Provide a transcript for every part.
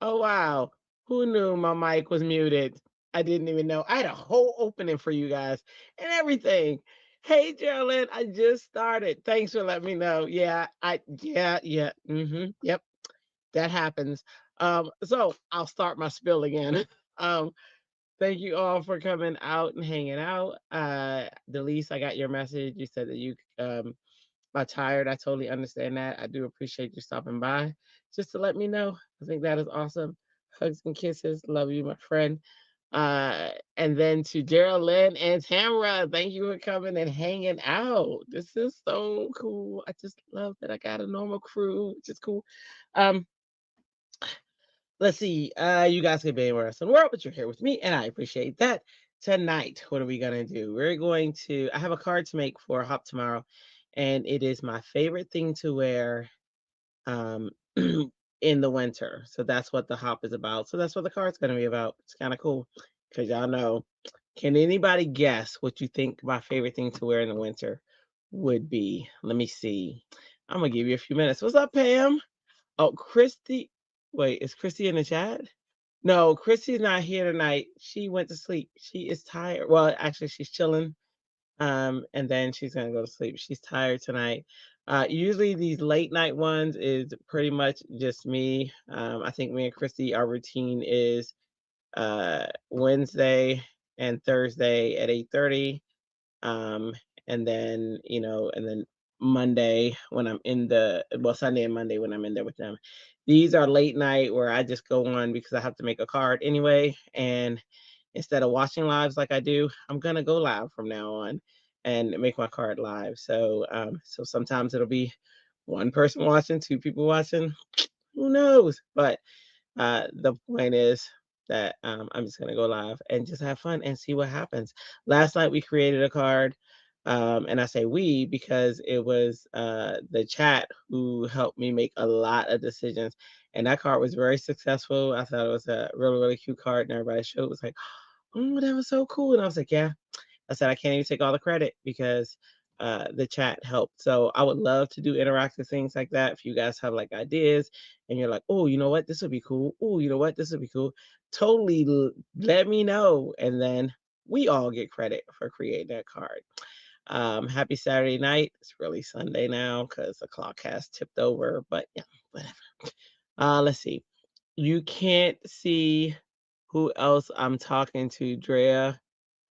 Oh, wow. Who knew my mic was muted? I didn't even know. I had a whole opening for you guys and everything. Hey, Geraldine, I just started. Thanks for letting me know. Yep, that happens. So I'll start my spill again. Um, thank you all for coming out and hanging out. Delise, I got your message. You said that you are tired. I totally understand that. I do appreciate you stopping by just to let me know. I think that is awesome. Hugs and kisses. Love you, my friend. And then to Geraldine and Tamara, thank you for coming and hanging out. This is so cool. I just love that I got a normal crew, which is cool. Um, let's see. You guys could be anywhere else in the world, but you're here with me, and I appreciate that. Tonight, what are we gonna do? We're going to. I have a card to make for Hop tomorrow, and it is my favorite thing to wear um, in the winter. So that's what the hop is about. So that's what the card's going to be about. It's kind of cool because y'all know. Can anybody guess what you think my favorite thing to wear in the winter would be? Let me see. I'm gonna give you a few minutes. What's up, Pam? Oh, Christy. Wait, is Christy in the chat? No, Christy's not here tonight. She went to sleep. She is tired. Well, actually, she's chilling and then she's gonna go to sleep. She's tired tonight. Usually these late night ones is pretty much just me. I think me and Christy, our routine is Wednesday and Thursday at 8:30. Um, and then, and then Monday when I'm in Sunday and Monday when I'm in there with them. These are late night where I just go on because I have to make a card anyway. And instead of watching lives like I do, I'm gonna go live from now on and make my card live. So sometimes it'll be one person watching, two people watching, who knows? But the point is that I'm just gonna go live and just have fun and see what happens. Last night we created a card, and I say we because it was the chat who helped me make a lot of decisions, and that card was very successful. I thought it was a really really cute card, and everybody showed was like, "Oh, that was so cool," and I was like, "Yeah." I said I can't even take all the credit because the chat helped. So I would love to do interactive things like that. If you guys have like ideas and you're like, oh, you know what, this would be cool. Oh, you know what, this would be cool. Totally let me know, and then we all get credit for creating that card. Happy Saturday night. It's really Sunday now because the clock has tipped over, but yeah, whatever. Let's see. You can't see who else I'm talking to, Drea.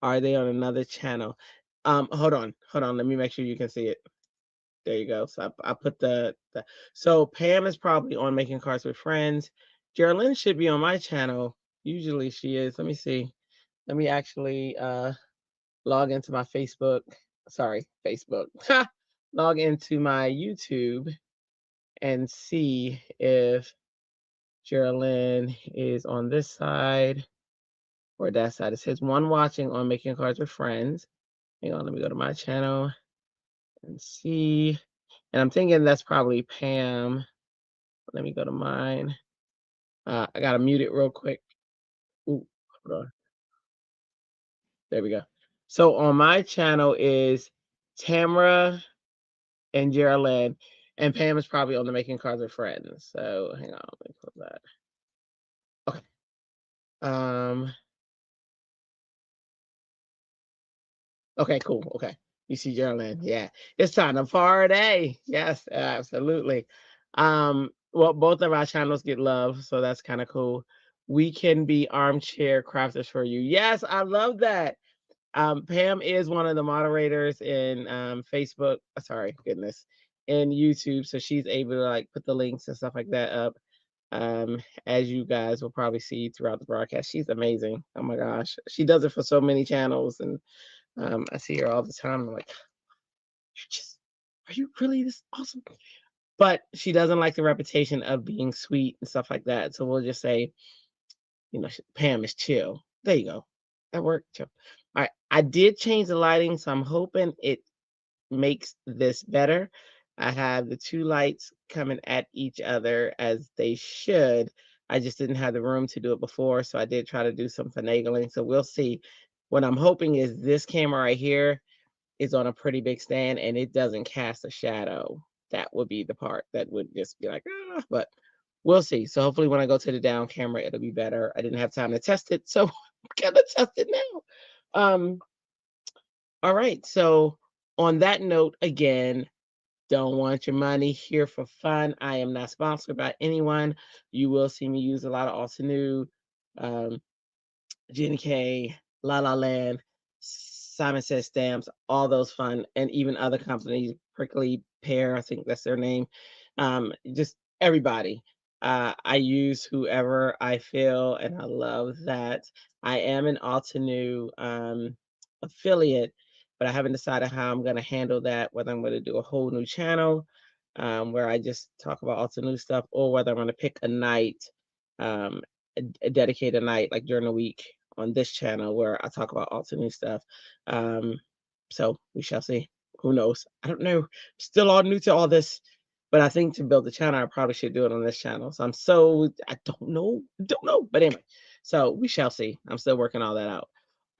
Are they on another channel? Hold on. Let me make sure you can see it. There you go. So I put so Pam is probably on Making Cards with Friends. Geraldine should be on my channel. Usually she is. Let me see. Let me actually log into my Facebook. Sorry, Facebook. Log into my YouTube and see if Geraldine is on this side or that side. It says one watching on Making Cards with Friends. Hang on, let me go to my channel and see. And I'm thinking that's probably Pam. Let me go to mine. I gotta mute it real quick. Ooh, hold on. There we go. So on my channel is Tamara and Geraldine, and Pam is probably on the Making Cards with Friends. So hang on, let me close that. Okay. Um. Okay. Cool. Okay. You see Geraldine. Yeah. It's time to party. Yes. Absolutely. Well, both of our channels get love, so that's kind of cool. We can be armchair crafters for you. Yes, I love that. Pam is one of the moderators in Facebook. Sorry, goodness, in YouTube, so she's able to like put the links and stuff like that up. As you guys will probably see throughout the broadcast, she's amazing. Oh my gosh, she does it for so many channels, and I see her all the time. I'm like, you're just, are you really this awesome? But she doesn't like the reputation of being sweet and stuff like that. So we'll just say, Pam is chill. There you go. That worked. Chill. All right. I did change the lighting, so I'm hoping it makes this better. I have the two lights coming at each other as they should. I just didn't have the room to do it before, so I did try to do some finagling. So we'll see. What I'm hoping is this camera right here is on a pretty big stand and it doesn't cast a shadow. That would be the part that would just be like, but we'll see. So hopefully when I go to the down camera, it'll be better. I didn't have time to test it, so I'm gonna test it now. All right. So on that note, again, don't want your money here for fun. I am not sponsored by anyone. You will see me use a lot of Altenew, um, Jenny K, La La Land, Simon Says Stamps, all those fun, and even other companies, Prickly Pear, I think that's their name. Just everybody. I use whoever I feel, and I love that. I am an Altenew affiliate, but I haven't decided how I'm going to handle that, whether I'm going to do a whole new channel where I just talk about Altenew stuff, or whether I'm going to pick a night um, dedicate a night like during the week on this channel where I talk about alternate stuff. Um, so we shall see. Who knows? I don't know. Still all new to all this, but I think to build the channel, I probably should do it on this channel. So I don't know. But anyway, so we shall see. I'm still working all that out.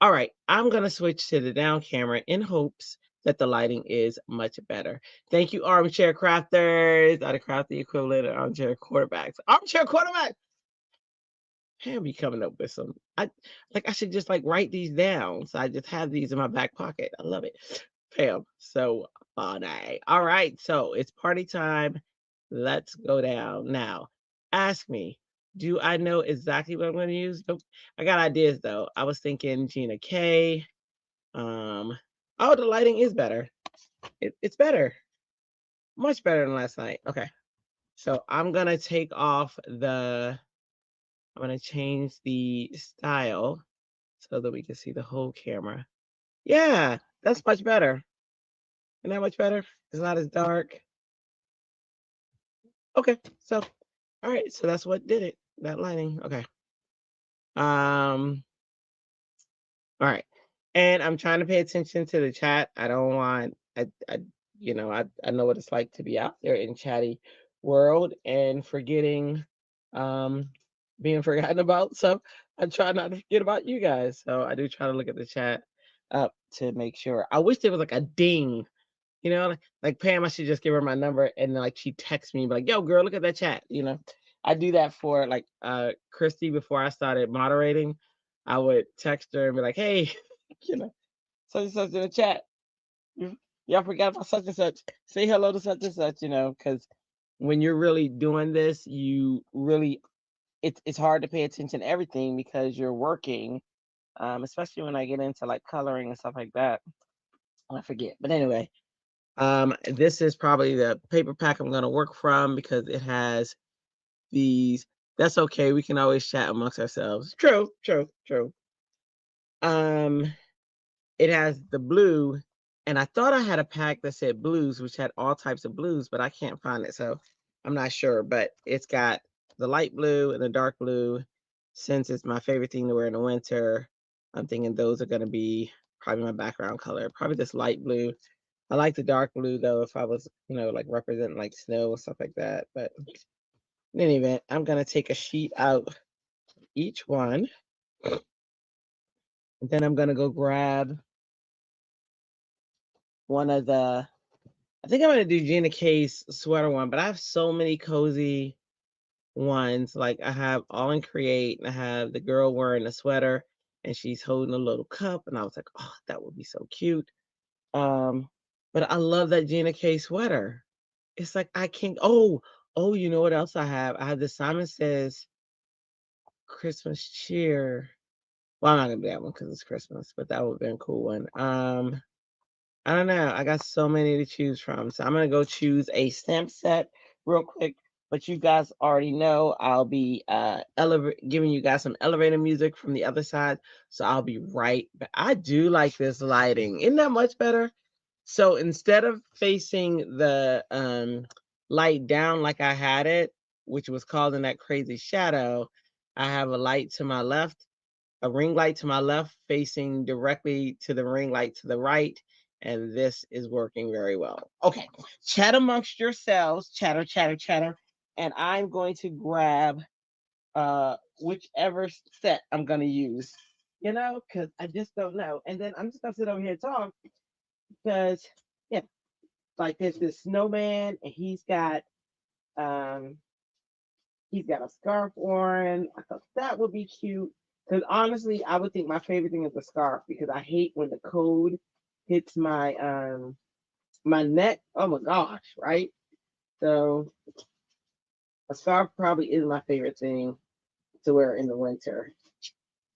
All right, I'm gonna switch to the down camera in hopes that the lighting is much better. Thank you, armchair crafters. I craft the equivalent of armchair quarterbacks. Armchair quarterback. Pam be coming up with some. I should just like write these down. So I just have these in my back pocket. I love it. Pam. So funny. All right. So it's party time. Let's go down. Now, ask me, do I know exactly what I'm going to use? Nope. I got ideas though. I was thinking Gina K. Oh, the lighting is better. It's better. Much better than last night. Okay. So I'm gonna take off I'm gonna change the style so that we can see the whole camera. Yeah, that's much better. Isn't that much better? It's not as dark. Okay, so all right, so that's what did it. That lighting. Okay. Um, all right. And I'm trying to pay attention to the chat. I don't want I I know what it's like to be out there in chatty world and forgetting being forgotten about. So I try not to forget about you guys. So I do try to look at the chat up to make sure. I wish there was like a ding, like Pam, I should just give her my number and then like she texts me like, yo, girl, look at that chat. I do that for like Christy before I started moderating. I would text her and be like, hey, you know, such and such in the chat. Y'all forgot about such and such. Say hello to such and such, because when you're really doing this, it's hard to pay attention to everything because you're working, especially when I get into like coloring and stuff like that. I forget. But anyway, this is probably the paper pack I'm going to work from because it has these. That's okay. We can always chat amongst ourselves. True, true, true. It has the blue, and I thought I had a pack that said blues, which had all types of blues, but I can't find it, so I'm not sure. But it's got the light blue and the dark blue. Since it's my favorite thing to wear in the winter, I'm thinking those are going to be probably my background color. Probably this light blue. I like the dark blue though, if I was, like representing like snow and stuff like that. But in any event, I'm going to take a sheet out each one. And then I'm going to go grab one of the I think I'm gonna do Gina K's sweater one, but I have so many cozy ones. Like I have All in Create, and I have the girl wearing a sweater, and she's holding a little cup, and I was like, oh, that would be so cute. But I love that Gina K sweater. It's like I can't. Oh, you know what else I have? I have the Simon Says Christmas cheer. Well, I'm not gonna do that one because it's Christmas, but that would have been a cool one. I don't know. I got so many to choose from. So I'm going to go choose a stamp set real quick. But you guys already know I'll be giving you guys some elevator music from the other side. So I'll be right back. I do like this lighting. Isn't that much better? So instead of facing the light down like I had it, which was causing that crazy shadow, I have a light to my left, a ring light to my left facing directly to the ring light to the right, and this is working very well. Okay, chat amongst yourselves, chatter, chatter, chatter, and I'm going to grab whichever set I'm going to use, because I just don't know. And then I'm just going to sit over here and talk because, yeah, like there's this snowman, and he's got He's got a scarf on. I thought that would be cute. Because honestly, I would think my favorite thing is the scarf because I hate when the cold hits my neck. Oh my gosh, right? So a scarf probably is my favorite thing to wear in the winter.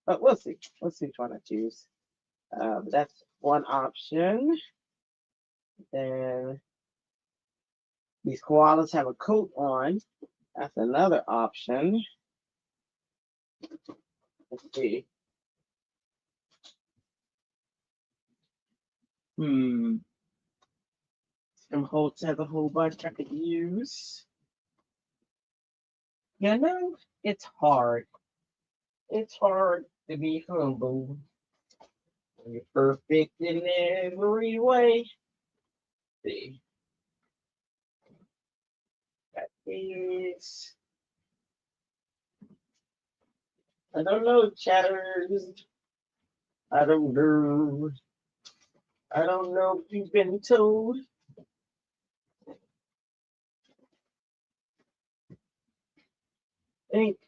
But we'll see. We'll see which one I choose. That's one option. Then these koalas have a coat on. That's another option. Let's see. Some Holtz has a whole bunch I could use. You know, it's hard. It's hard to be humble. You're perfect in every way. See, that is. I don't know, chatters. I don't know. I don't know if you've been told. Think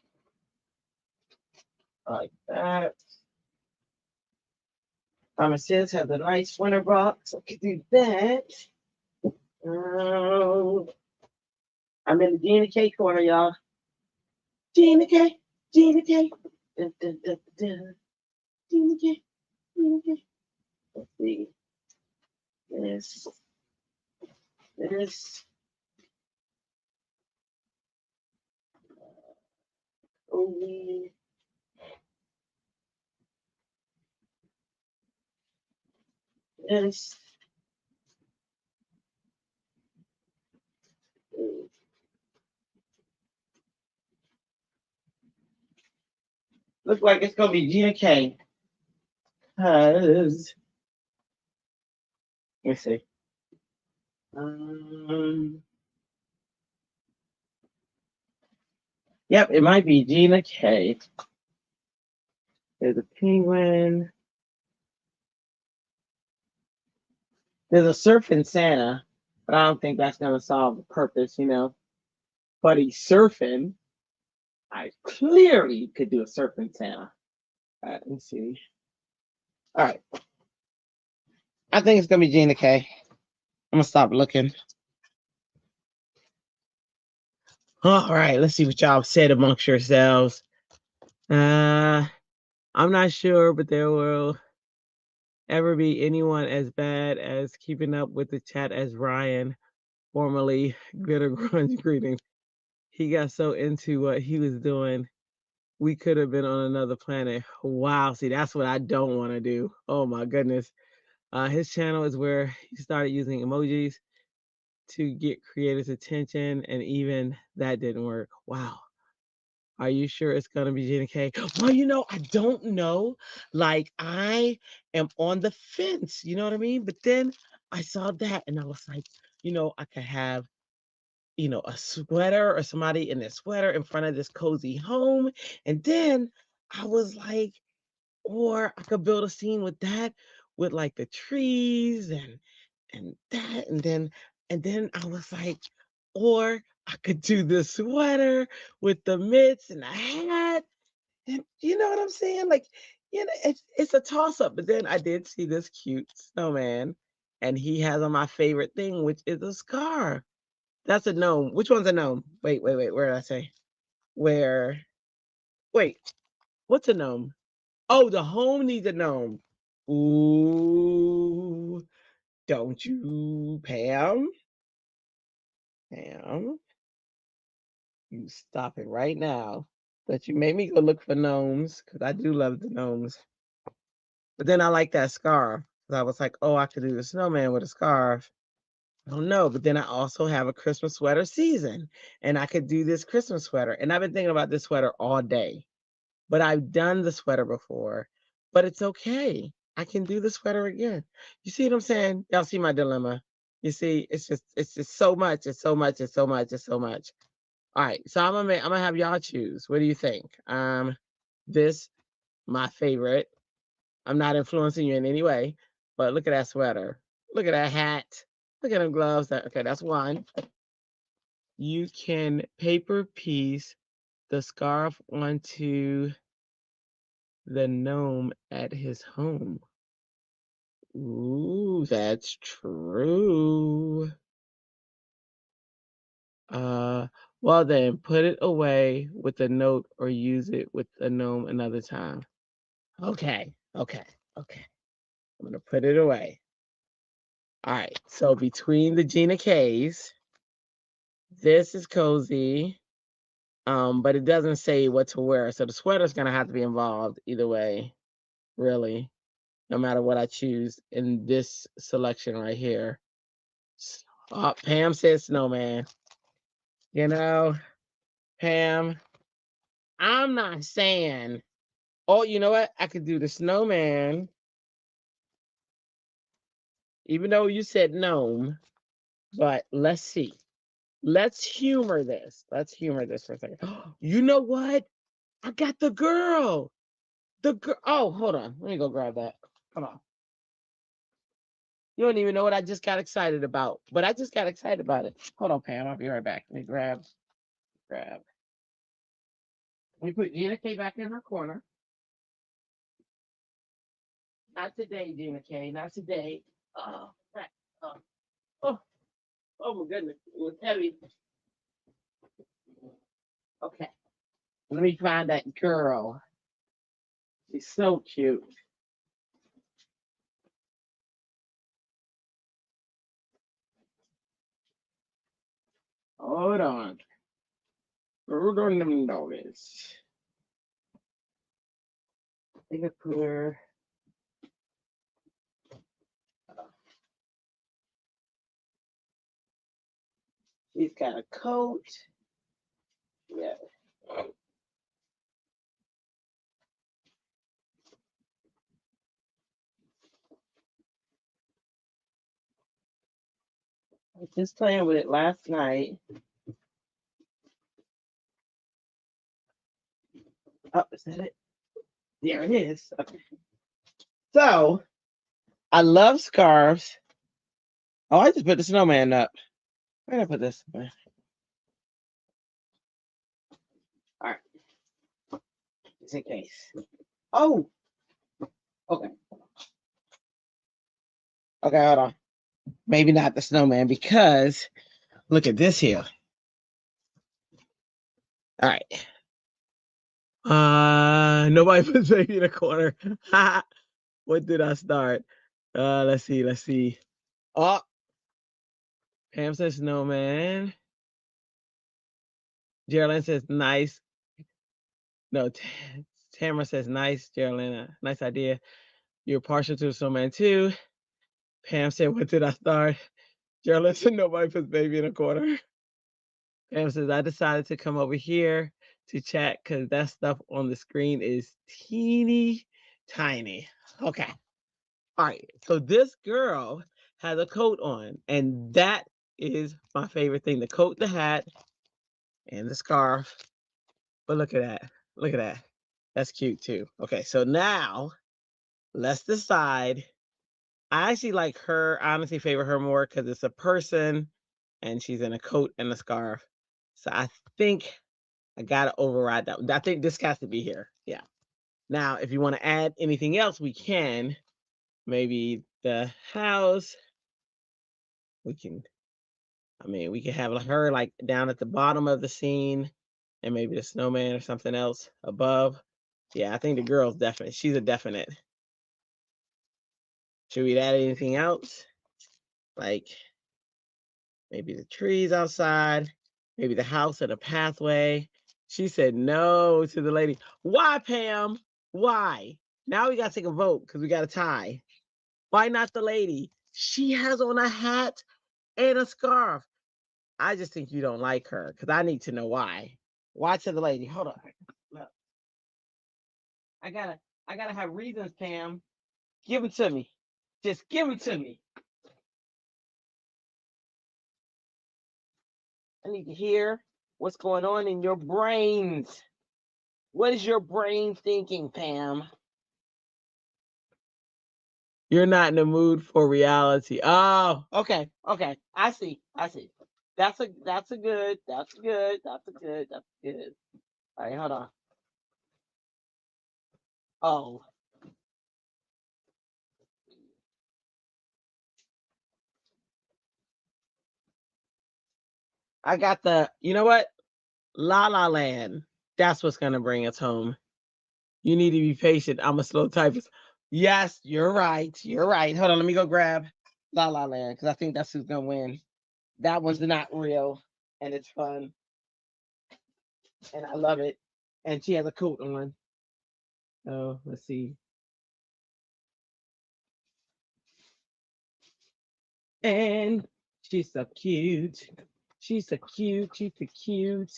like that. Says has a nice winter box. I could do that. Um, I'm in the Gina K corner, y'all. Gina K, Gina K. Dun, dun, dun, dun. Gina K, Gina K. Let's see. This, this. Oh, this. Looks like it's gonna be Gina K. Cause let's see. Yep, it might be Gina K. There's a penguin. There's a surfing Santa, but I don't think that's gonna solve the purpose, you know. But he's surfing. I clearly could do a surfing Santa. All right, let me see. All right. I think it's gonna be Gina K. I'm gonna stop looking. All right, let's see what y'all said amongst yourselves. I'm not sure, but there will ever be anyone as bad as keeping up with the chat as Ryan, formerly Glitter Grunge Greetings. He got so into what he was doing, we could have been on another planet. Wow, see, that's what I don't want to do. Oh my goodness. His channel is where he started using emojis to get creators' attention, and even that didn't work. Wow. Are you sure it's gonna be Gina K? Well, you know, I don't know. Like, I am on the fence, you know what I mean? But then I saw that and I was like, you know, I could have, you know, a sweater or somebody in a sweater in front of this cozy home. And then I was like, or I could build a scene with that, with like the trees and that, and then I was like, or I could do the sweater with the mitts and the hat, and you know what I'm saying? Like, you know, it's a toss up. But then I did see this cute snowman, and he has on my favorite thing, which is a scarf. That's a gnome. Which one's a gnome? Wait. Where did I say? Where? Wait, what's a gnome? Oh, the home needs a gnome. Ooh, don't you, Pam? Pam, you stop it right now. That you made me go look for gnomes because I do love the gnomes. But then I like that scarf. 'Cause I was like, oh, I could do the snowman with a scarf. I don't know. But then I also have a Christmas sweater season, and I could do this Christmas sweater. And I've been thinking about this sweater all day. But I've done the sweater before, but it's okay. I can do the sweater again. You see what I'm saying? Y'all see my dilemma. You see, it's just so much, it's so much, it's so much, it's so much. All right, so I'm gonna have y'all choose. What do you think? This my favorite. I'm not influencing you in any way, but look at that sweater. Look at that hat. Look at them gloves. Okay, that's one. You can paper piece the scarf onto the gnome at his home. Ooh, that's true. Well then, put it away with a note or use it with the gnome another time. Okay, okay, okay. I'm gonna put it away. All right, so between the Gina K's, this is cozy, but it doesn't say what to wear. So the sweater's gonna have to be involved either way, really, no matter what I choose in this selection right here. Pam says snowman. You know, Pam, I'm not saying, oh, you know what? I could do the snowman, even though you said gnome, but let's see. Let's humor this. Let's humor this for a second. You know what? I got the girl. The girl. Oh, hold on. Let me go grab that. Come on. You don't even know what I just got excited about, but I just got excited about it. Hold on, Pam. I'll be right back. Let me grab. Let me put Gina K back in her corner. Not today, Gina K. Not today. Oh, crap. Oh, oh, oh my goodness. It was heavy. Okay. Let me find that girl. She's so cute. Hold on. Hold on them doggies. I think I put her. She's got a coat. Yeah. I was just playing with it last night. Oh, is that it? There it is. Okay. So I love scarves. Oh, I just put the snowman up. Where did I put this? All right. Just in case. Oh, okay. Okay, hold on. Maybe not the snowman because look at this here. All right. Nobody puts baby in the corner. What did I start? Let's see. Let's see. Oh, Pam says snowman. Geraldine says nice. No, Tamara says nice. Geraldine, nice idea. You're partial to the snowman too. Pam said, what did I start? Geraldine said nobody puts baby in a corner. Pam says, I decided to come over here to chat because that stuff on the screen is teeny tiny. Okay. All right. So this girl has a coat on, and that is my favorite thing. The coat, the hat, and the scarf. But look at that. Look at that. That's cute too. Okay, so now let's decide. I actually like her, I honestly favor her more because it's a person and she's in a coat and a scarf. So I think I gotta override that. I think this has to be here. Yeah. Now, if you want to add anything else, we can. Maybe the house. We can, I mean, we can have her like down at the bottom of the scene and maybe the snowman or something else above. Yeah, I think the girl's definite. She's a definite. Should we add anything else? Like maybe the trees outside, maybe the house or the pathway. She said no to the lady. Why, Pam? Why? Now we got to take a vote because we got a tie. Why not the lady? She has on a hat and a scarf. I just think you don't like her because I need to know why. Why to the lady? Hold on. Look. I gotta have reasons, Pam. Give them to me. Just give them to me. I need to hear what's going on in your brains. What is your brain thinking, Pam? You're not in the mood for reality. Oh, okay, okay. I see. I see. That's a good. That's good. That's good. That's good. All right, hold on. Oh, I got the, you know what? La La Land. That's what's gonna bring us home. You need to be patient. I'm a slow typist. Yes, you're right. You're right. Hold on, let me go grab La La Land because I think that's who's gonna win. That one's not real, and it's fun, and I love it. And she has a coat on. So let's see. And she's so cute. She's so cute. She's so cute.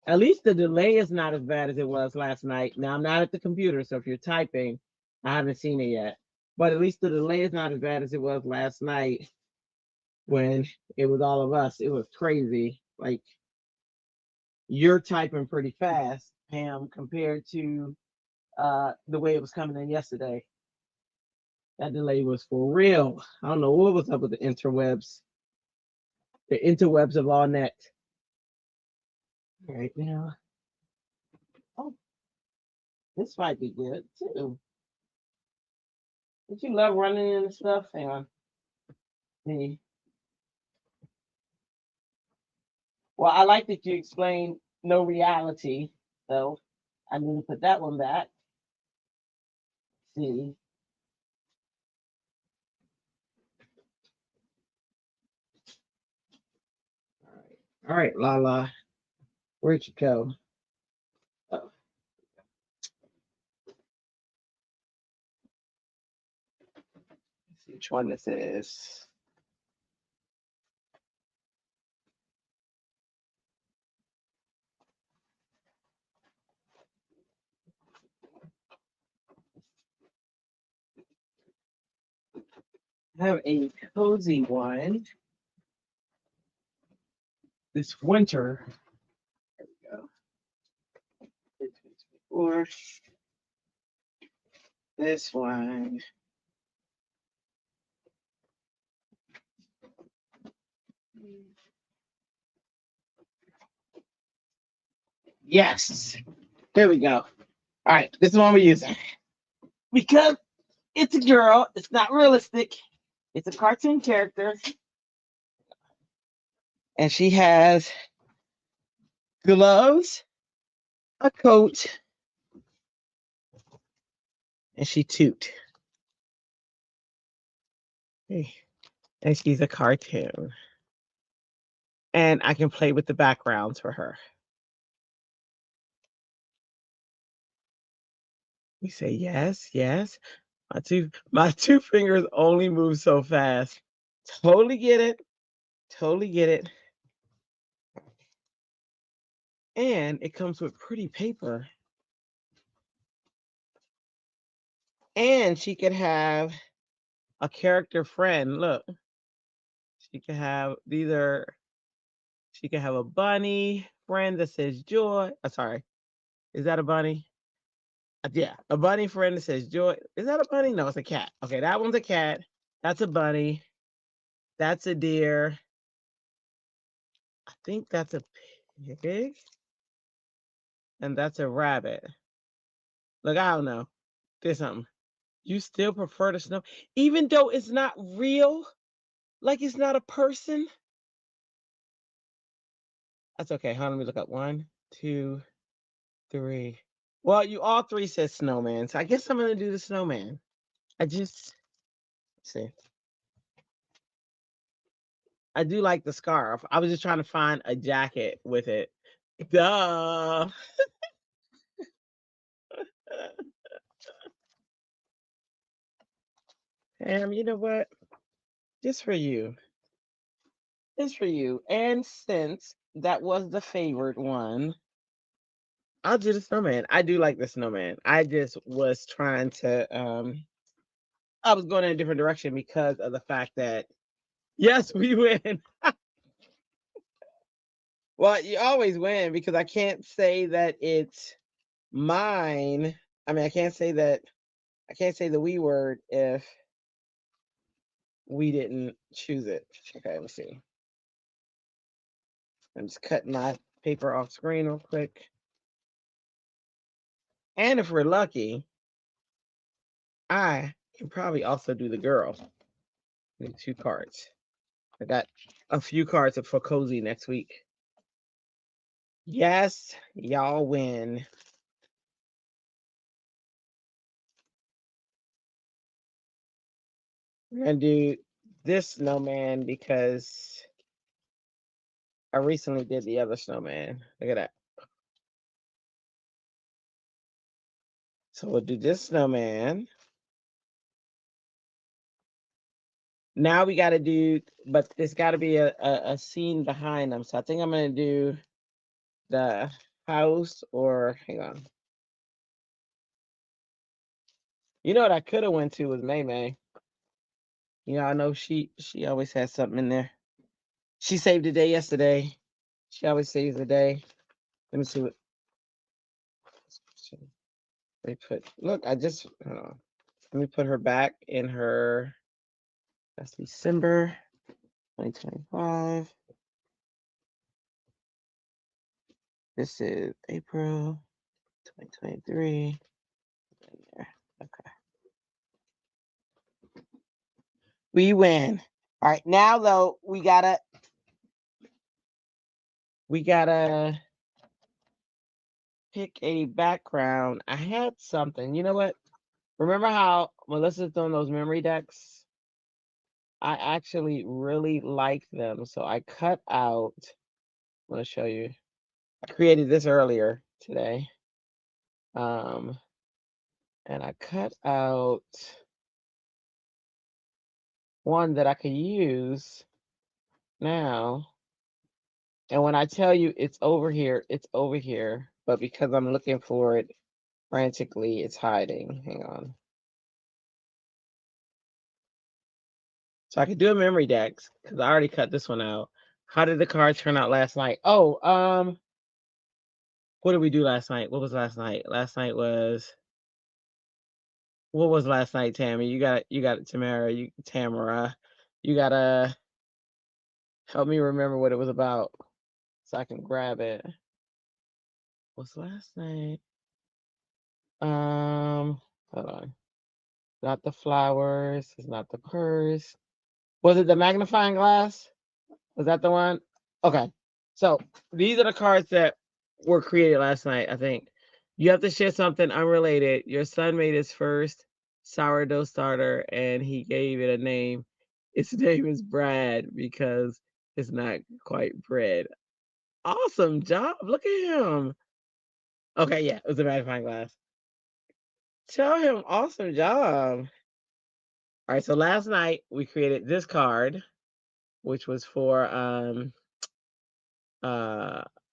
At least the delay is not as bad as it was last night. Now I'm not at the computer, so if you're typing, I haven't seen it yet. But at least the delay is not as bad as it was last night when it was all of us. It was crazy. Like you're typing pretty fast, Pam, compared to the way it was coming in yesterday. That delay was for real. I don't know what was up with the interwebs. The interwebs of all net. Right now. Oh, this might be good too. Did you love running into stuff? Hang on. Hey. Well, I like that you explained no reality. So I'm going to put that one back. See. All right, Lala. Where'd you go? Oh. Let's see which one this is. I have a cozy one this winter. There we go. Or this one. Yes. There we go. All right. This is one we're using. Because it's a girl, it's not realistic. It's a cartoon character. And she has gloves, a coat, and she toot. Hey. And she's a cartoon. And I can play with the backgrounds for her. We say yes, yes. My two fingers only move so fast. Totally get it. Totally get it. And it comes with pretty paper. And she could have a character friend. Look, she could have she could have a bunny friend that says joy. Sorry, is that a bunny? Yeah, a bunny friend that says joy. Is that a bunny? No, it's a cat. Okay, that one's a cat. That's a bunny. That's a deer. I think that's a pig. And that's a rabbit. Look, I don't know. There's something. You still prefer the snow, even though it's not real, like it's not a person. That's okay. Hold on, let me look up. 1, 2, 3. Well, you all three said snowman, so I guess I'm gonna do the snowman. I just see. I do like the scarf. I was just trying to find a jacket with it. Duh. You know what? Just for you. Just for you. And since that was the favorite one, I'll do the snowman. I do like the snowman. I just was trying to I was going in a different direction because of the fact that yes, we win. Well, you always win because I can't say that it's mine. I mean, I can't say the we word if we didn't choose it. Okay, let's see. I'm just cutting my paper off screen real quick. And if we're lucky, I can probably also do the girl. Need 2 cards. I got a few cards for cozy next week. Yes, y'all win. We're gonna do this snowman because I recently did the other snowman. Look at that. So we'll do this snowman. Now we got to do, but there's got to be a scene behind them. So I think I'm going to do the house or, hang on. You know what I could have went to was May May. You know, I know she always has something in there. She saved the day yesterday. She always saves the day. Let me see what they put. Look, I just, hold on. Let me put her back in her, that's December 2025. This is April 2023. There. Okay. We win. All right. Now though, we gotta pick a background. I had something. You know what? Remember how Melissa's doing those memory decks? I actually really like them. So I cut out, I'm gonna show you. I created this earlier today. And I cut out one that I could use now. And when I tell you it's over here, it's over here. But because I'm looking for it frantically, it's hiding. Hang on. So I could do a memory decks because I already cut this one out. How did the card turn out last night? Oh, what did we do last night? What was last night? Last night was, what was last night, Tammy? You got it, Tamara. You gotta help me remember what it was about so I can grab it. What's last night? Hold on. Not the flowers. It's not the purse. Was it the magnifying glass? Was that the one? Okay. So these are the cards that were created last night, I think. You have to share something unrelated. Your son made his first sourdough starter and he gave it a name. Its name is Brad because it's not quite bread. Awesome job. Look at him. Okay, yeah, it was a magnifying glass. Tell him awesome job. All right, so last night we created this card, which was for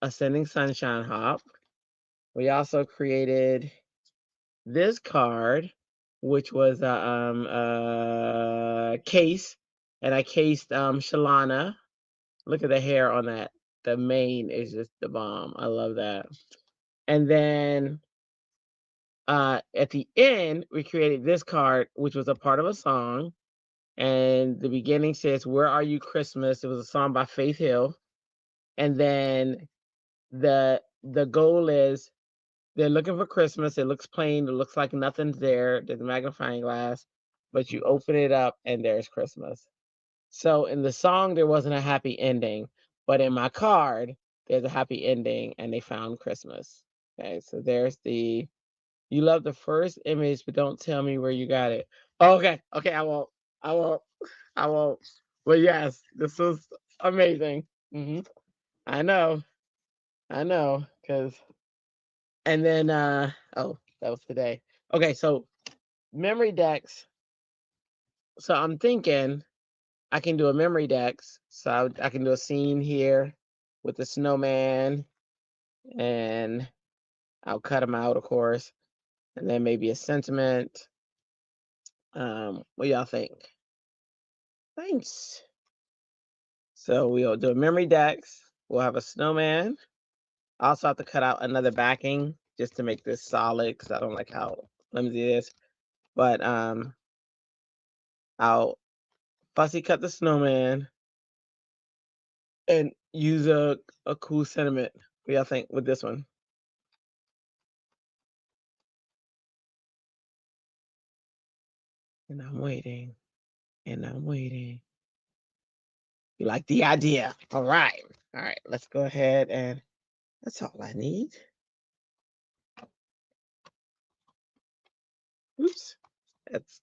Ascending Sunshine Hop. We also created this card, which was a case, and I cased Shalana. Look at the hair on that. The mane is just the bomb. I love that. And then at the end, we created this card, which was a part of a song. And the beginning says, "Where Are You Christmas?" It was a song by Faith Hill. And then the goal is they're looking for Christmas. It looks plain. It looks like nothing's there. There's a magnifying glass, but you open it up and there's Christmas. So in the song, there wasn't a happy ending, but in my card, there's a happy ending and they found Christmas. Okay, so there's the, you love the first image, but don't tell me where you got it. Okay, okay, I won't. I won't. I won't. But yes, this was amazing. I know. I know. Because, and then, oh, that was today. Okay, so memory decks. So I'm thinking I can do a memory decks. So I can do a scene here with the snowman and I'll cut them out, of course. And then maybe a sentiment. What y'all think? Thanks. So we'll do a memory decks. We'll have a snowman. I also have to cut out another backing just to make this solid because I don't like how flimsy it is. But I'll fussy cut the snowman and use a cool sentiment. What y'all think with this one? And I'm waiting. And I'm waiting. You like the idea? All right. All right. Let's go ahead and that's all I need. Oops. That's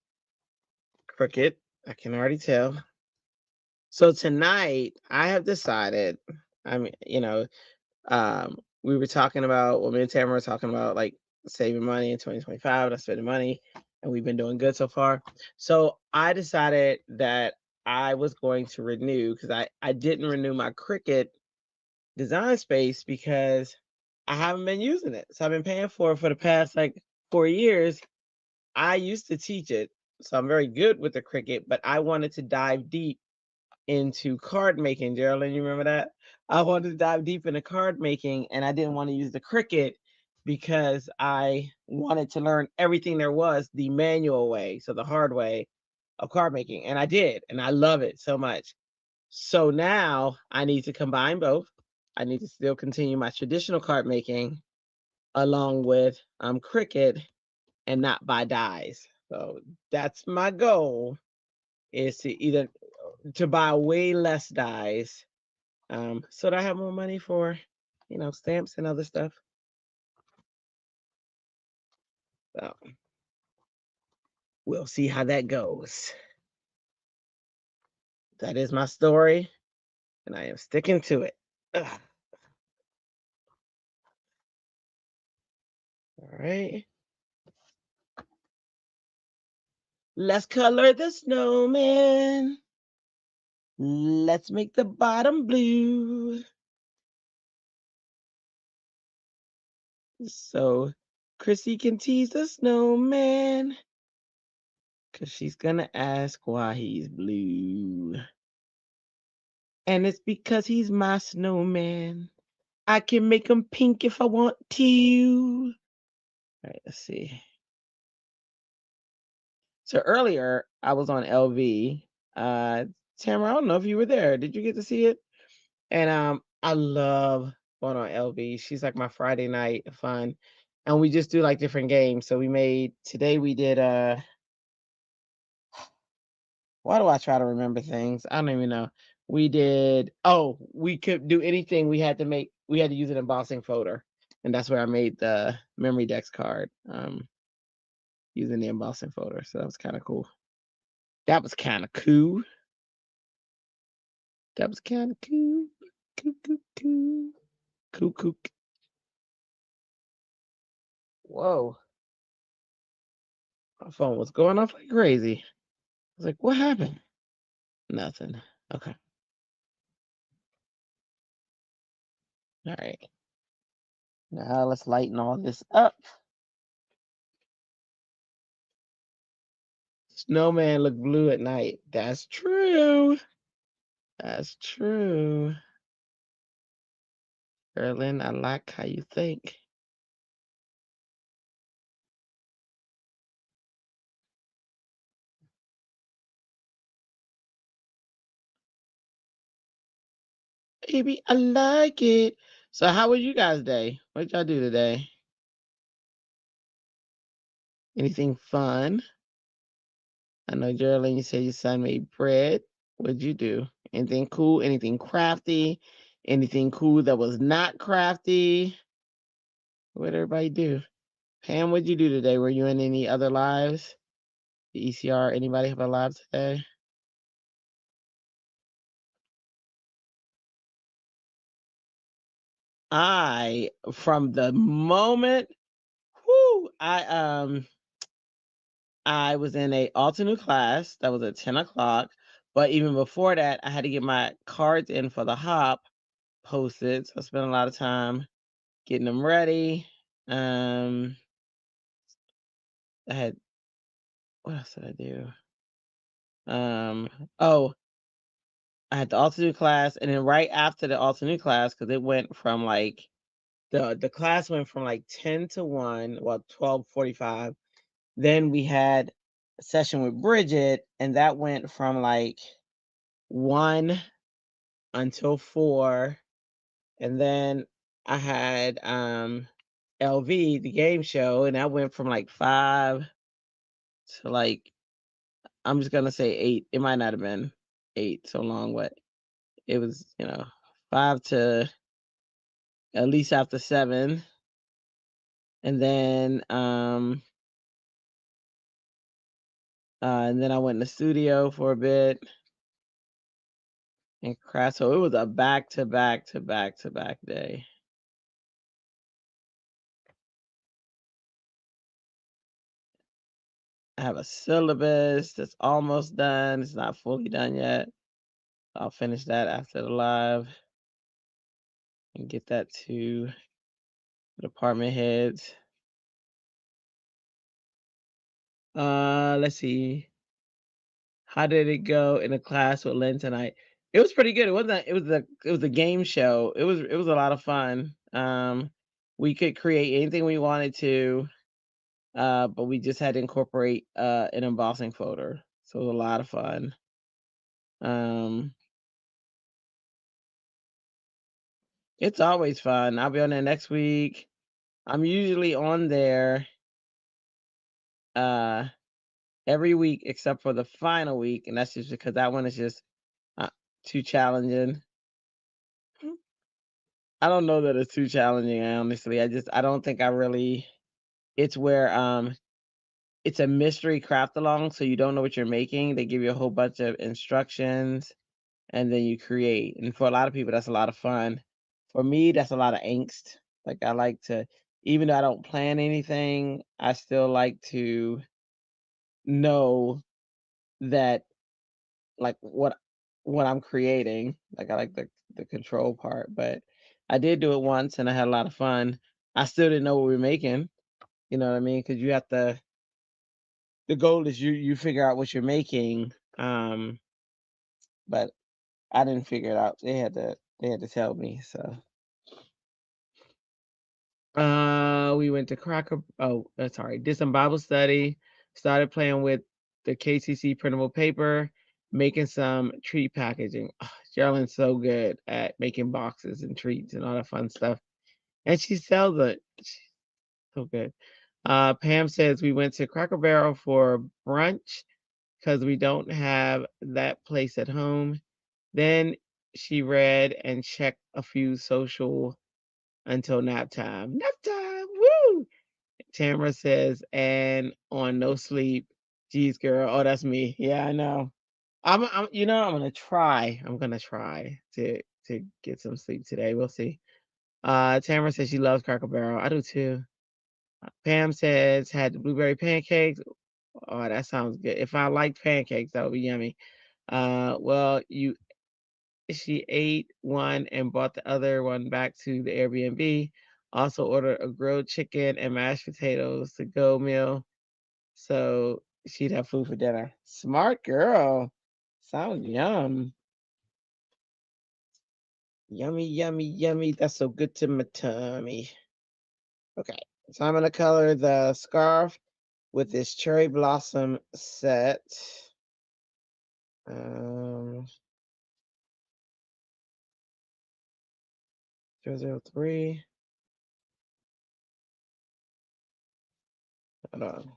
crooked. I can already tell. So tonight I have decided, I mean, we were talking about, well, me and Tamara were talking about like saving money in 2025, not spending money, and we've been doing good so far. So I decided that I was going to renew because I didn't renew my Cricut design space because I haven't been using it. So I've been paying for it for the past like 4 years. I used to teach it, so I'm very good with the Cricut, but I wanted to dive deep into card making. Geraldine, you remember that? I wanted to dive deep into card making, and I didn't want to use the Cricut because I wanted to learn everything there was the manual way, so the hard way of card making. And I did, and I love it so much. So now I need to combine both. I need to still continue my traditional card making along with Cricut and not buy dies. So that's my goal, is to either to buy way less dies, so that I have more money for, stamps and other stuff. So we'll see how that goes. That is my story, and I am sticking to it. Ugh. All right. Let's color the snowman. Let's make the bottom blue. So Chrissy can tease the snowman because she's gonna ask why he's blue. And it's because he's my snowman. I can make him pink if I want to. All right, let's see. So earlier I was on LV. Tamara, I don't know if you were there. Did you get to see it? And I love going on LV. She's like my Friday night fun. And we just do like different games. So today we did why do I try to remember things? I don't even know. We could do anything. We had to use an embossing folder. And that's where I made the memory dex card, using the embossing folder. So that was kind of cool. That was kind of cool. That was kind of cool. Cool, cool, cool. Cool, cool. Whoa. My phone was going off like crazy. I was like, what happened? Nothing. Okay. All right. Now let's lighten all this up. Snowman look blue at night. That's true. That's true. Erlyn, I like how you think. Baby, I like it. So how was you guys' day? What did y'all do today? Anything fun? I know, Geraldine, you said your son made bread. What'd you do? Anything cool? Anything crafty? Anything cool that was not crafty? What'd everybody do? Pam, what'd you do today? Were you in any other lives? The ECR, anybody have a live today? From the moment, I was in a alternate class that was at 10 o'clock. But even before that, I had to get my cards in for the hop posted. So I spent a lot of time getting them ready. I had, what else did I do? Oh, I had the alternate class, and then right after the alternate class, because it went from like the class went from like 10 to 1, well, 12:45. Then we had a session with Bridget, and that went from like 1 until 4. And then I had LV, the game show, and I went from like 5 to like, I'm just gonna say 8. It might not have been 8 so long, but it was, 5 to at least after 7. And then I went in the studio for a bit and craft. So it was a back to back to back to back day. I have a syllabus that's almost done. It's not fully done yet. I'll finish that after the live and get that to the department heads. Let's see. How did it go in the class with Lynn tonight? It was pretty good. It was a game show. It was a lot of fun. We could create anything we wanted to, but we just had to incorporate an embossing folder. So it was a lot of fun. Um, it's always fun. I'll be on there next week. I'm usually on there uh every week except for the final week, and that's just because that one is just uh, too challenging. I don't know that it's too challenging, honestly. I don't think I really. It's where it's a mystery craft along, so you don't know what you're making. They give you a whole bunch of instructions and then you create. And for a lot of people that's a lot of fun. For me, that's a lot of angst. Like I like to, even though I don't plan anything, I still like to know that, like, what I'm creating. Like I like the control part, but I did do it once and I had a lot of fun. I still didn't know what we were making, you know what I mean? Because you have to, the goal is you figure out what you're making. But I didn't figure it out. They had to tell me. So we went to sorry, did some Bible study, started playing with the KCC printable paper, making some treat packaging. Geraldine's so good at making boxes and treats and all that fun stuff. And she sells it. She's so good. Pam says we went to Cracker Barrel for brunch because we don't have that place at home. Then she read and checked a few social until nap time. Nap time, woo! Tamara says, and on no sleep. Geez, girl. Oh, that's me. Yeah, I know. I'm gonna try. I'm gonna try to get some sleep today. We'll see. Tamara says she loves Cracker Barrel. I do too. Pam says had the blueberry pancakes. Oh, that sounds good. If I liked pancakes, that would be yummy. Well, she ate one and brought the other one back to the Airbnb. Also ordered a grilled chicken and mashed potatoes to go meal. So she'd have food for dinner. Smart girl. Sounds yum. Yummy, yummy, yummy. That's so good to my tummy. Okay. So I'm gonna color the scarf with this cherry blossom set. Um 003. Hold on.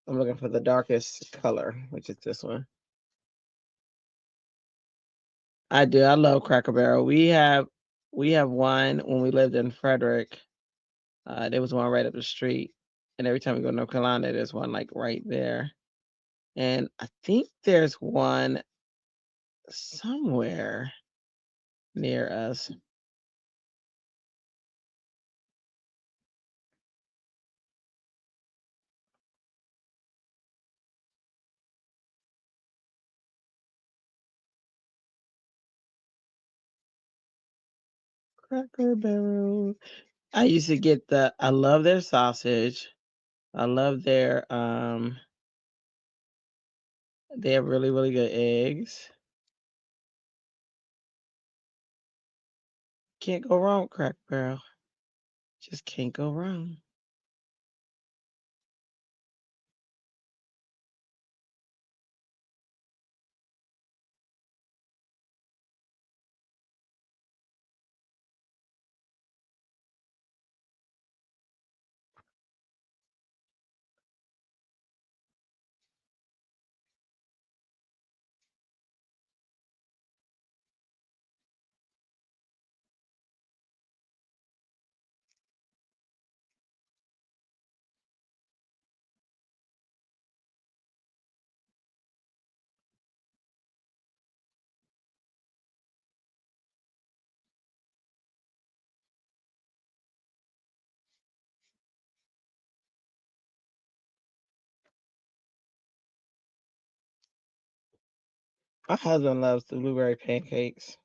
I'm looking for the darkest color, which is this one. I do. I love Cracker Barrel. We have one when we lived in Frederick. There was one right up the street, and every time we go to North Carolina, there's one like right there. And I think there's one somewhere near us. Cracker Barrel. I used to get I love their sausage. I love they have really, really good eggs. Can't go wrong with Cracker Barrel. Just can't go wrong. My husband loves the blueberry pancakes.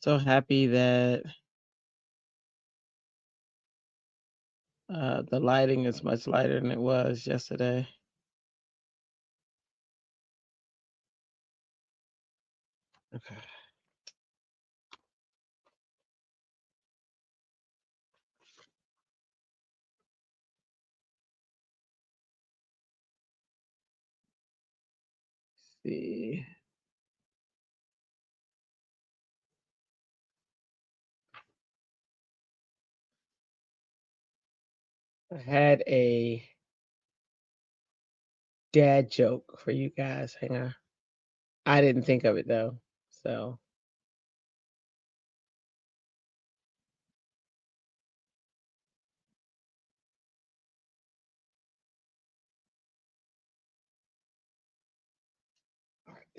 So happy that the lighting is much lighter than it was yesterday. Okay. See. I had a dad joke for you guys. Hang on. I didn't think of it though. So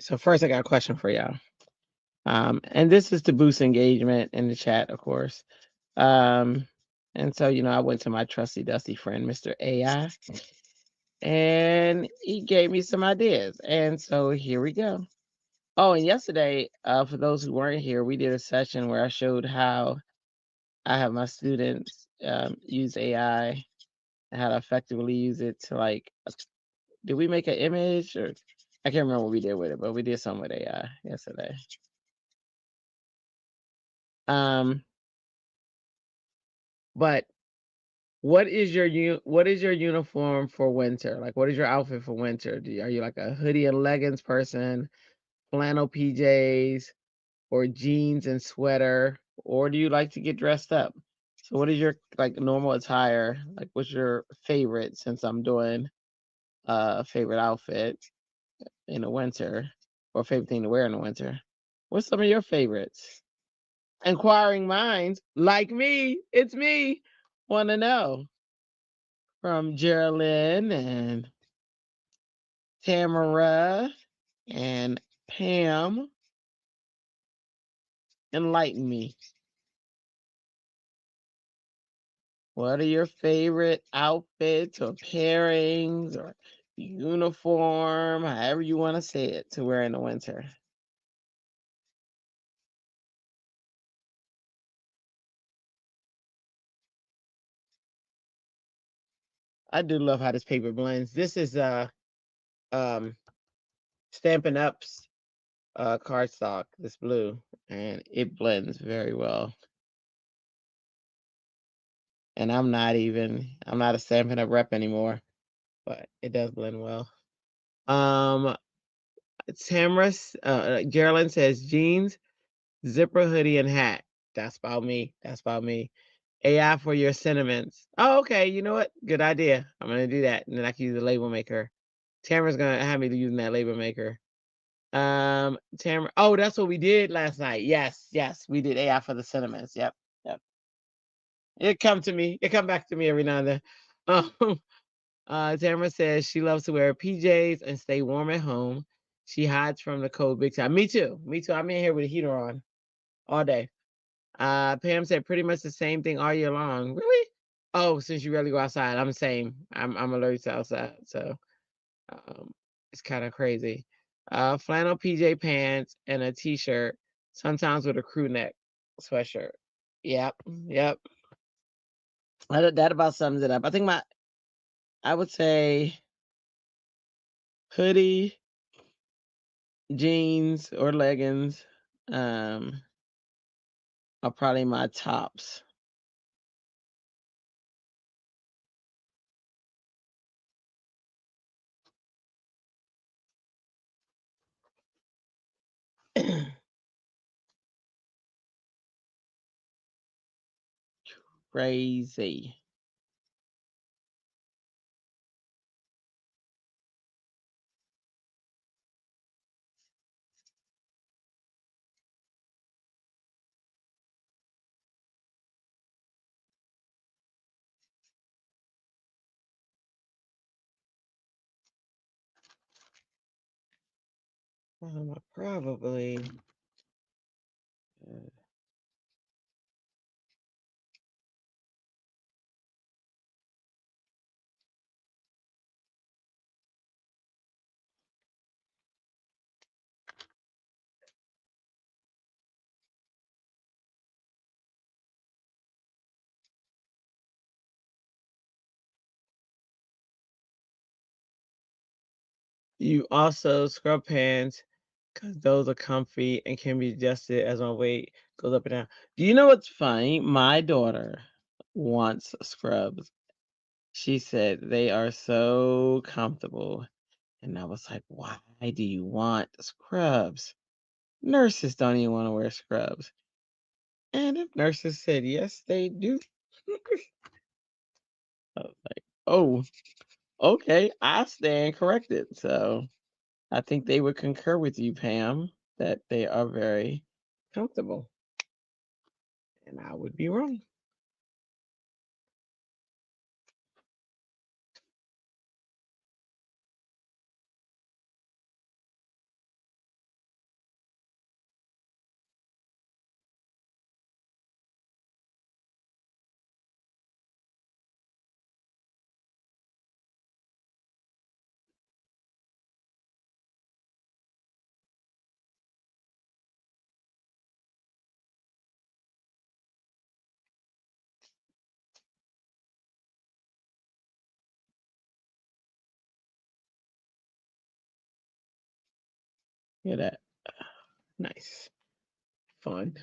so first I got a question for y'all. And this is to boost engagement in the chat, of course. Um, and so, I went to my trusty dusty friend, Mr. AI, and he gave me some ideas. And so here we go. Oh, and yesterday, for those who weren't here, we did a session where I showed how I have my students use AI and how to effectively use it to did we make an image or I can't remember what we did with it, but we did something with AI yesterday. Um, but what is your uniform for winter? Like, what is your outfit for winter? Are you like a hoodie and leggings person, flannel PJs, or jeans and sweater, or do you like to get dressed up? So, what is your normal attire? Like, what's your favorite? Since I'm doing a favorite outfit in the winter, or favorite thing to wear in the winter. What's some of your favorites? Inquiring minds like me, it's me, want to know. From Geraldine and Tamara and Pam, enlighten me. What are your favorite outfits or pairings or uniform, however you want to say it, to wear in the winter? I do love how this paper blends. This is um Stampin' Up's cardstock, this blue, and it blends very well. And I'm not a Stampin' Up rep anymore, but it does blend well. Um, Geraldine says jeans, zipper hoodie, and hat. That's about me. That's about me. AI for your sentiments. Oh, okay. You know what? Good idea. I'm gonna do that, and then I can use the label maker. Tamara's gonna have me to using that label maker. Tamara. Oh, that's what we did last night. Yes, yes, we did AI for the sentiments. Yep, yep. It come to me. It come back to me every now and then. Um, Tamara says she loves to wear PJs and stay warm at home. She hides from the cold big time. Me too. Me too. I'm in here with a heater on all day. Pam said pretty much the same thing all year long. Really? Oh, since you rarely go outside, I'm the same. I'm allergic to outside, so um, it's kind of crazy. Flannel PJ pants and a t-shirt, sometimes with a crew neck sweatshirt. Yep, yep. That about sums it up. I would say hoodie, jeans or leggings, um, are probably my tops. Crazy. Probably. uh, You also scrub pants because those are comfy and can be adjusted as my weight goes up and down. Do you know what's funny? My daughter wants scrubs. She said they are so comfortable. And I was like, why do you want scrubs? Nurses don't even want to wear scrubs. And if nurses said yes, they do. I was like, oh, okay, I stand corrected. So I think they would concur with you, Pam, that they are very comfortable. And I would be wrong. Look at that. Nice. Fun.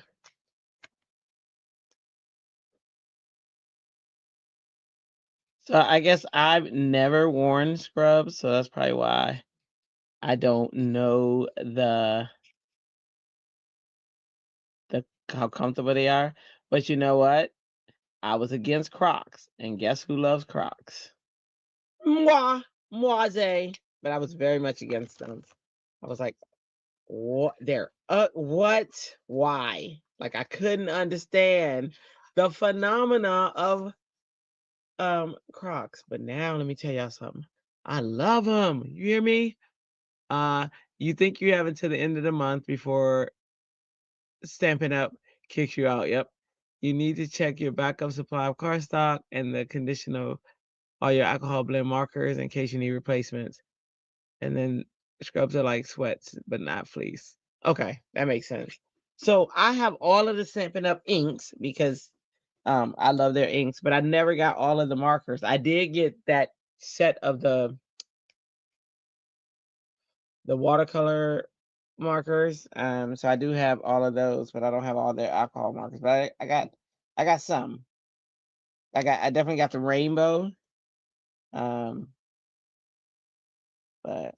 So I guess I've never worn scrubs, so that's probably why I don't know the how comfortable they are. But you know what? I was against Crocs, and guess who loves Crocs? Moi, moise. But I was very much against them. I was like, what? They're what? Why? Like I couldn't understand the phenomena of Crocs. But now let me tell y'all something. I love them. You hear me? Uh, you think you have until the end of the month before Stampin' Up kicks you out. Yep. You need to check your backup supply of cardstock and the condition of all your alcohol blend markers in case you need replacements. And then scrubs are like sweats, but not fleece. Okay, that makes sense. So I have all of the Stampin' Up inks because I love their inks, but I never got all of the markers. I did get that set of the watercolor markers. So I do have all of those, but I don't have all their alcohol markers. But I got some. I definitely got the rainbow. Um, but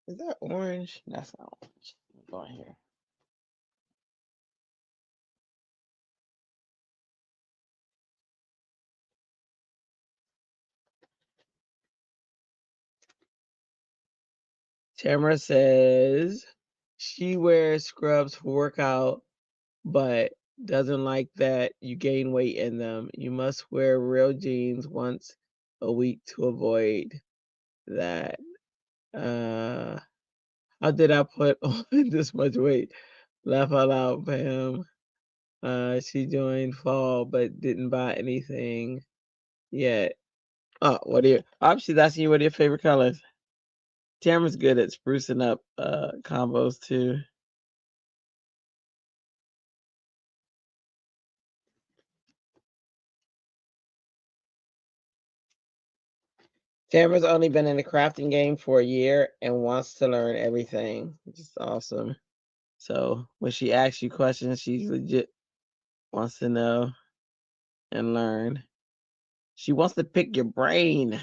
is that orange? That's not orange. Let me go in here. Tamara says she wears scrubs for workout, but doesn't like that you gain weight in them. You must wear real jeans once a week to avoid that. Uh, how did I put on this much weight? Laugh out loud, Pam. She joined fall but didn't buy anything yet. Oh, what are your she's asking you what are your favorite colors? Tamara's good at sprucing up combos too. Tamara's only been in the crafting game for a year and wants to learn everything, which is awesome. So when she asks you questions, she legit wants to know and learn. She wants to pick your brain.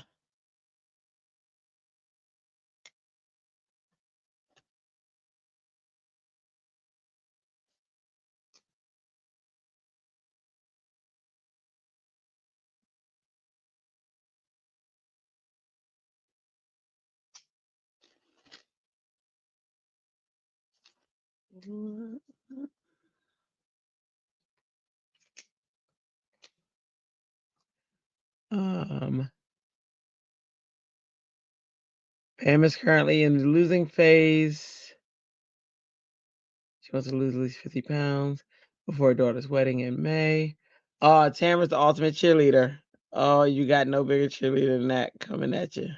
Pam is currently in the losing phase. She wants to lose at least 50 pounds before her daughter's wedding in May. Oh, Tamara's the ultimate cheerleader. Oh, you got no bigger cheerleader than that coming at you.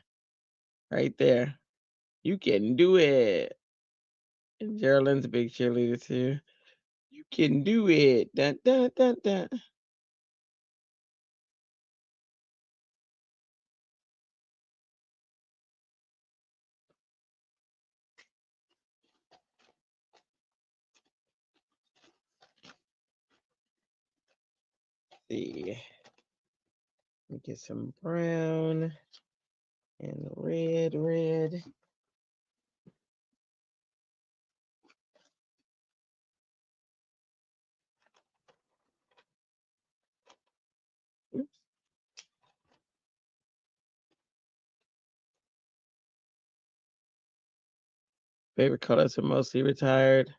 Right there. You can do it. And Geraldine's a big cheerleader too. You can do it. Dun, dun, dun, dun. See. Let me get some brown and red. Oops. Favorite colors are mostly retired.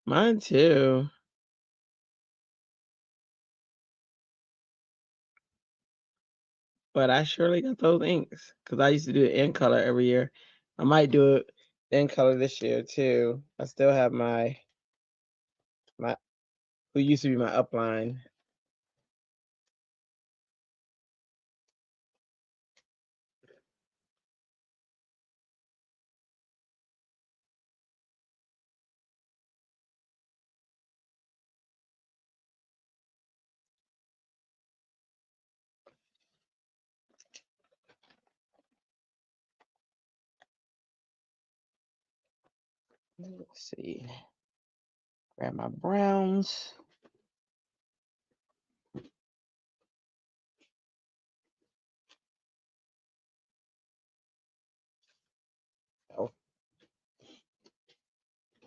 Mine too. But I surely got those inks because I used to do it in color every year. I might do it in color this year too. I still have my who used to be my upline. Let's see. Grab my browns. Oh,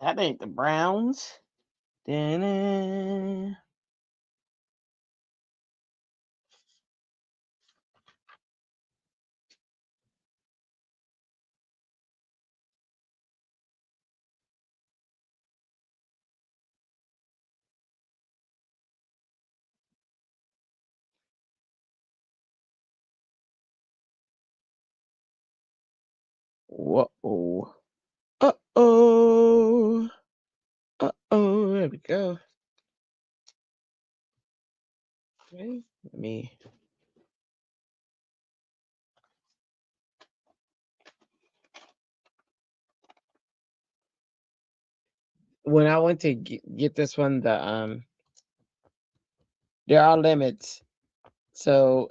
that ain't the browns. Da-na. Whoa. Uh-oh. Uh-oh. There we go. Okay. Let me. When I went to get this one, there are limits. So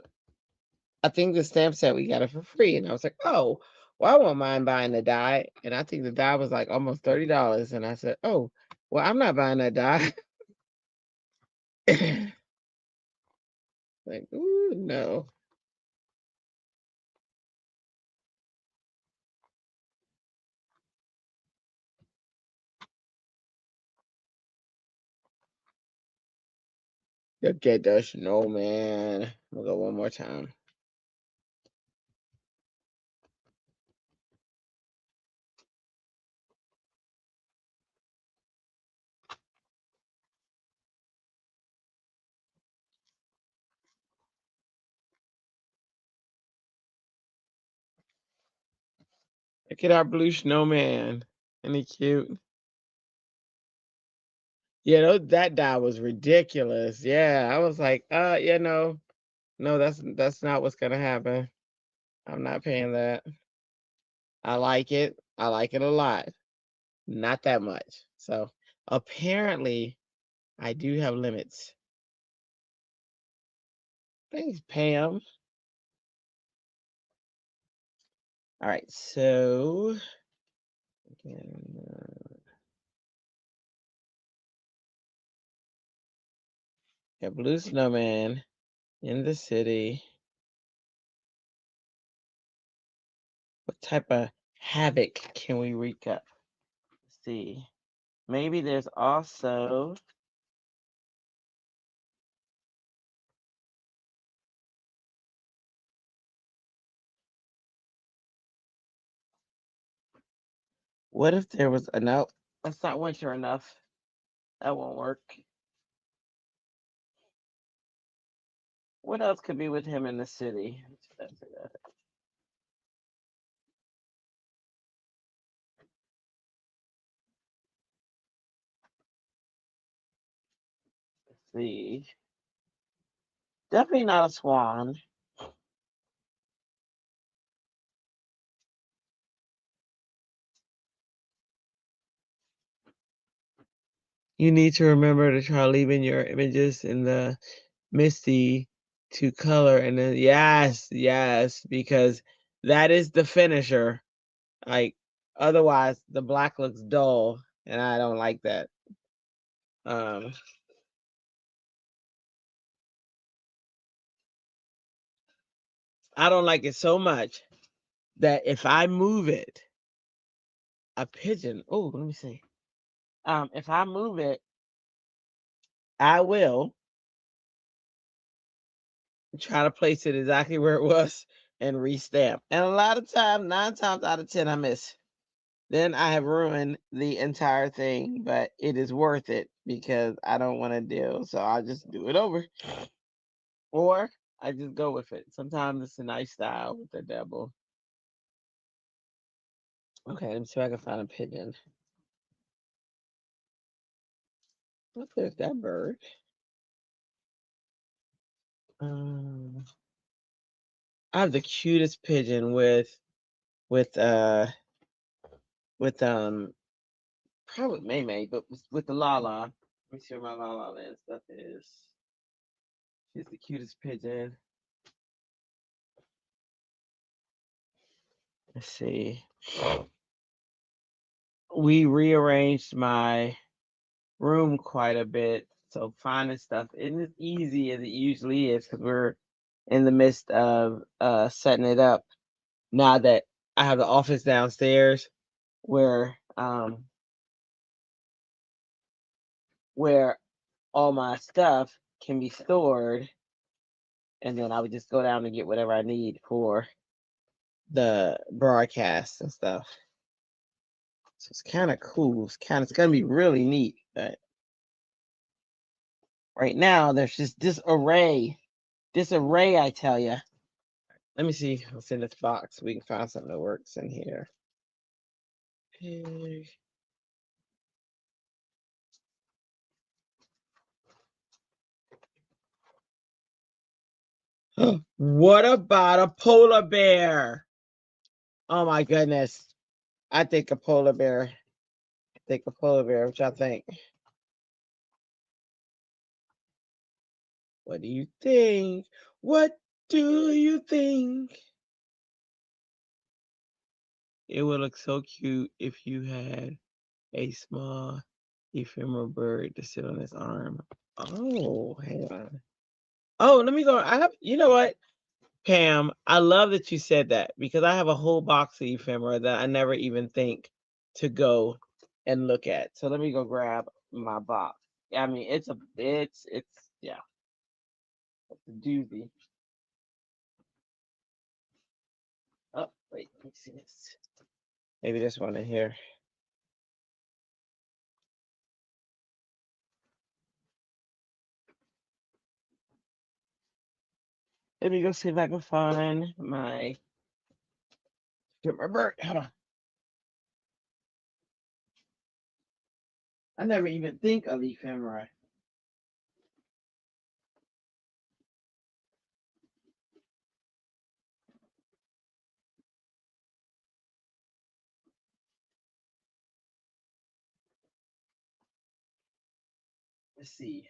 I think the stamp set we got it for free, and I was like, oh, well, I won't mind buying the die. And I think the die was like almost $30, and I said, oh, well, I'm not buying that die. Like, ooh, no. You'll get the snowman. We'll go one more time. Look at our blue snowman. Isn't he cute? Yeah, that die was ridiculous. Yeah, I was like, yeah, no, that's not what's gonna happen. I'm not paying that. I like it. I like it a lot. Not that much. So apparently I do have limits. Thanks, Pam. All right, so again, a blue snowman in the city. What type of havoc can we wreak up? Let's see. Maybe there's also what if there was a no? That's not winter enough. That won't work. What else could be with him in the city? Let's see. Definitely not a swan. You need to remember to try leaving your images in the Misty to color and then yes, because that is the finisher. Like otherwise the black looks dull and I don't like that. Um I don't like it so much that if I move it, a pigeon, oh, let me see. If I move it, I will try to place it exactly where it was and restamp. And a lot of times, 9 times out of 10, I miss. Then I have ruined the entire thing, but it is worth it because I don't want to deal. So I'll just do it over. Or I just go with it. Sometimes it's a nice style with the devil. Okay, let me see if I can find a pigeon. What is that bird? Um, I have the cutest pigeon with with probably May, but with the Lala. Let me see where my Lala land stuff is. She's the cutest pigeon. Let's see. We rearranged my room quite a bit, so finding stuff isn't as easy as it usually is because we're in the midst of setting it up. Now that I have the office downstairs where where all my stuff can be stored, and then I would just go down and get whatever I need for the broadcast and stuff. So it's kind of cool. It's gonna be really neat. But right now there's just disarray. I tell you. Let me see what's in this box. We can find something that works in here. Pig. What about a polar bear? Oh my goodness. I think a polar bear. I think a polar bear. What y'all think? What do you think? What do you think? It would look so cute if you had a small ephemeral bird to sit on his arm. Oh, hang on. Oh, let me go. I have, you know what, Pam? I love that you said that because I have a whole box of ephemera that I never even think to go and look at. So let me go grab my box. I mean, yeah, it's a doozy. Oh, wait, let me see this. Maybe this one in here. Let me go see if I can find my bird. Hold on. I never even think of ephemera. Let's see.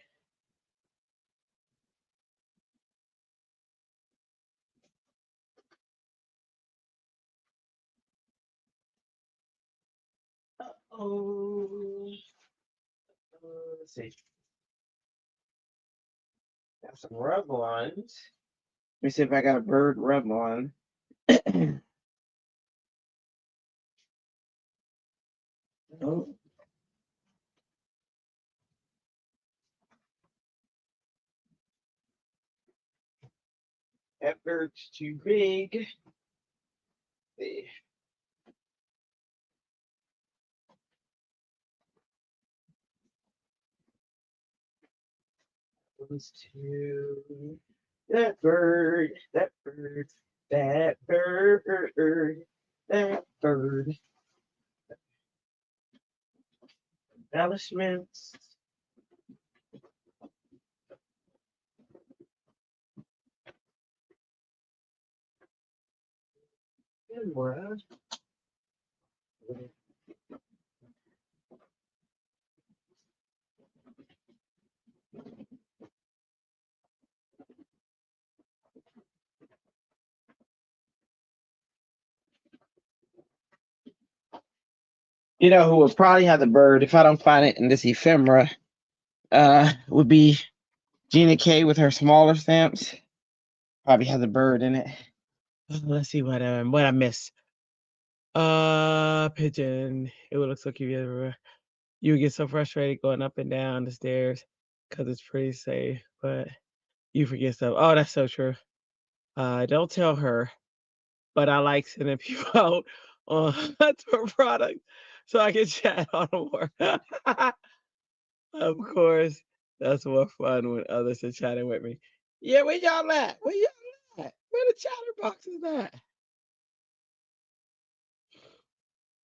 Oh, let's see. Got some rub ones. Let me see if I got a bird rub on. Oh, that bird's too big. Let's see. One's too. That bird, that bird, that bird, that bird. Embellishments. Camera. You know who would probably have the bird if I don't find it in this ephemera? Would be Gina K with her smaller stamps. Probably has a bird in it. Let's see what I missed. Pigeon. It would look so cute everywhere. You would get so frustrated going up and down the stairs because it's pretty safe, but you forget stuff. Oh, that's so true. Don't tell her, but I like sending people out on to a product so I can chat on more. Of course, that's more fun when others are chatting with me. Yeah, where y'all at? Where y'all at? Where the chatterbox is at?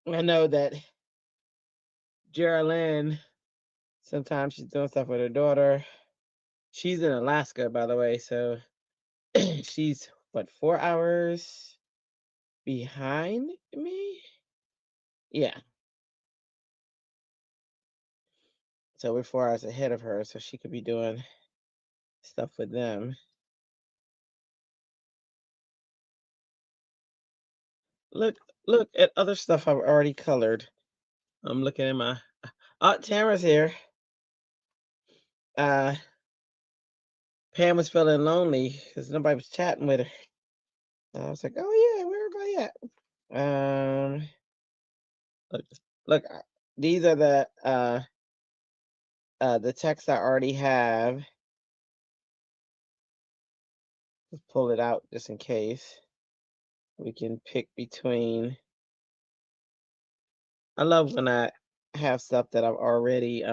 I know that Geraldine, sometimes she's doing stuff with her daughter. She's in Alaska, by the way, so she's what, 4 hours behind me? Yeah. So we're 4 hours ahead of her, so she could be doing stuff with them. Look at other stuff I've already colored. I'm looking at my Tamara's here. Uh Pam was feeling lonely because nobody was chatting with her. I was like, oh yeah, where everybody at? Look, look, these are the texts I already have. Let's pull it out just in case. We can pick between. I love when I have stuff that I've already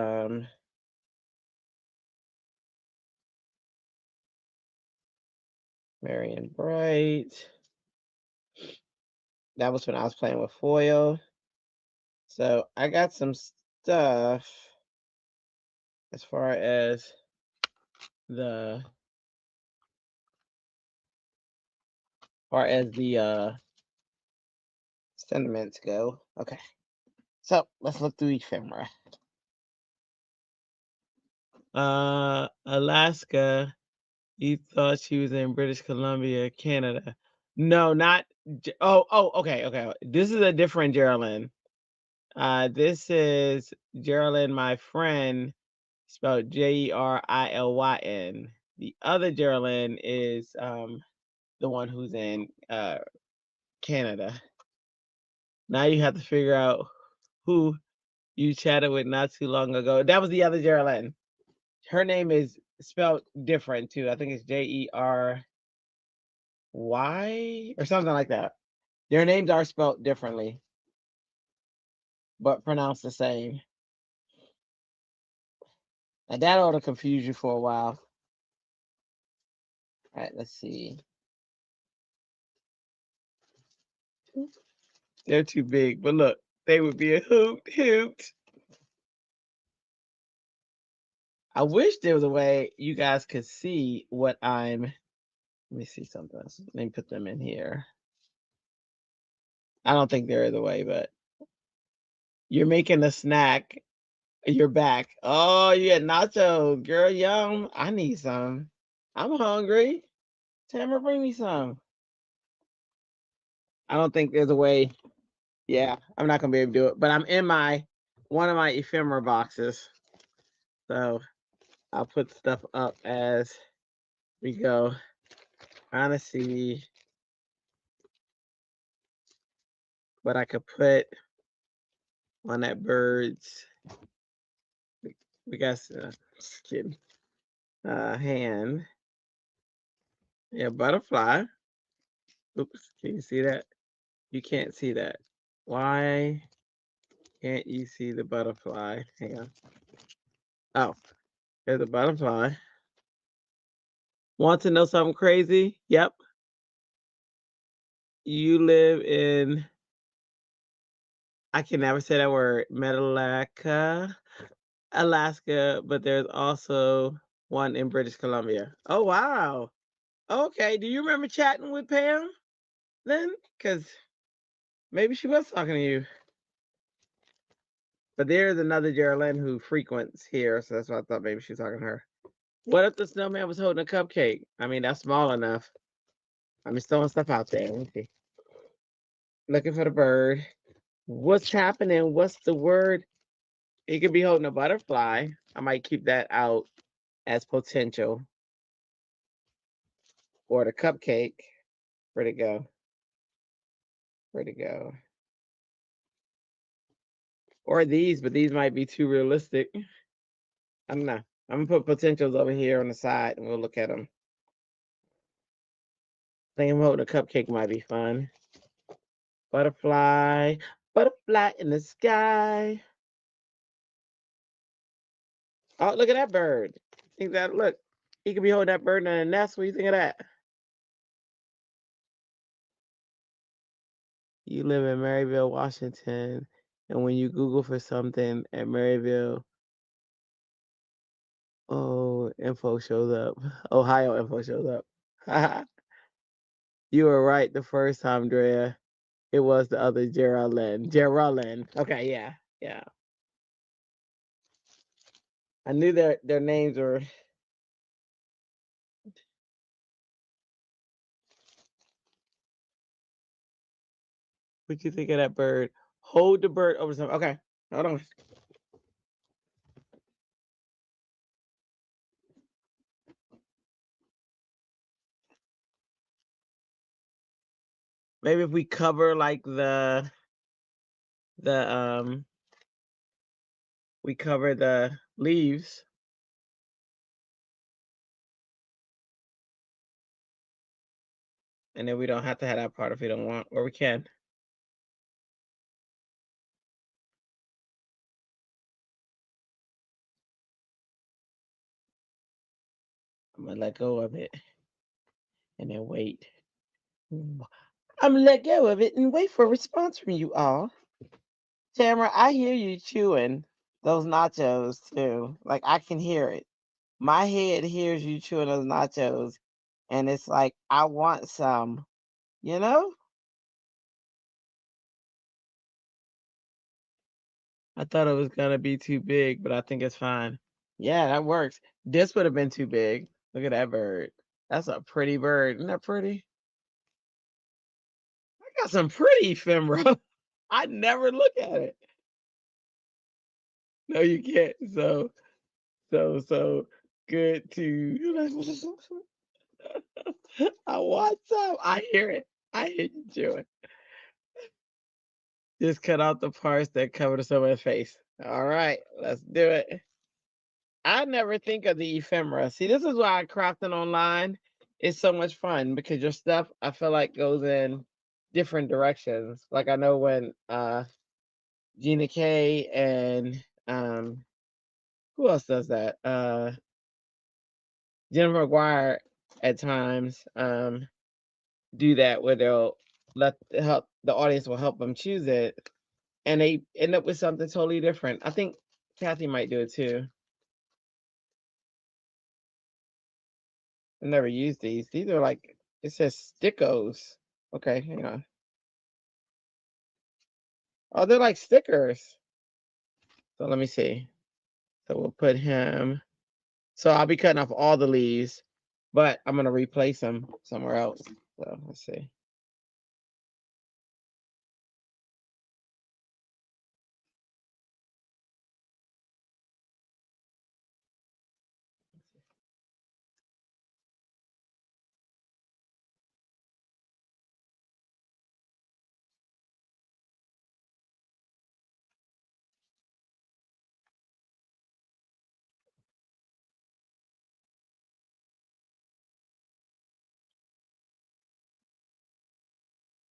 Marion Bright. That was when I was playing with foil. So I got some stuff as far as the sentiments go. Okay. So let's look through ephemera. Alaska. You thought she was in British Columbia, Canada. No, not. Okay. This is a different Geraldine. This is Geraldine, my friend, spelled Jerilyn. The other Geraldine is the one who's in Canada. Now you have to figure out who you chatted with not too long ago. That was the other Geraldine. Her name is spelled different too. I think it's Jery or something like that. Their names are spelled differently, but pronounced the same. And that ought to confuse you for a while. All right, let's see. They're too big, but look, they would be a hoot. I wish there was a way you guys could see what I'm. Let me see something. Let me put them in here. I don't think there is a way, but you're making a snack. You're back. Oh, you had nachos, girl. Yum. I need some. I'm hungry. Tamara, bring me some. I don't think there's a way. Yeah, I'm not gonna be able to do it, but I'm in one of my ephemera boxes. So I'll put stuff up as we go. Trying to see what I could put on that bird's. We got kidding. Hand. Yeah, butterfly. Oops, can you see that? You can't see that. Why can't you see the butterfly? Hang on. Oh, there's a butterfly. Want to know something crazy? Yep. You live in, I can never say that word, Metalaka, Alaska, but there's also one in British Columbia. Oh, wow. Okay. Do you remember chatting with Pam then? Because maybe she was talking to you. But there's another Geraldine who frequents here, so that's why I thought maybe she was talking to her. What if the snowman was holding a cupcake? I mean, that's small enough. I'm just throwing stuff out there. Let me see. Looking for the bird. What's happening? What's the word? He could be holding a butterfly. I might keep that out as potential. Or the cupcake. Where'd it go? Where'd it go? Or these, but these might be too realistic. I don't know. I'm gonna put potentials over here on the side and we'll look at them. I think I'm holding a cupcake might be fun. Butterfly, butterfly in the sky. Oh, look at that bird. Think that, look, he could be holding that bird in a nest. What do you think of that? You live in Maryville, Washington, and when you Google for something at Maryville, oh, info shows up. Ohio info shows up. You were right the first time, Drea. It was the other Geraldine. Geraldine. Okay, yeah, yeah. I knew their names were. What you think of that bird? Hold the bird over something. Okay, hold on. Maybe if we cover like the we cover the leaves, and then we don't have to have that part if we don't want, or we can. I'm gonna let go of it and then wait. I'm gonna let go of it and wait for a response from you all. Tamara, I hear you chewing those nachos too. Like I can hear it. My head hears you chewing those nachos, and it's like I want some. You know? I thought it was gonna be too big, but I think it's fine. Yeah, that works. This would have been too big. Look at that bird. That's a pretty bird. Isn't that pretty? I got some pretty ephemera. I never look at it. No, you can't. So good to I want some. I hear it. I hear you chewing. Just cut out the parts that cover someone's face. All right, let's do it. I never think of the ephemera. See, this is why crafting online is so much fun because your stuff I feel like goes in different directions. Like I know when Gina K and who else does that? Jennifer McGuire at times do that where they'll let help the audience will help them choose it and they end up with something totally different. I think Kathy might do it too. I've never used these. These are like it says stickos. Okay, hang on. Oh, they're like stickers. So let me see. So we'll put him. So I'll be cutting off all the leaves, but I'm gonna replace them somewhere else. So let's see.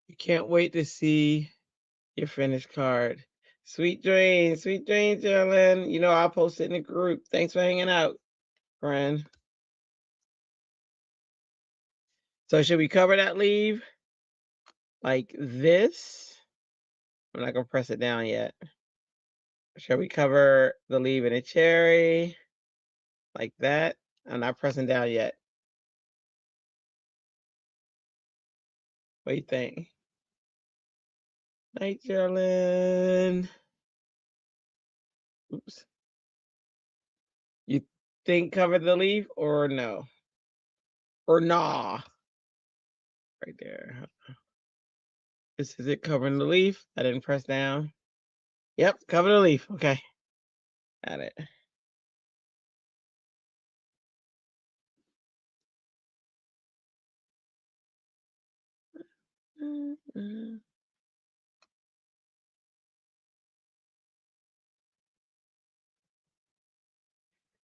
You can't wait to see your finished card. Sweet dreams, Jalen. You know I'll post it in the group. Thanks for hanging out, friend. So should we cover that leaf like this? I'm not gonna press it down yet. Shall we cover the leaf in a cherry like that? I'm not pressing down yet. What do you think? Night, Geraldine. Oops. You think cover the leaf or no? Or nah? Right there. This is it covering the leaf. I didn't press down. Yep, cover the leaf. Okay. Got it.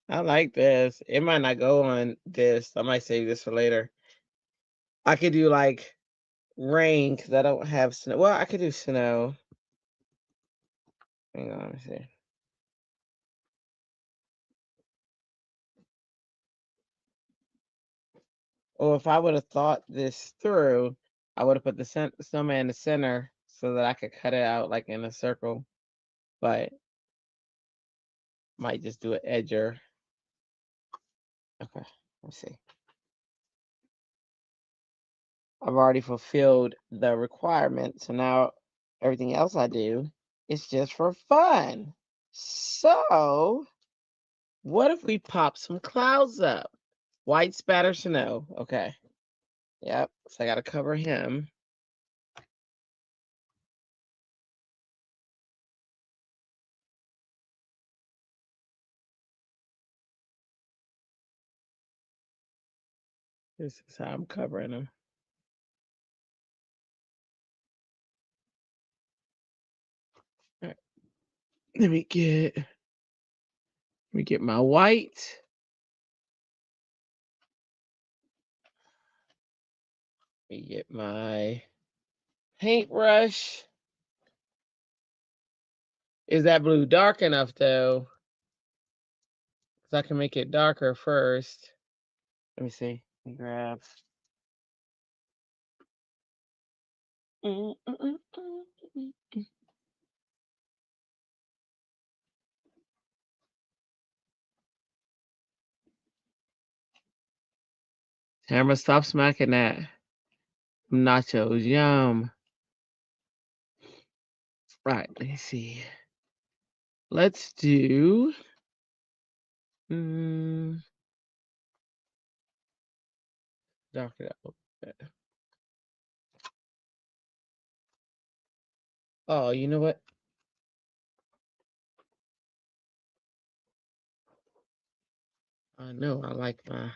I like this. It might not go on this. I might save this for later. I could do like rain because I don't have snow. Well, I could do snow. Hang on, let me see. Or if I would have thought this through, I would have put the snowman in the center so that I could cut it out like in a circle. But might just do an edger. Okay, let's see. I've already fulfilled the requirement, so now everything else I do is just for fun. So, what if we pop some clouds up? White spatter snow. Okay. Yep. So I got to cover him. This is how I'm covering him. All right. Let me get my white. Let me get my paintbrush. Is that blue dark enough though? Because I can make it darker first. Let me see. Let me grab. Hammer, stop smacking that. Nachos, yum. Right, let me see. Let's do. Darken it up a little bit. Oh, you know what? I know I like my.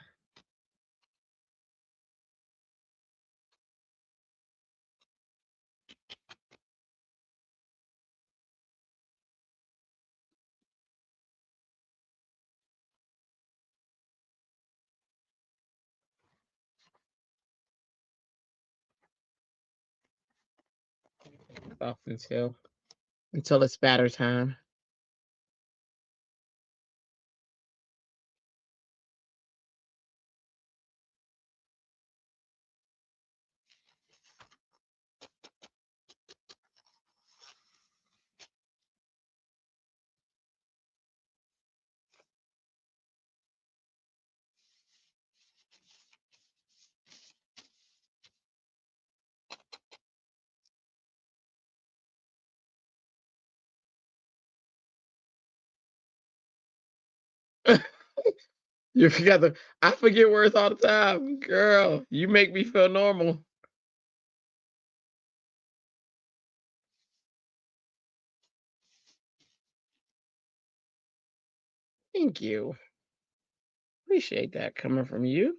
Off until it's batter time. You forgot the. I forget words all the time, girl. You make me feel normal. Thank you. Appreciate that coming from you.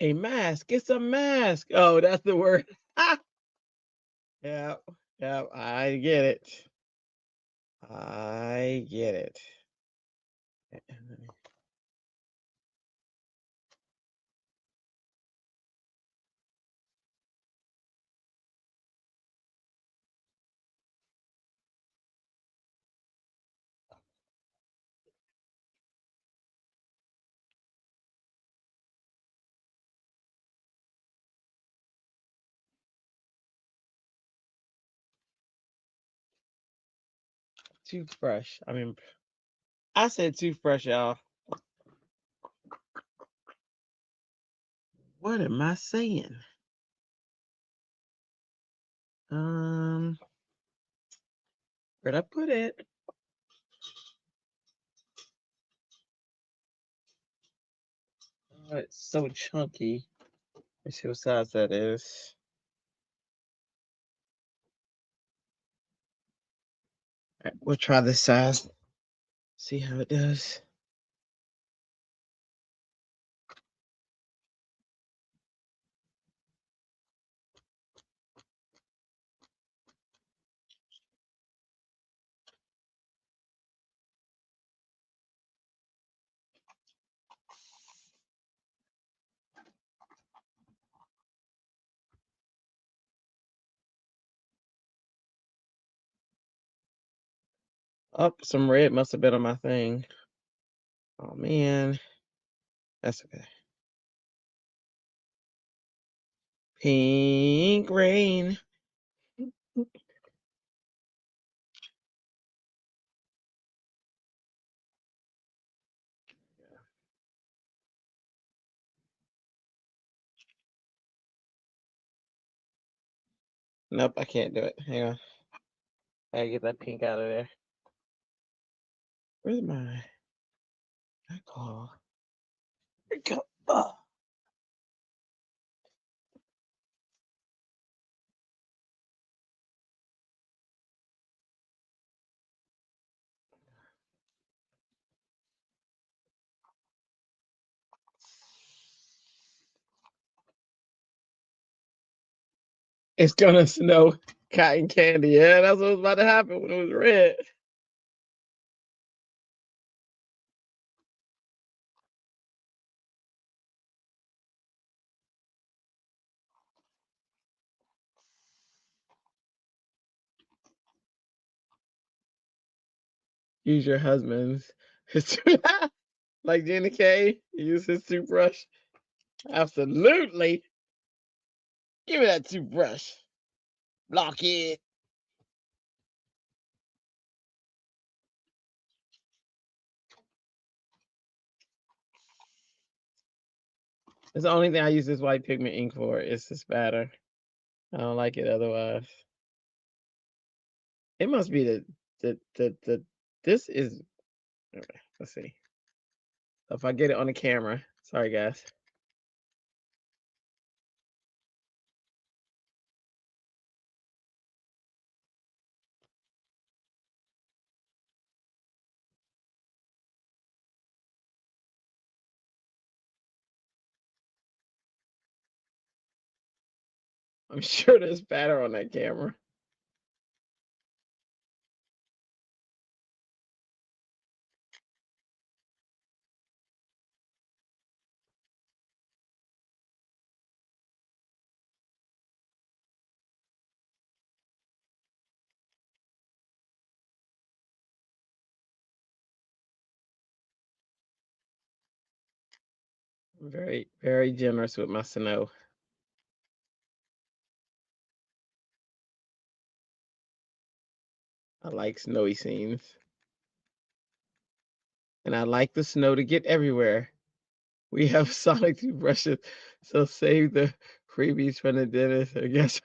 A mask. It's a mask. Oh, that's the word. Yeah, yeah, I get it. I get it. Toothbrush. I mean, I said toothbrush, y'all. What am I saying? Um, where'd I put it? Oh, it's so chunky. Let's see what size that is. All right, we'll try this size. See how it does. Oh, some red must have been on my thing. Oh man, that's okay. Pink rain. Nope, I can't do it. Hang on. I gotta get that pink out of there. Where's my alcohol? Here it go. Oh. It's gonna snow cotton candy. Yeah, that's what was about to happen when it was red. Use your husband's. Like Jenny K, use his toothbrush. Absolutely. Give me that toothbrush. Block it. It's the only thing I use this white pigment ink for. It's the spatter. I don't like it otherwise. It must be the this is okay, let's see. If I get it on the camera. Sorry guys. I'm sure there's spatter on that camera. I'm very, very generous with my snow. I like snowy scenes. And I like the snow to get everywhere. We have sonic toothbrushes, so save the freebies from the dentist. I guess.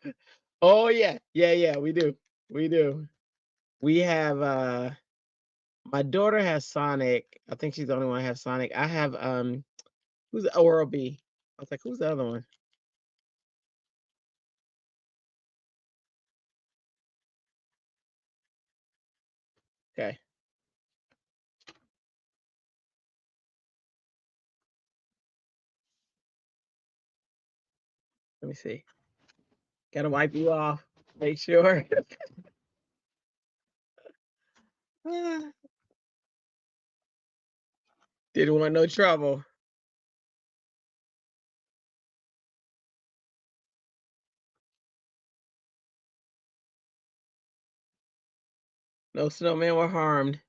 Oh yeah, yeah, yeah. We do, we do. We have. My daughter has Sonic. I think she's the only one that has Sonic. I have who's Oral B? I was like, who's the other one? Okay. Let me see. Gotta wipe you off. Make sure. Didn't want no trouble. No snowmen were harmed.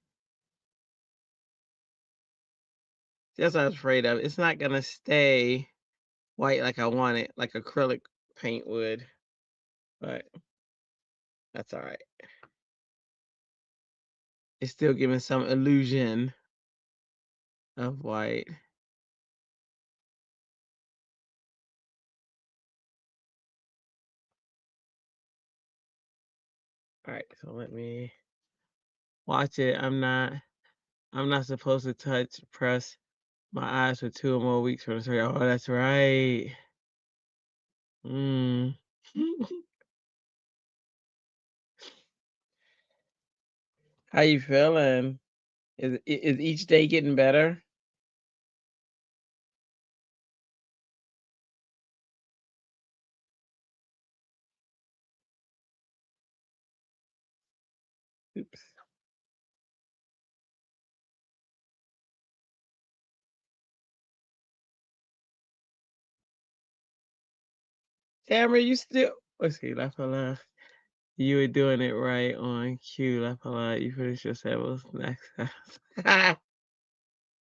That's what I was afraid of. It's not gonna stay white like I want it, like acrylic paint would, but that's all right. It's still giving some illusion of white. All right, so let me watch it. I'm not supposed to press my eyes for 2 or more weeks from the surgery. Oh, that's right. Mm. How you feeling? Is each day getting better? Oops. Tamara, you still let's see, laugh out loud. You were doing it right on cue. Laugh out loud. You finished your sandwich next.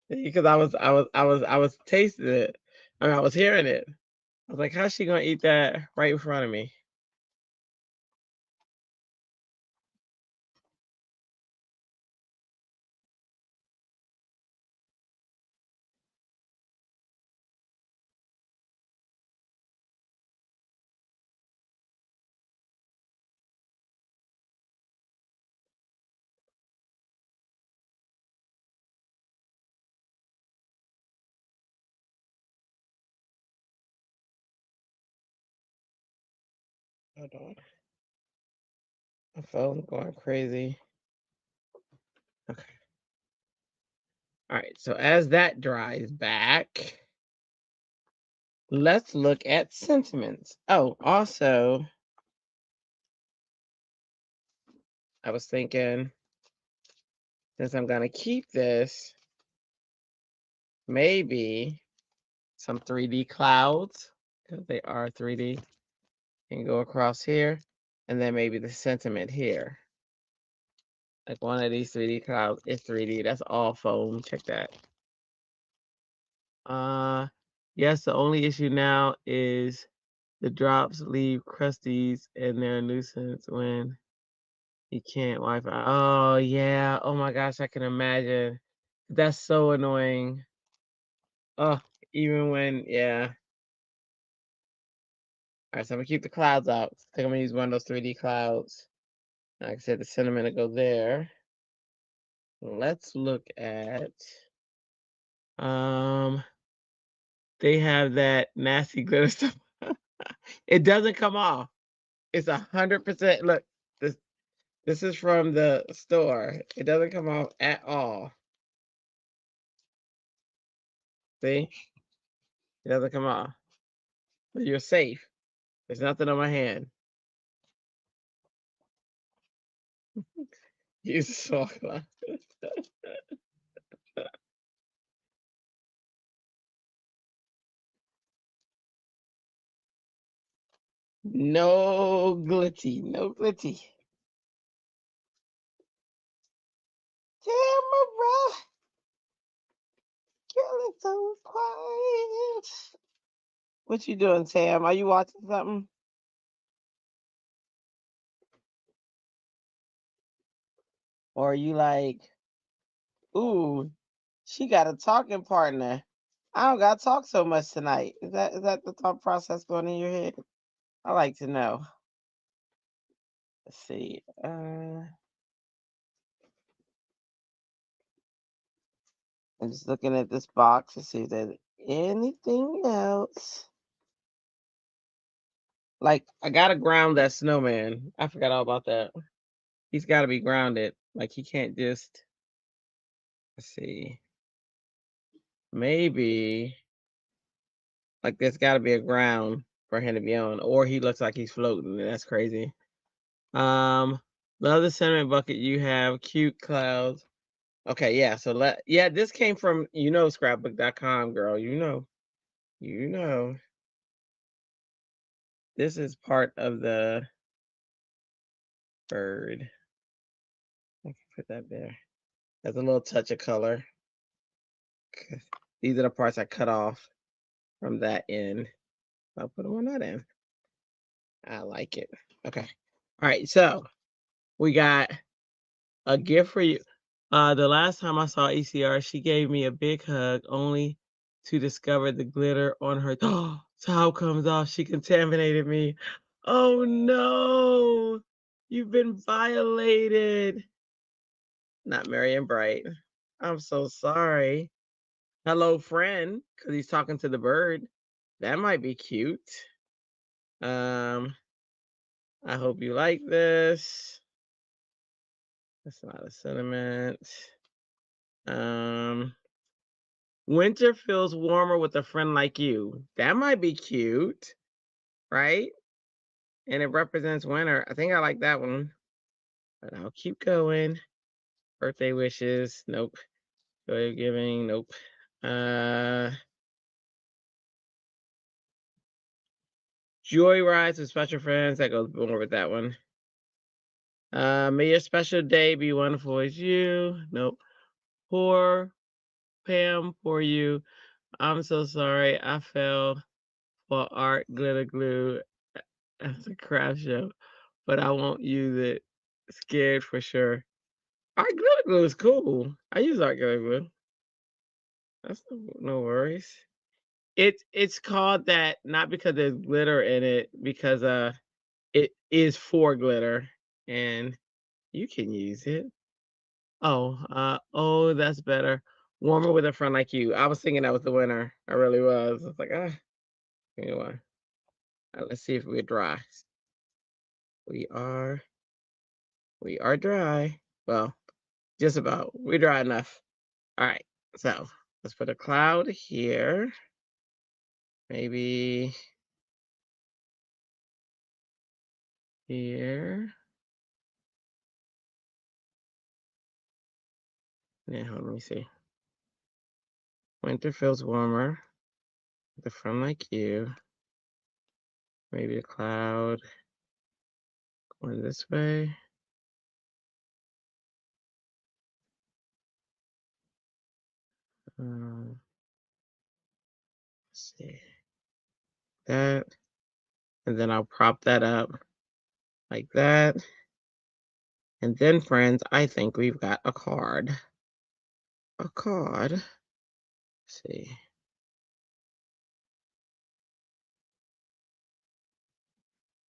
Because I was tasting it. I mean, I was hearing it. I was like, how's she gonna eat that right in front of me? Hold on. My phone's going crazy. Okay. All right. So as that dries back, let's look at sentiments. Oh, also, I was thinking, since I'm gonna keep this, maybe some 3D clouds, because they are 3D, can go across here, and then maybe the sentiment here. Like one of these 3D clouds is 3D. That's all foam. Check that. Yes, the only issue now is the drops leave crusties and they're a nuisance when you can't Wi-Fi. Oh yeah. Oh my gosh, I can imagine. That's so annoying. Oh, even when yeah. All right, so I'm gonna keep the clouds out. I think I'm gonna use one of those 3D clouds. Like I said, the cinnamon to go there. Let's look at um they have that nasty glitter stuff. It doesn't come off. It's 100%. Look, this is from the store. It doesn't come off at all. See? It doesn't come off. But you're safe. There's nothing on my hand. Use a sock line. No glitty. No glitty. Tamara, girl, it's so quiet. What you doing, Tam? Are you watching something? Or are you like, ooh, she got a talking partner. I don't gotta talk so much tonight. Is that the thought process going in your head? I like to know. Let's see. I'm just looking at this box to see if there's anything else. Like, I gotta ground that snowman. I forgot all about that. He's gotta be grounded. Like, he can't just, let's see. Maybe, like, there's gotta be a ground. for him to be on, or he looks like he's floating, and that's crazy. Um, love the sentiment bucket you have, cute clouds. Okay, yeah, so yeah, this came from, scrapbook.com, girl, you know. This is part of the bird. I can put that there. Has a little touch of color. 'Cause these are the parts I cut off from that end. I'll put them on that end. I like it. Okay. All right, so we got a gift for you. The last time I saw ECR, she gave me a big hug only to discover the glitter on her top comes off. She contaminated me. Oh no, you've been violated. Not Merry and Bright. I'm so sorry. Hello, friend, because he's talking to the bird. That might be cute. Um, I hope you like this. That's not a sentiment. Um, Winter feels warmer with a friend like you. That might be cute, right? And it represents winter. I think I like that one, but I'll keep going. Birthday wishes. Nope. Joy of giving. Nope. Uh, Joy rides with special friends. That goes more with that one. May your special day be wonderful as you. Nope. Poor Pam, for you. I'm so sorry. I fell for art glitter glue at the craft show, but I won't use it. Scared for sure. Art glitter glue is cool. I use art glitter glue. That's no worries. It's called that not because there's glitter in it, because it is for glitter and you can use it. Oh, that's better. Warmer with a friend like you. I was thinking that was the winner. I really was. I was like, give me one. Let's see if we're dry. We are we are dry. Well, just about. We're dry enough. All right. So let's put a cloud here. Maybe here. Yeah, hold on, let me see. Winter feels warmer with a friend like you. Maybe a cloud going this way. Let's see that, and then I'll prop that up like that. And then, friends, I think we've got a card. A card. Let's see.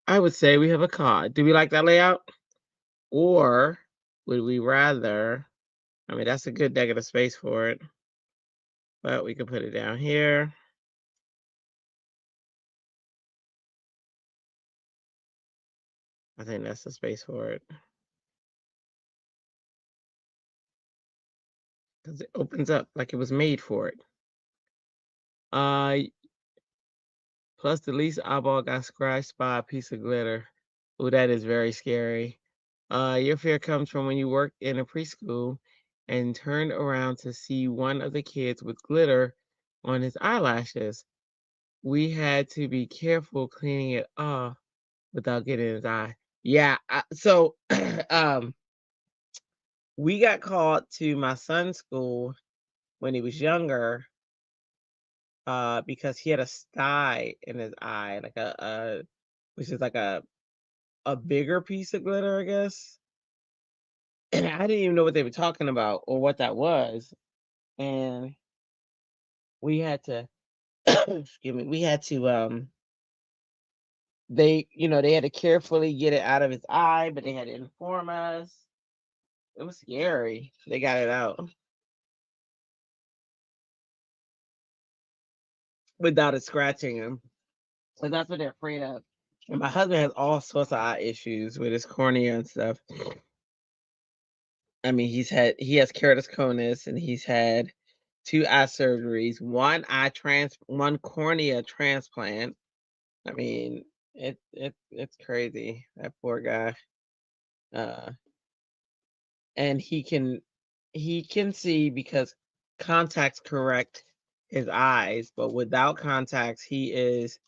I would say we have a card. Do we like that layout? Or would we rather? I mean, that's a good negative space for it, but we could put it down here. I think that's the space for it because it opens up like it was made for it. Uh, Plus the least eyeball got scratched by a piece of glitter. Oh, that is very scary. Your fear comes from when you worked in a preschool and turned around to see one of the kids with glitter on his eyelashes. We had to be careful cleaning it off without getting his eye. Yeah, so we got called to my son's school when he was younger because he had a sty in his eye, like a which is like a bigger piece of glitter, I guess. And I didn't even know what they were talking about or what that was. And we had to excuse me, we had to they had to carefully get it out of his eye, but they had to inform us. It was scary. They got it out without it scratching him. So that's what they're afraid of. And my husband has all sorts of eye issues with his cornea and stuff. I mean, he has keratoconus and he's had 2 eye surgeries, 1 cornea transplant. I mean, it's crazy. That poor guy. Uh, and he can see because contacts correct his eyes, but without contacts, he is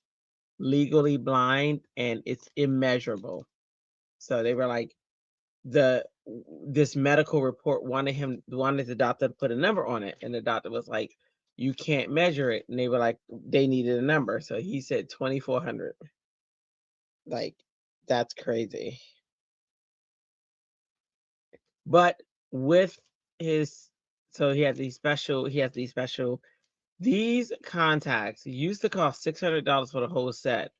legally blind and it's immeasurable. So they were like, the this medical report wanted the doctor to put a number on it, and the doctor was like, you can't measure it, and they were like, they needed a number, so he said 2400. Like, that's crazy. But with his so he has these special these contacts used to cost $600 for the whole set,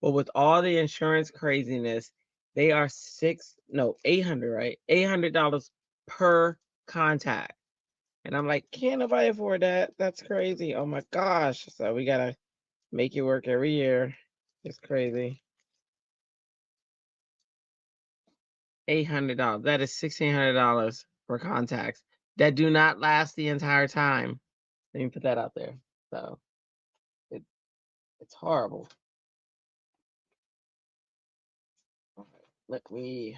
but with all the insurance craziness, they are six no 800, right? $800 per contact. And I'm like, can't nobody afford that? That's crazy. Oh my gosh. So we gotta make it work every year. It's crazy. $800. That is $1,600 for contacts that do not last the entire time. Let me put that out there. So it, it's horrible. All right, let me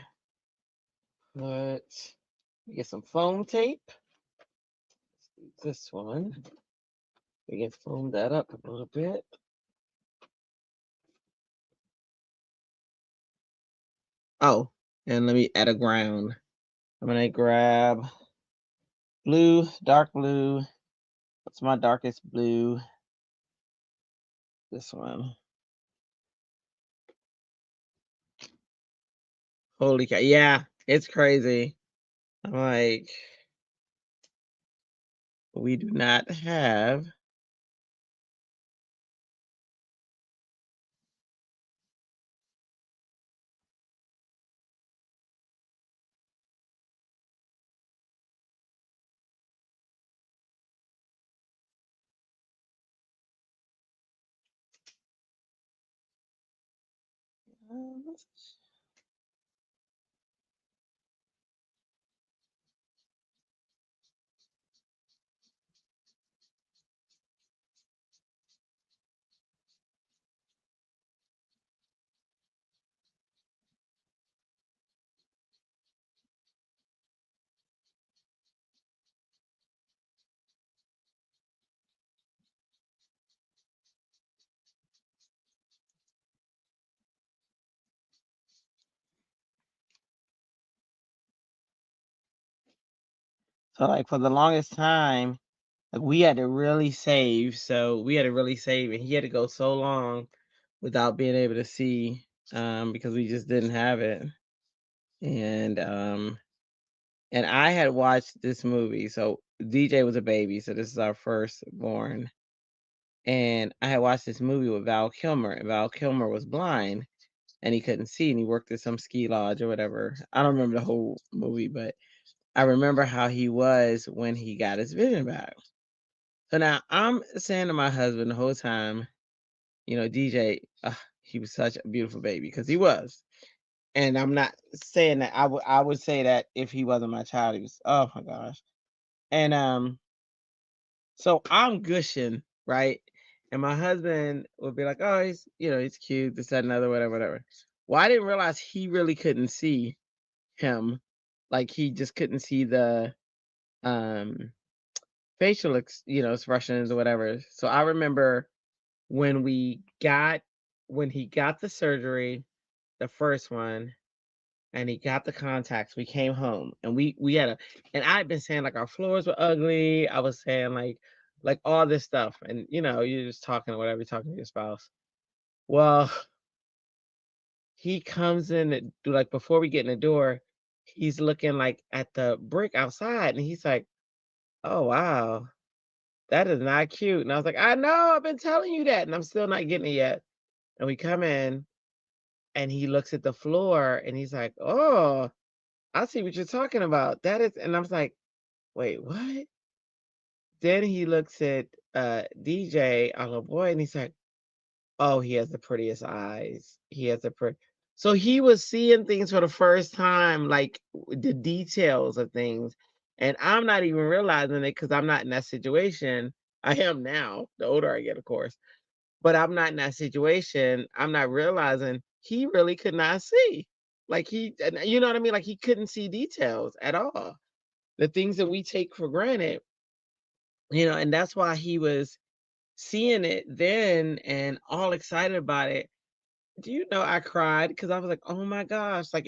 get some foam tape. This one. We can foam that up a little bit. Oh, and let me add a ground. I'm gonna grab blue, dark blue. What's my darkest blue? This one. Holy cow. Yeah, it's crazy. I'm like, we do not have. uh, So like for the longest time, like we had to really save. So we had to really save, and he had to go so long without being able to see, because we just didn't have it. And and I had watched this movie. So DJ was a baby, so this is our first born. And I had watched this movie with Val Kilmer, and Val Kilmer was blind and he couldn't see, and he worked at some ski lodge or whatever. I don't remember the whole movie, but I remember how he was when he got his vision back. So now I'm saying to my husband the whole time, DJ, he was such a beautiful baby because he was. And I'm not saying that I would say that if he wasn't my child, he was. Oh my gosh. And so I'm gushing, right? And my husband would be like, "Oh, he's cute, this, that, and other, whatever, whatever." Well, I didn't realize he really couldn't see him. Like he just couldn't see the um facial expressions or whatever. So I remember when when he got the surgery, the first one, and he got the contacts, we came home and we had a and I'd been saying like our floors were ugly. I was saying like all this stuff. And you're just talking or whatever, you're talking to your spouse. Well, he comes in like before we get in the door, he's looking like at the brick outside and he's like, "Oh wow, that is not cute." And I was like, "I know, I've been telling you that," and I'm still not getting it yet. And we come in and he looks at the floor and he's like, "Oh, I see what you're talking about. That is," and I was like, "Wait, what?" Then he looks at DJ, our little boy, and he's like, "Oh, he has the prettiest eyes. He has the pretty." So he was seeing things for the first time, like the details of things. And I'm not even realizing it because I'm not in that situation. I am now, the older I get, of course. but I'm not in that situation. I'm not realizing he really could not see. Like you know what I mean? Like he couldn't see details at all. The things that we take for granted, and that's why he was seeing it then and all excited about it. Do you know I cried because I was like, "Oh my gosh!" Like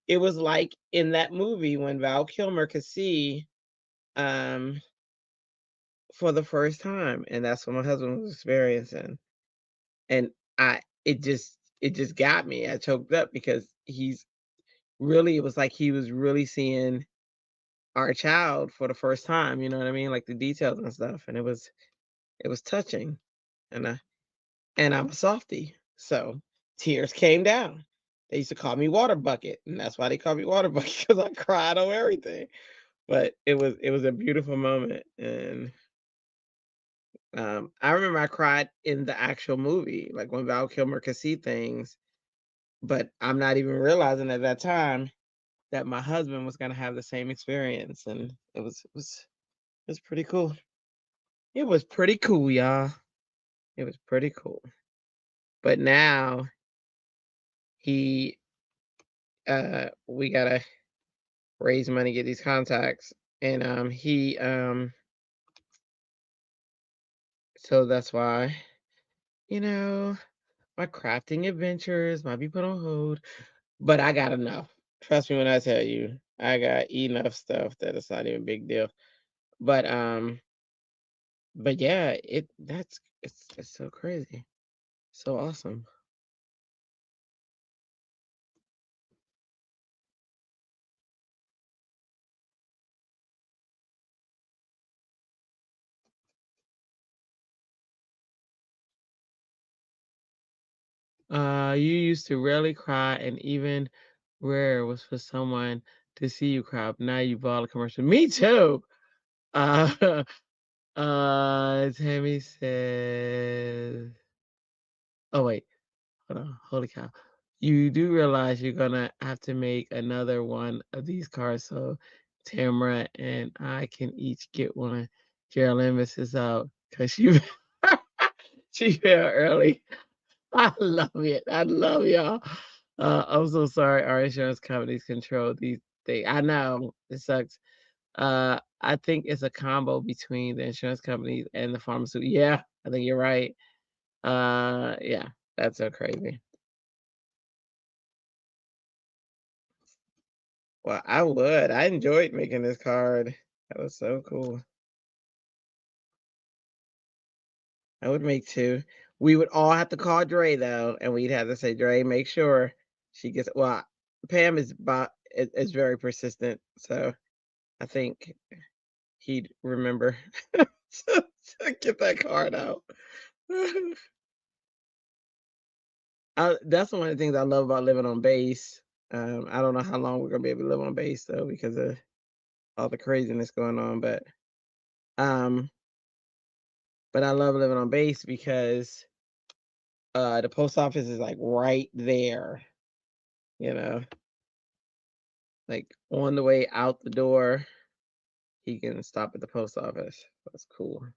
it was like in that movie when Val Kilmer could see um for the first time, and that's what my husband was experiencing. And it just got me. I choked up because it was like he was really seeing our child for the first time, you know what I mean? Like the details and stuff. And it was touching. And I'm a softie. So tears came down. They used to call me water bucket, and that's why they call me water bucket because I cried on everything. But it was a beautiful moment. And I remember I cried in the actual movie, like when Val Kilmer could see things, but I'm not even realizing at that time that my husband was gonna have the same experience, and it was pretty cool. It was pretty cool, y'all. It was pretty cool. But now he we gotta raise money, get these contacts, and so that's why, you know, my crafting adventures might be put on hold, but I got enough. Trust me when I tell you, I got enough stuff that it's not even a big deal. But yeah, it's so crazy. So awesome. You used to rarely cry, and even rare was for someone to see you cry. But now you bought a commercial. Me too. Uh, Tammy says, "Oh wait, hold on, holy cow! You do realize you're gonna have to make another one of these cards so Tamara and I can each get one." Geraldine misses out because she she fell early. I love it. I love y'all. I'm so sorry our insurance companies control these things. I know it sucks. I think it's a combo between the insurance companies and the pharmaceutical. Yeah, I think you're right. Yeah, that's so crazy. Well, I would. I enjoyed making this card. That was so cool. I would make two. We would all have to call Dre though, and we'd have to say, Dre, make sure she gets. Well, Pam is very persistent, so I think he'd remember to, get that card out. That's one of the things I love about living on base. I don't know how long we're gonna be able to live on base though, because of all the craziness going on. Um, but I love living on base because the post office is like right there. You know, like on the way out the door, he can stop at the post office. That's cool.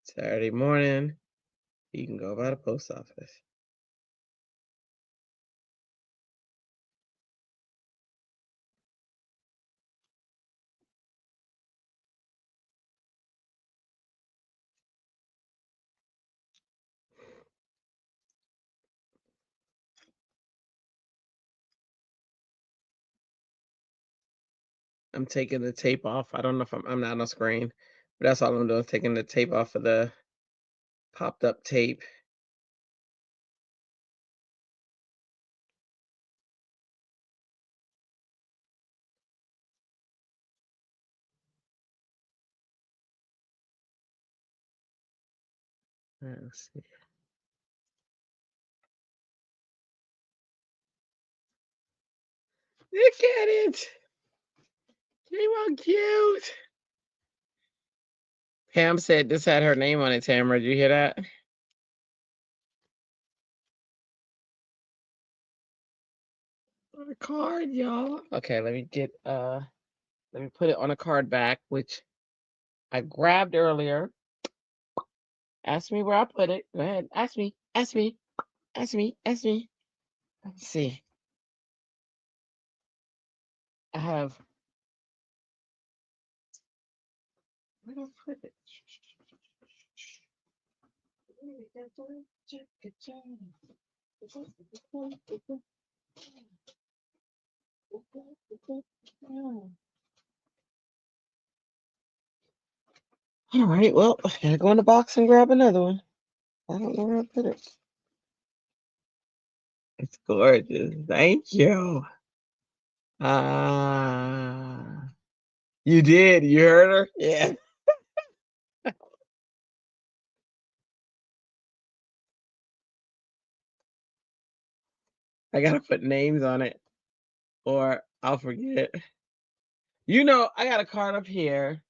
Saturday morning, you can go by the post office. I'm taking the tape off. I don't know if I'm not on screen, but that's all I'm doing, taking the tape off of the popped up tape. Let's see. Look at it. Came out cute. Pam said this had her name on it, Tamara. Did you hear that? on a card, y'all. Okay, let me put it on a card back, which I grabbed earlier. Ask me where I put it. Go ahead. Ask me. Ask me. Ask me. Ask me. Let's see. I have. Where did I put it? All right. Well, I gotta go in the box and grab another one. I don't know where I put it. It's gorgeous. Thank you. Ah, you did. You heard her? Yeah. I gotta put names on it or I'll forget. You know, I got a card up here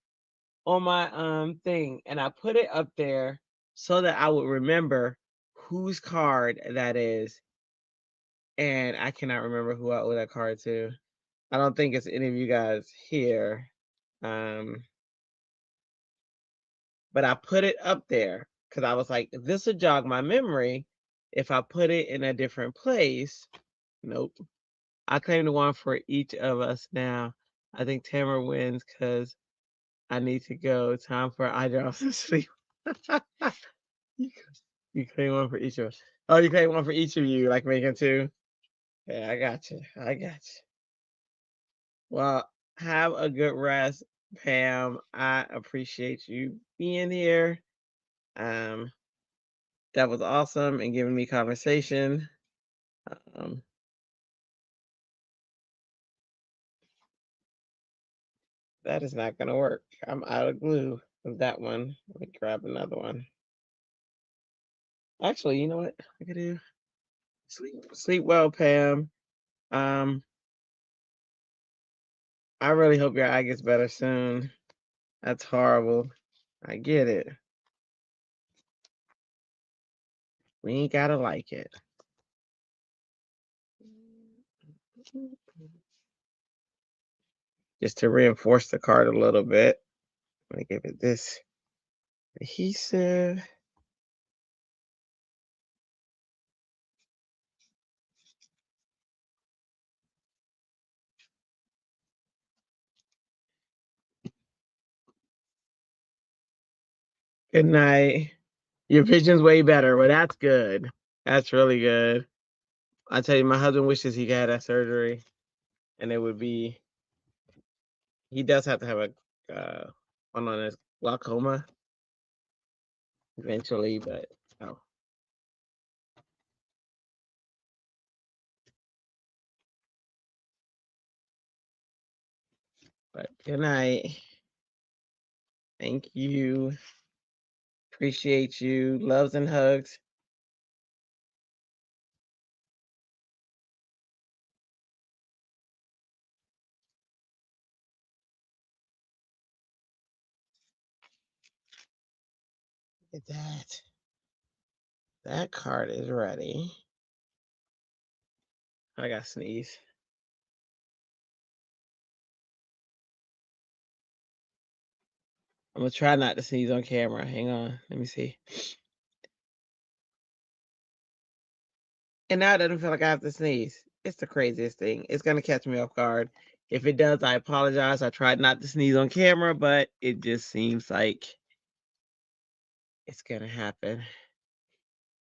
on my thing, and I put it up there so that I would remember whose card that is. And I cannot remember who I owe that card to. I don't think it's any of you guys here. Um, but I put it up there because I was like, this would jog my memory if I put it in a different place. Nope. I claim the one for each of us now. I think Tamara wins because I need to go. Time for eyebrows to sleep. you, you claim one for each of us. Oh, you claim one for each of you, like making two? Yeah, I got you. I got you. Well, have a good rest, Pam. I appreciate you being here. Um, that was awesome and giving me conversation. Um, that is not going to work. I'm out of glue with that one. Let me grab another one. Actually, you know what I could do? Sleep well, Pam. Um, I really hope your eye gets better soon. That's horrible. I get it. We ain't gotta like it. Just to reinforce the card a little bit, I'm gonna give it this adhesive. Good night. Your vision's way better. Well, that's good. That's really good. I tell you, my husband wishes he had that surgery, and it would be. He does have to have a one on his glaucoma eventually, but oh. But good night. Thank you. Appreciate you. Loves and hugs. Look at that. That card is ready. I got sneeze. I'm gonna try not to sneeze on camera. Hang on. Let me see. And now it doesn't feel like I have to sneeze. It's the craziest thing. It's gonna catch me off guard. If it does, I apologize. I tried not to sneeze on camera, but it just seems like it's gonna happen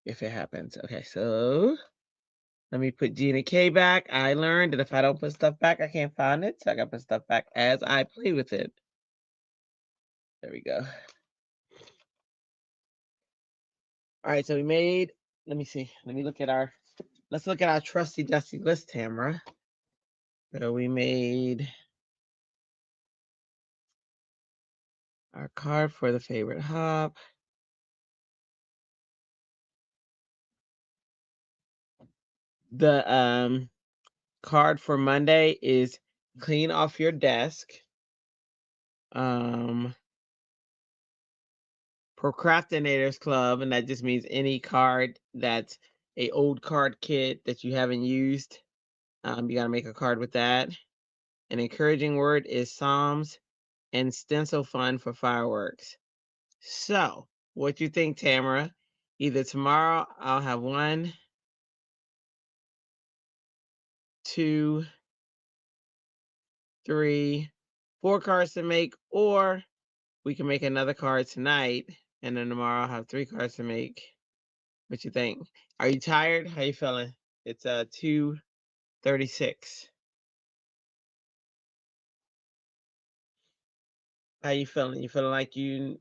if it happens. Okay, so let me put G and K back. I learned that if I don't put stuff back, I can't find it. So I gotta put stuff back as I play with it. There we go. All right, so we made, let me see. Let me look at let's look at our trusty dusty list, Tamara. So we made our card for the favorite hop. The card for Monday is clean off your desk. Procrastinators Club, and that just means any card that's a old card kit that you haven't used. You got to make a card with that. An encouraging word is Psalms and stencil fun for fireworks. So, what you think, Tamara? Either tomorrow I'll have 1, 2, 3, 4 cards to make, or we can make another card tonight, and then tomorrow I'll have 3 cards to make. What you think? Are you tired? How you feeling? It's 2:36. How you feeling? You feeling like you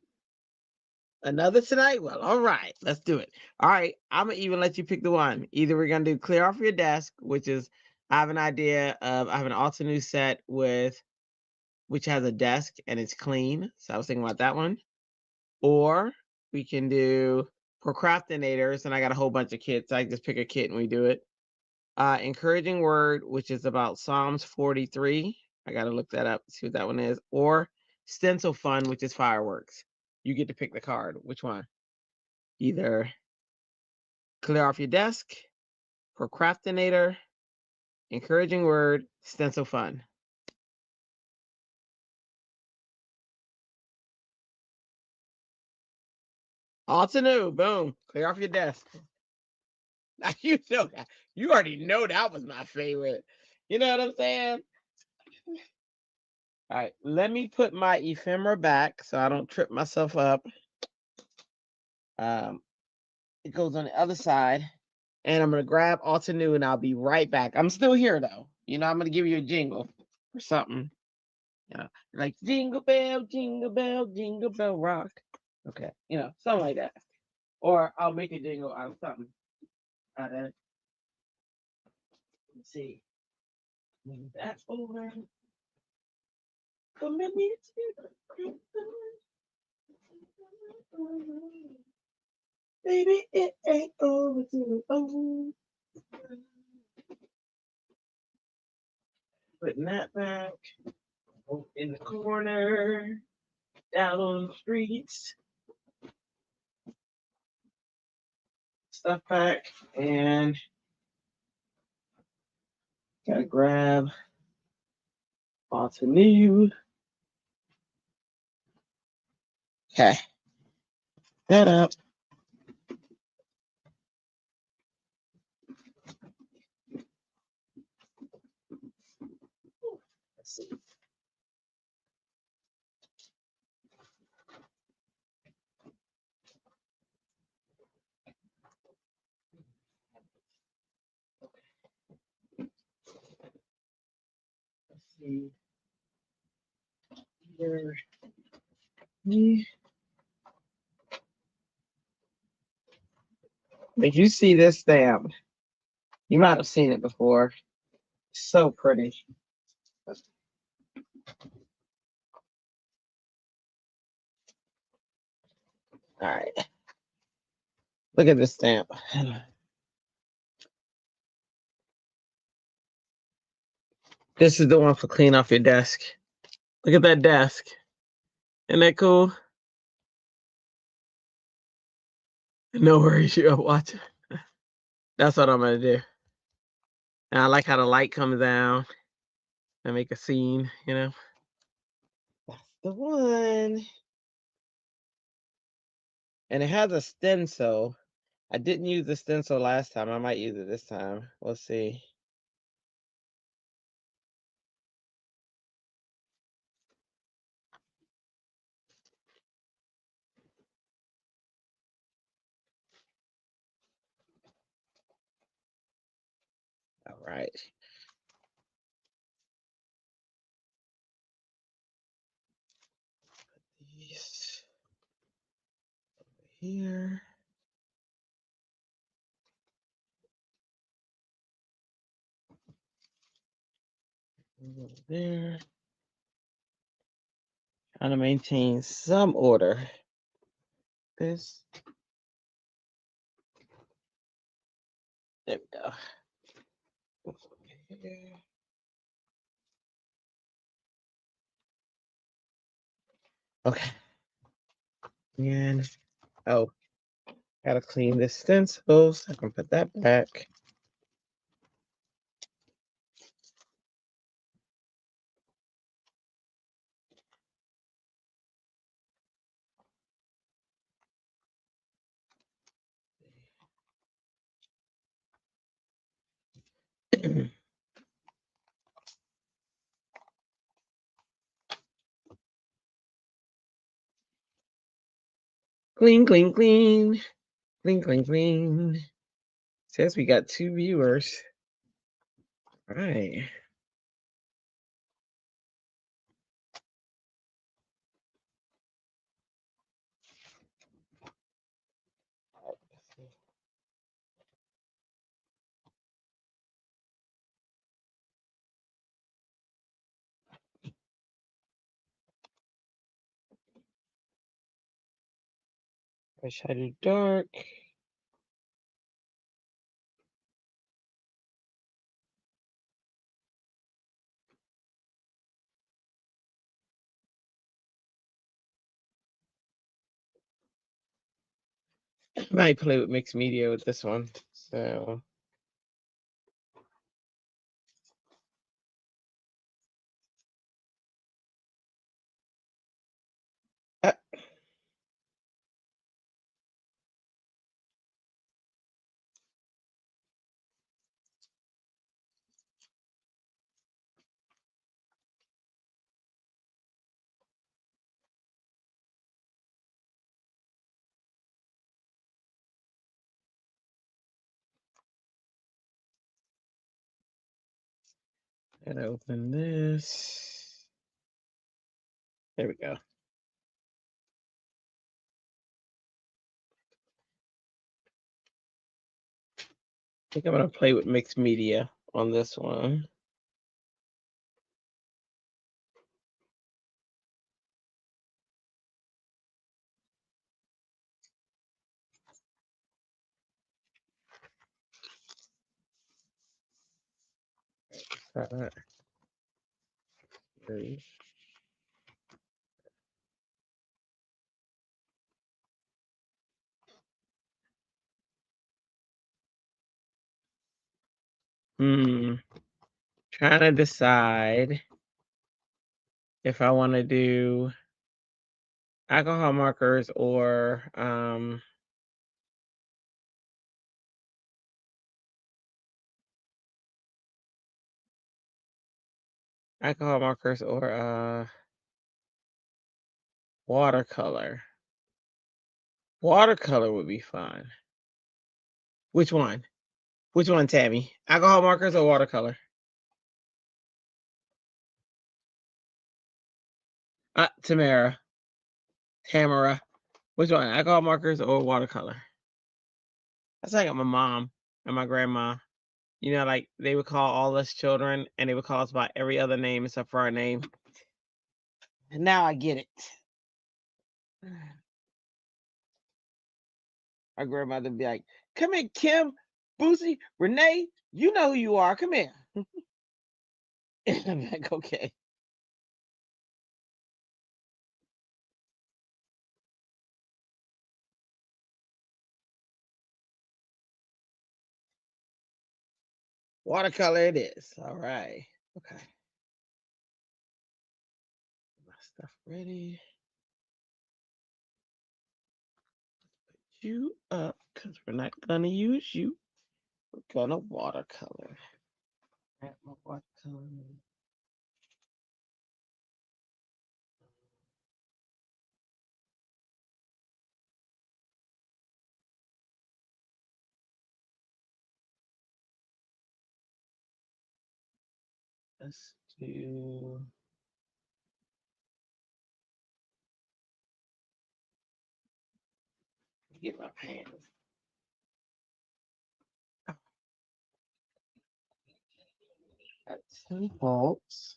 another tonight? Well, all right, let's do it. All right, I'm gonna even let you pick the one. Either we're gonna do clear off your desk, which is I have an idea of I have an Altenew set with which has a desk and it's clean. So I was thinking about that one. Or we can do procrastinators, and I got a whole bunch of kits. So I just pick a kit and we do it. Encouraging word, which is about Psalms 43. I gotta look that up, see what that one is. Or stencil fun, which is fireworks. You get to pick the card. Which one? Either clear off your desk, procrastinator, encouraging word, stencil fun. Altenew, boom, clear off your desk. Now you know that. You already know that was my favorite. You know what I'm saying? All right, let me put my ephemera back so I don't trip myself up. It goes on the other side, and I'm gonna grab Altenew, and I'll be right back. I'm still here though. You know, I'm gonna give you a jingle or something. You know, like jingle bell, jingle bell rock. Okay, you know, something like that. Or I'll make a jingle out of something. Let's see. Move that over. Baby, it ain't over till it's over. Putting that back in the corner, down on the streets. Stuff back, and gotta grab Altenew. Okay, that up. Let's see. Let's see. Here. If you see this stamp, you might have seen it before. So pretty. All right. Look at this stamp. This is the one for clean off your desk. Look at that desk. Isn't that cool? No worries, you're watching. That's what I'm gonna do. And I like how the light comes down and make a scene, you know. That's the one. And it has a stencil. I didn't use the stencil last time. I might use it this time. We'll see. All right. Put these over here. Over there. Trying to maintain some order. This. There we go. Okay. And oh, gotta clean this stencil so I can put that back. Clean, clean, clean. Clean, clean, clean. Says we got 2 viewers. All right. What should I do? Dark. Might play with mixed media with this one. So uh, and open this. There we go. I think I'm gonna play with mixed media on this one. Try that. Three. Trying to decide if I want to do alcohol markers or watercolor. Watercolor would be fun. Which one? Which one, Tammy? Alcohol markers or watercolor? Tamara. Tamara. Which one? Alcohol markers or watercolor? That's like my mom and my grandma. You know, like they would call all us children and they would call us by every other name except for our name. And now I get it. Our grandmother would be like, come here, Kim, Boosie, Renee, you know who you are. Come here. And I'm like, okay. Watercolor it is. All right. Okay. My stuff ready. Put you up because we're not gonna use you. We're gonna watercolor. Add my watercolor. Let's do get my pants. Got 10 volts.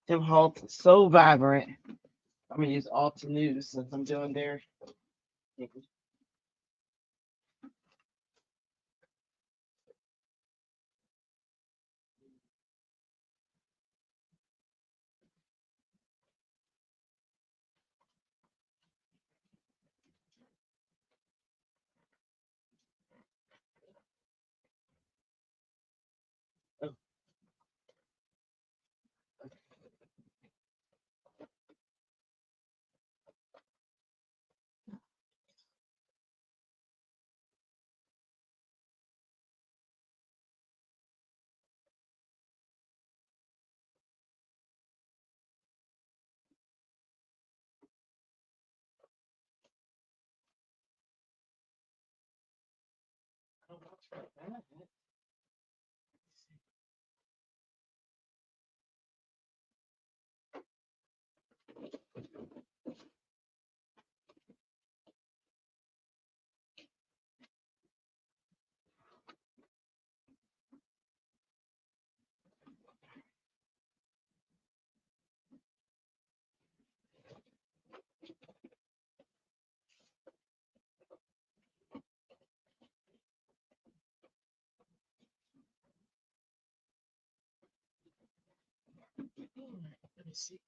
Tim Halt so vibrant. I'm gonna use Alta News since I'm doing their. Let me see.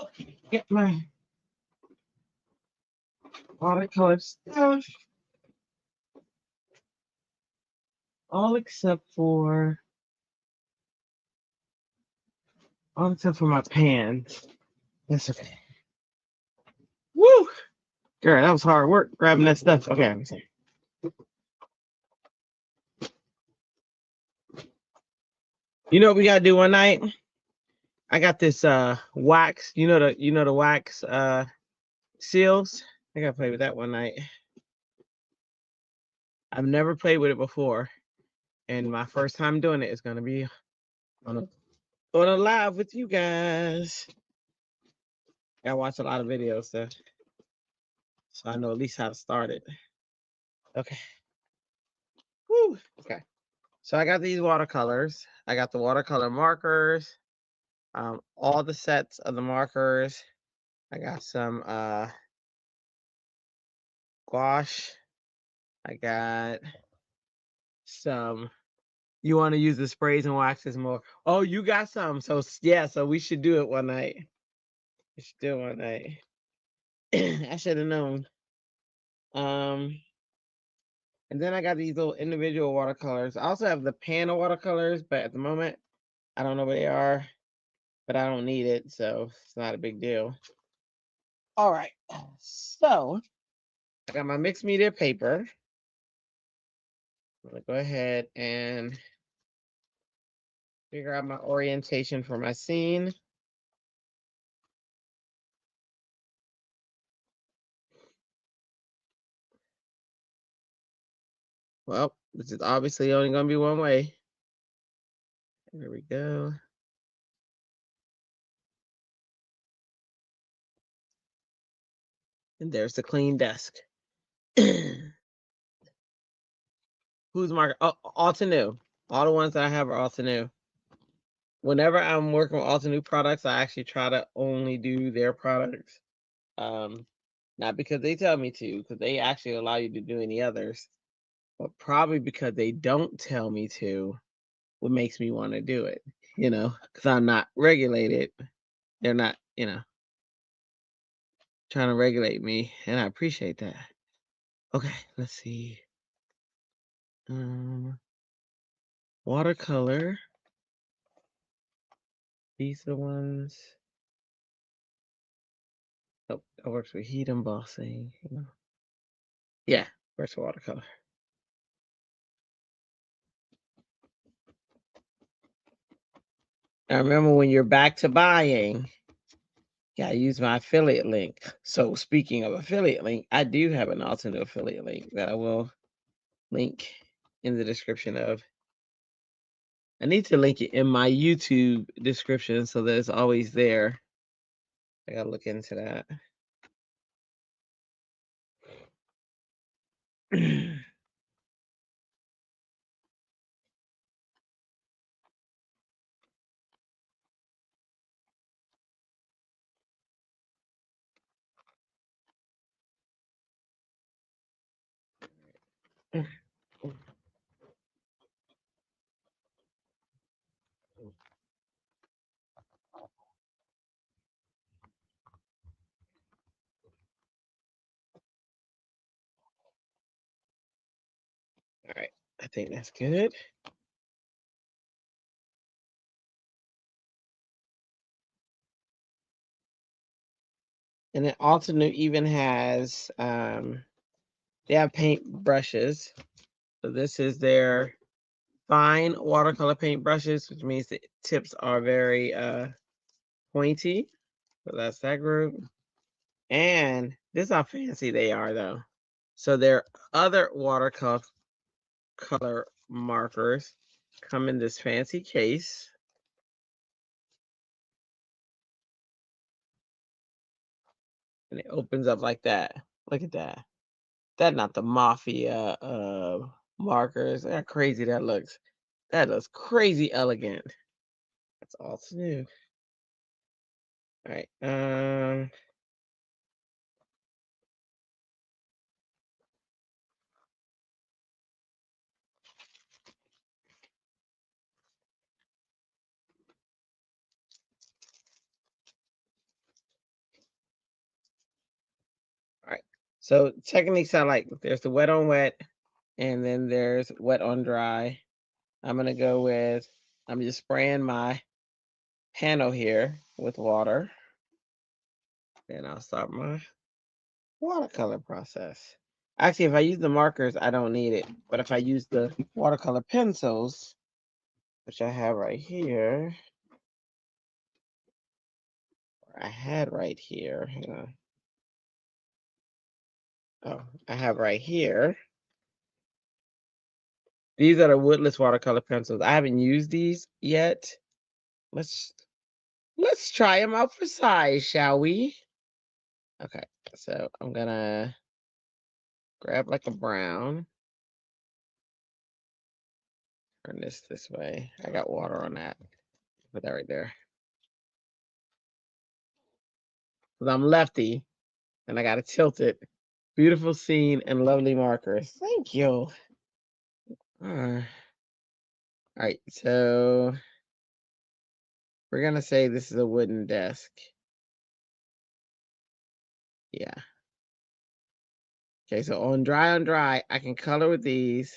Okay, get my watercolor stuff. All except for my pans. That's okay. Woo! Girl, that was hard work grabbing that stuff. Okay, let me see. You know what we gotta do one night? I got this wax, the wax seals. I gotta play with that one night. I've never played with it before, and my first time doing it is gonna be on a live with you guys. I watch a lot of videos, so I know at least how to start it. Okay. Woo. Okay. So I got these watercolors. I got the watercolor markers, all the sets of the markers. I got some gouache. I got some. You want to use the sprays and waxes more? Oh, you got some. So yeah, so we should do it one night. We should do it one night. I should have known. And then I got these little individual watercolors. I also have the pan of watercolors, but at the moment, I don't know where they are, but I don't need it, so it's not a big deal. All right, so I got my mixed media paper. I'm gonna go ahead and figure out my orientation for my scene. Well, this is obviously only gonna be one way. There we go. And there's the clean desk. Who's market? Oh, Altenew. All the ones that I have are Altenew. Whenever I'm working with Altenew products, I actually try to only do their products. Not because they tell me to, because they actually allow you to do any others, but probably because they don't tell me to, what makes me want to do it, because I'm not regulated. They're not, trying to regulate me, and I appreciate that. Okay, let's see. Watercolor. These are the ones. Oh, that works with heat embossing. Yeah, works with watercolor. Now remember, when you're back to buying, yeah, I use my affiliate link. So speaking of affiliate link, I do have an alternate affiliate link that I will link in the description of. I need to link it in my YouTube description so that it's always there. I gotta look into that. All right, I think that's good. And then Alternate even has, they have paint brushes. So this is their fine watercolor paint brushes, which means the tips are very pointy. So that's that group. And this is how fancy they are, though. So their other watercolor watercolor markers come in this fancy case. And it opens up like that. Look at that. That's not the mafia markers. Look how crazy that looks. That looks crazy elegant. That's awesome new. All right. All right. So techniques I like. There's the wet on wet, and then there's wet on dry. I'm gonna go with. I'm just spraying my handle here with water. Then I'll start my watercolor process. Actually, if I use the markers, I don't need it. But if I use the watercolor pencils, which I have right here, or I had right here, hang on. Oh, I have right here. These are the woodless watercolor pencils. I haven't used these yet. Let's try them out for size, shall we? Okay, so I'm gonna grab like a brown. Turn this way. I got water on that. Put that right there. Because I'm lefty and I gotta tilt it. Beautiful scene and lovely markers. Thank you. All right, so we're gonna say this is a wooden desk. Yeah. Okay, so on dry, I can color with these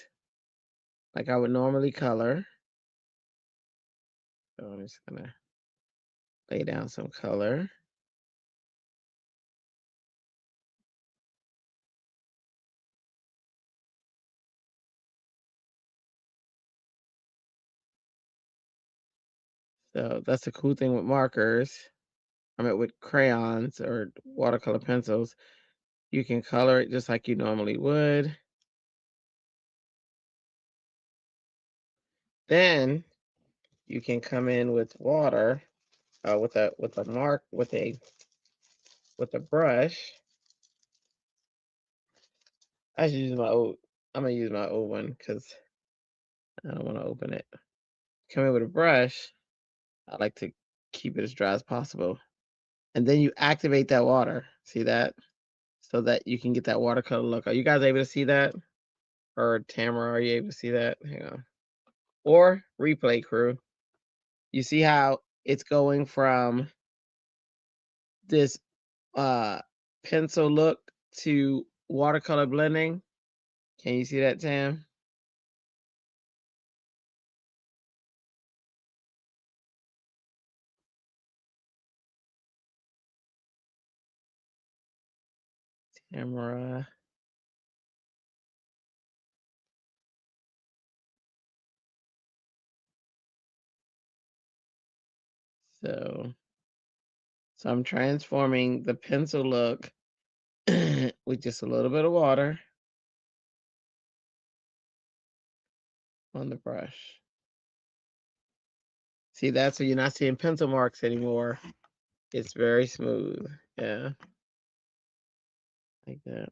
like I would normally color. So I'm just gonna lay down some color. So that's the cool thing with markers. I mean, with crayons or watercolor pencils, you can color it just like you normally would. Then you can come in with water, with a brush. I should use my old. I'm gonna use my old one because I don't want to open it. Come in with a brush. I like to keep it as dry as possible, and then you activate that water. See that? So that you can get that watercolor look. Are you guys able to see that? Or Tamara, are you able to see that? Hang on. Or replay crew. You see how it's going from this pencil look to watercolor blending? Can you see that, Tam? Tamara. So I'm transforming the pencil look with just a little bit of water on the brush. See that? So you're not seeing pencil marks anymore. It's very smooth. Yeah. Like that.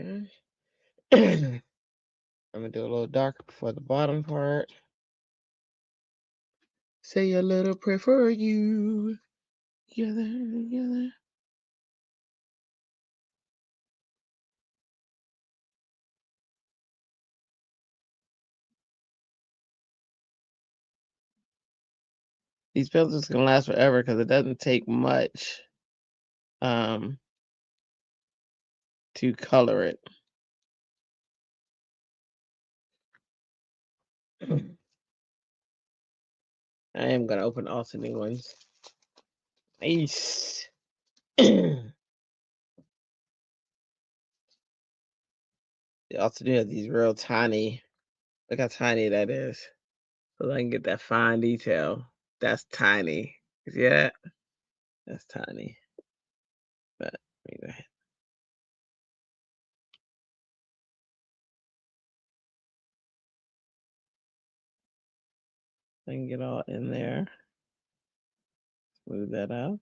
Okay. I'm gonna do a little darker for the bottom part. Say a little prayer for you. Together, together. These pencils can last forever because it doesn't take much to color it. I am gonna open also new ones. Nice. They also do have these real tiny. Look how tiny that is. So I can get that fine detail. That's tiny. You see that? That's tiny. But let me go ahead. I can get all in there. Smooth that out.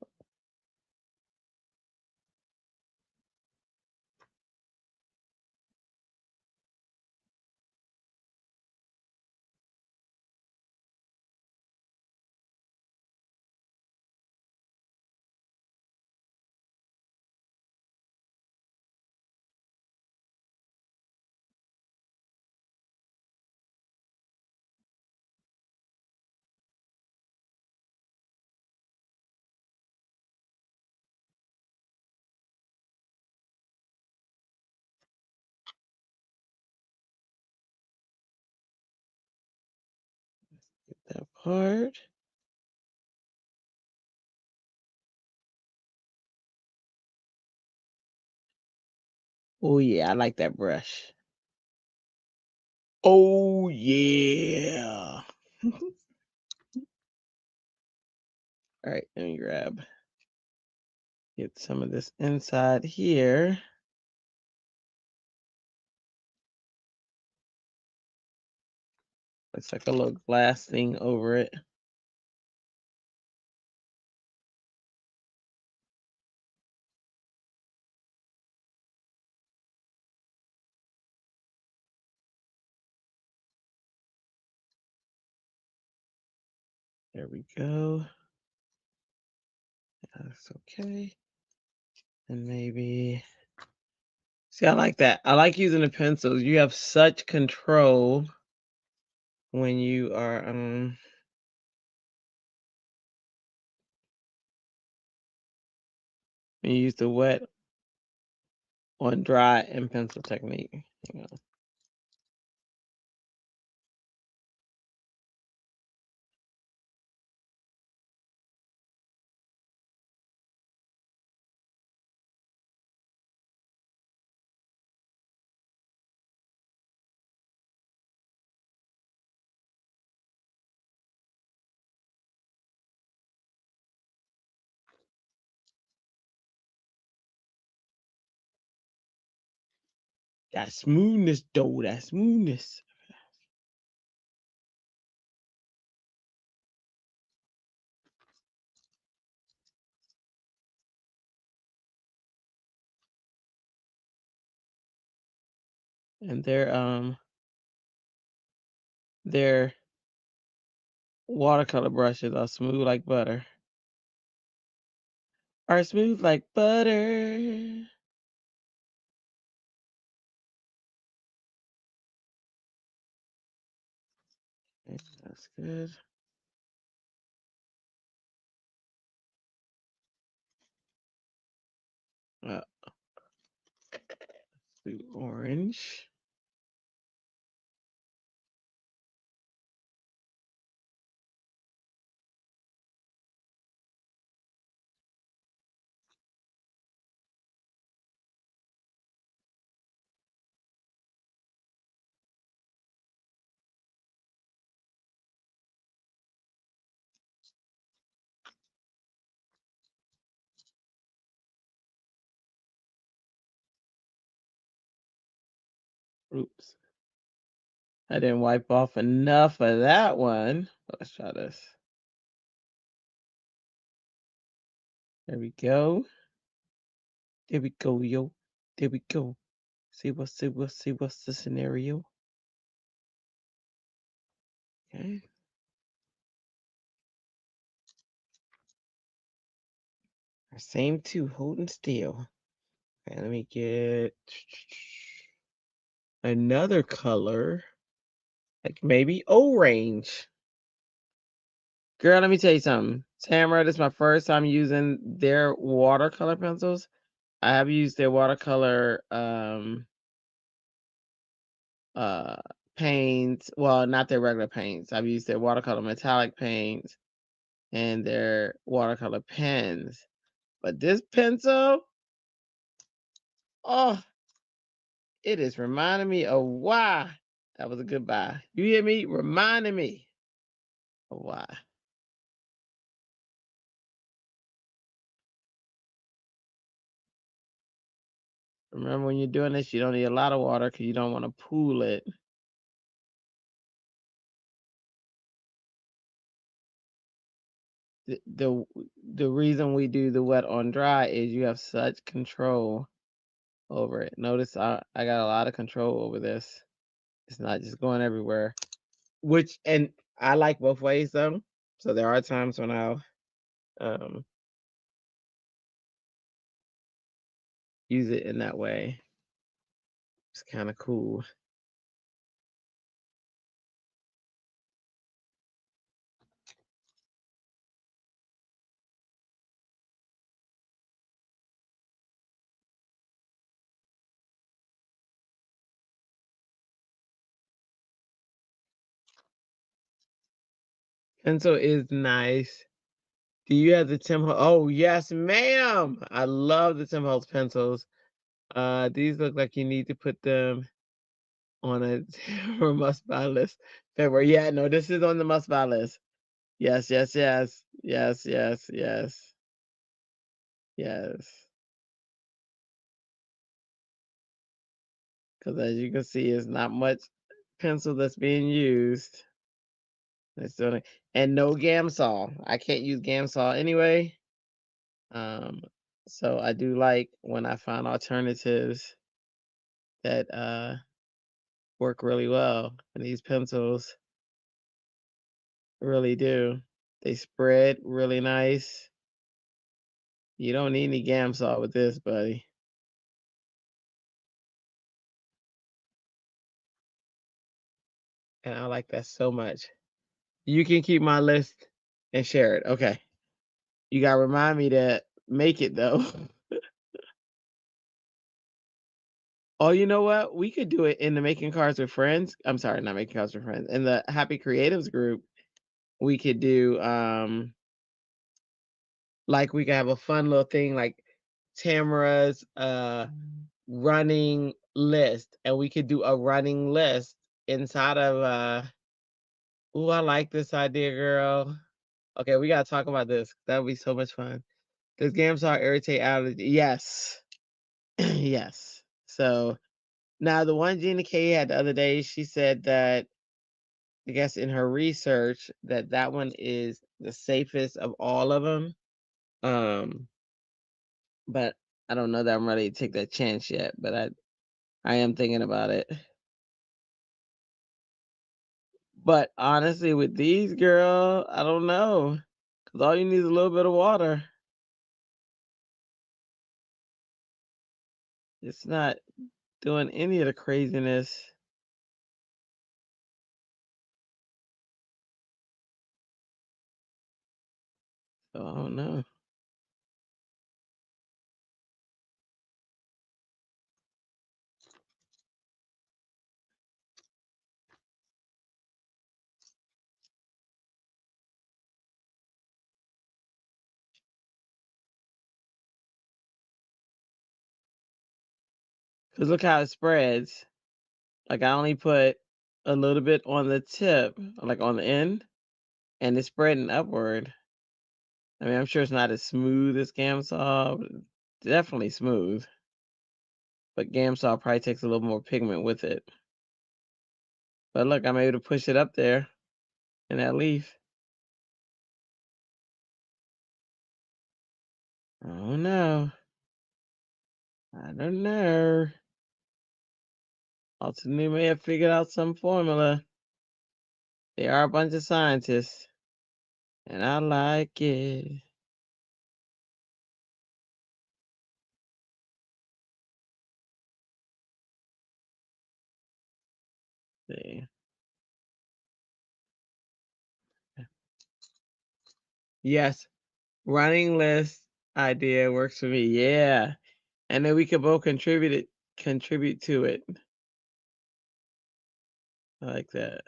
Get that part. Oh yeah, I like that brush. Oh yeah. All right, let me get some of this inside here. It's like a little glass thing over it. There we go. That's okay. And maybe, see, I like that. I like using the pencils. You have such control when you are when you use the wet on dry and pencil technique. You know. That smoothness though, that smoothness. And their watercolor brushes are smooth like butter. Are smooth like butter. Okay, that's good. Uh, do orange. Oops. I didn't wipe off enough of that one. Let's try this. There we go. There we go, yo. There we go. See what's the scenario. Okay. Same two, holding still. Okay, let me get another color. Like maybe orange. Girl, let me tell you something. Tamara, this is my first time using their watercolor pencils. I have used their watercolor uh paints. Well, not their regular paints. I've used their watercolor metallic paints and their watercolor pens. But this pencil, oh, It is reminding me of why. That was a good buy. You hear me? Reminding me of why. Remember when you're doing this, you don't need a lot of water because you don't want to pool it. The reason we do the wet on dry is you have such control over it. Notice I got a lot of control over this. It's not just going everywhere. Which and I like both ways though. So there are times when I'll um use it in that way. It's kind of cool. Pencil is nice. Do you have the Tim Ho Oh yes, ma'am. I love the Tim Holtz pencils. These look like you need to put them on a or must buy list. February. Yeah, no, this is on the must buy list. Yes, yes, yes. Yes, yes, yes. Yes. Because as you can see, it's not much pencil that's being used. It's doing and no Gamsol. I can't use Gamsol anyway. Um, so I do like when I find alternatives that work really well. And these pencils really do. They spread really nice. You don't need any Gamsol with this, buddy. And I like that so much. You can keep my list and share it. Okay. You gotta remind me to make it though. Oh, you know what? We could do it in the Making Cards with Friends. I'm sorry, not Making Cards with Friends. In the Happy Creatives group, we could do like we could have a fun little thing like Tamara's running list. And we could do a running list inside of oh, I like this idea, girl. Okay, we gotta talk about this. That would be so much fun. Does Gamstar irritate allergy? Yes. Yes. So now the one Gina K had the other day, she said that I guess in her research that that one is the safest of all of them. Um, but I don't know that I'm ready to take that chance yet. But I am thinking about it. But honestly, with these, girl, I don't know, cause all you need is a little bit of water. It's not doing any of the craziness. So I don't know. Cause look how it spreads. Like I only put a little bit on the tip, like on the end, and it's spreading upward. I mean, I'm sure it's not as smooth as Gamsol, but it's definitely smooth. But Gamsol probably takes a little more pigment with it. But look, I'm able to push it up there in that leaf. I don't know. I don't know. Alternate may have figured out some formula. They are a bunch of scientists, and I like it. See. Yes, running list idea works for me. Yeah, and then we could both contribute to it. I like that.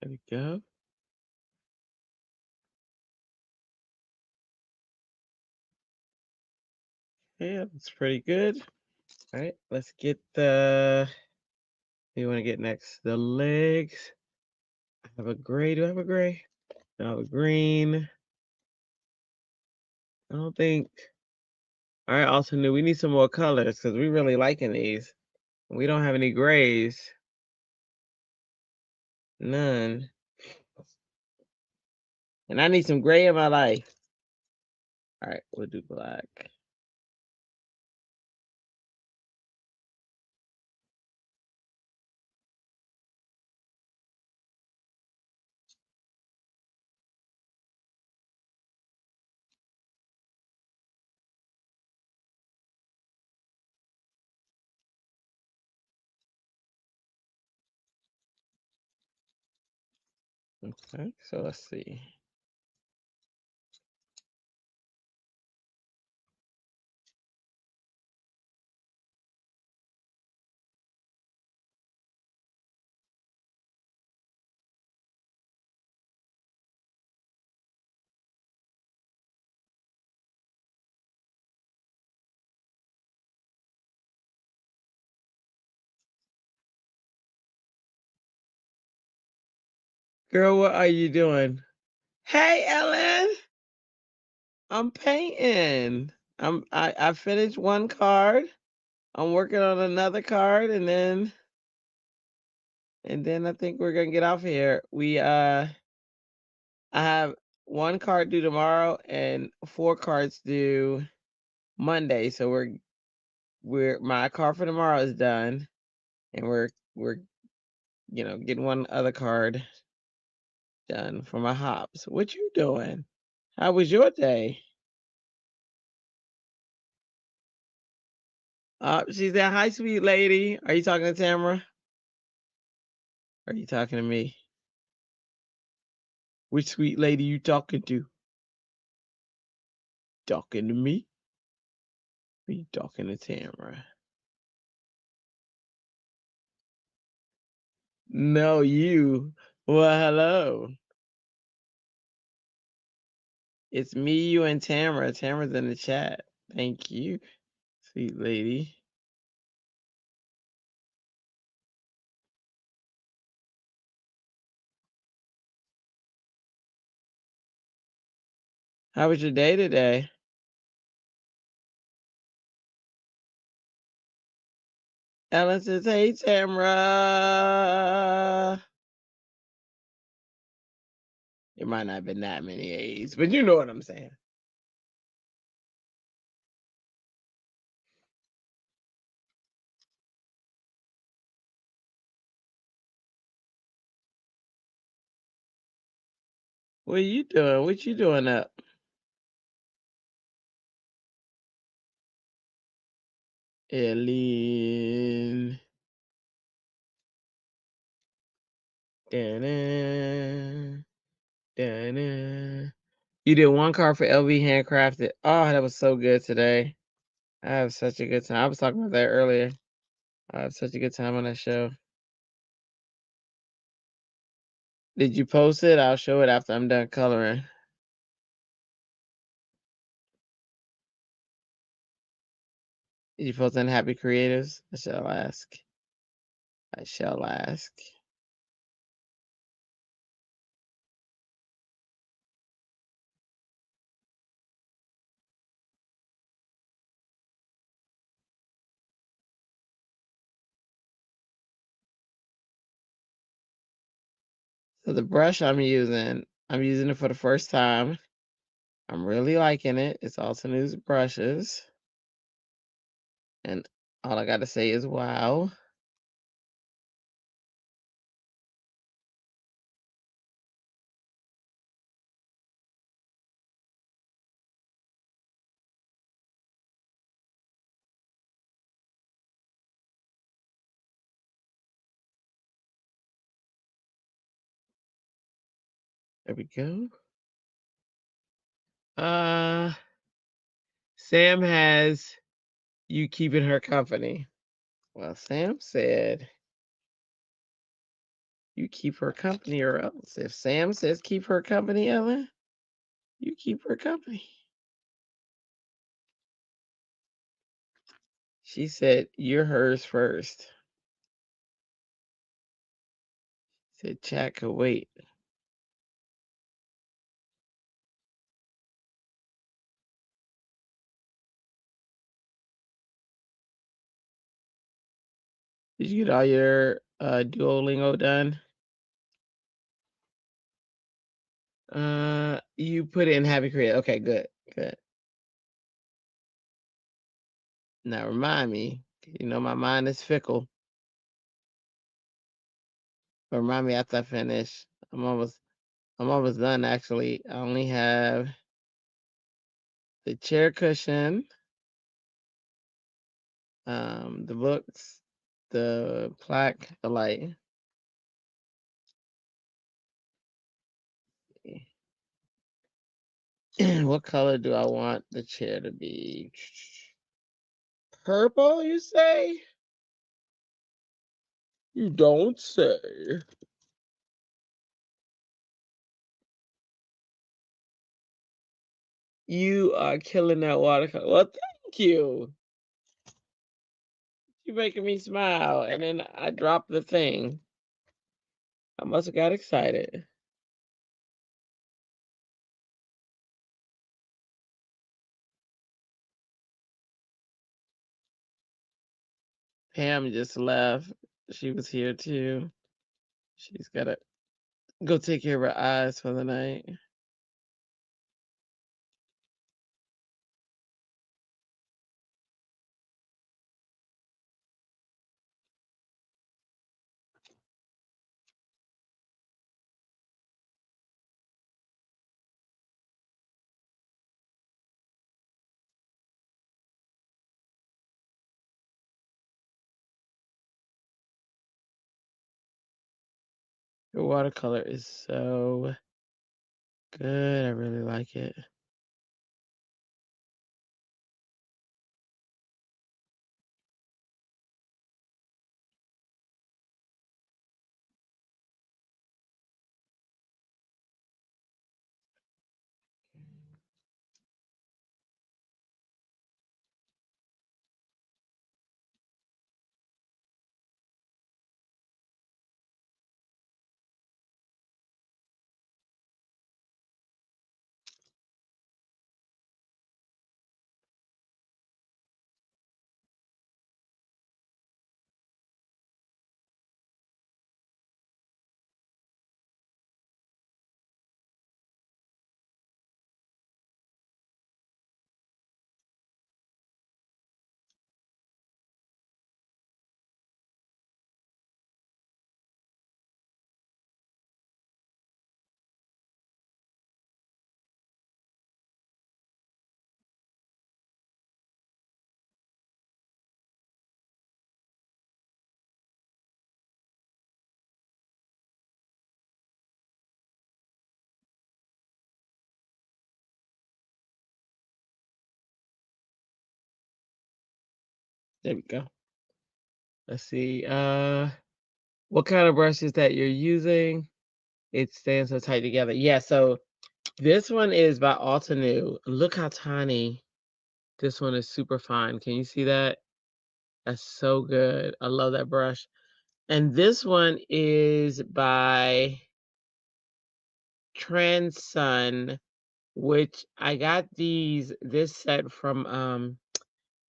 There we go. Yeah, that's pretty good. All right, let's get the. What do you want to get next? The legs. I have a gray. Do I have a gray? I have a green. I don't think. All right, also new. We need some more colors because we really liking these. We don't have any grays. None. And I need some gray in my life. All right, we'll do black. Okay, so let's see. Girl, what are you doing? Hey, Ellen. I'm painting. I finished one card. I'm working on another card and then I think we're gonna get off here. I have one card due tomorrow and 4 cards due Monday. So we're my card for tomorrow is done and we're getting one other card done for my hops. What you doing? How was your day? She said, "Hi, sweet lady. Are you talking to Tamara? Are you talking to me? Which sweet lady you talking to? Talking to me? Are you talking to Tamara? No, you. Well, hello. It's me, you, and Tamara. Tamara's in the chat. Thank you, sweet lady. How was your day today? Ellen says, "Hey, Tamara." It might not have been that many A's, but you know what I'm saying. What are you doing? What you doing up? Ellen. Da-na, da-na. You did one card for LV handcrafted. Oh, that was so good today. I have such a good time. I was talking about that earlier. I have such a good time on that show. Did you post it? I'll show it after I'm done coloring. Did you post on Happy Creatives? I shall ask. I shall ask. So the brush I'm using it for the first time. I'm really liking it. It's also new brushes. And all I gotta say is wow. There we go. Uh Sam has you keeping her company. Well, Sam said You keep her company or else. If Sam says keep her company, Ellen, you keep her company. She said, you're hers first. Said chat could wait. Did you get all your Duolingo done? You put it in Happy Create. Okay, good, good. Now remind me, you know my mind is fickle. But remind me after I finish. I'm almost done actually. I only have the chair cushion, the books, the plaque, the light. What color do I want the chair to be? Purple, you say? You don't say. You are killing that watercolor. Well, thank you. You're making me smile. And then I dropped the thing. I must have got excited. Pam just left. She was here too. She's got to go take care of her eyes for the night. Your watercolor is so good. I really like it. There we go. Let's see. What kind of brush is that you're using? It stands so tight together. Yeah, so this one is by Altenew. Look how tiny. This one is super fine. Can you see that? That's so good. I love that brush. And this one is by Sun, which I got this set from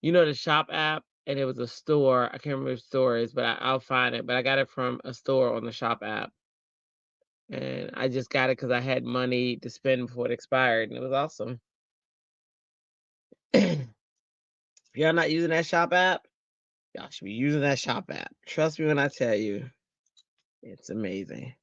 you know the shop app, and it was a store. I can't remember the store is, but I'll find it. But I got it from a store on the shop app. And I just got it because I had money to spend before it expired, and it was awesome. If y'all not using that shop app, y'all should be using that shop app. Trust me when I tell you, it's amazing.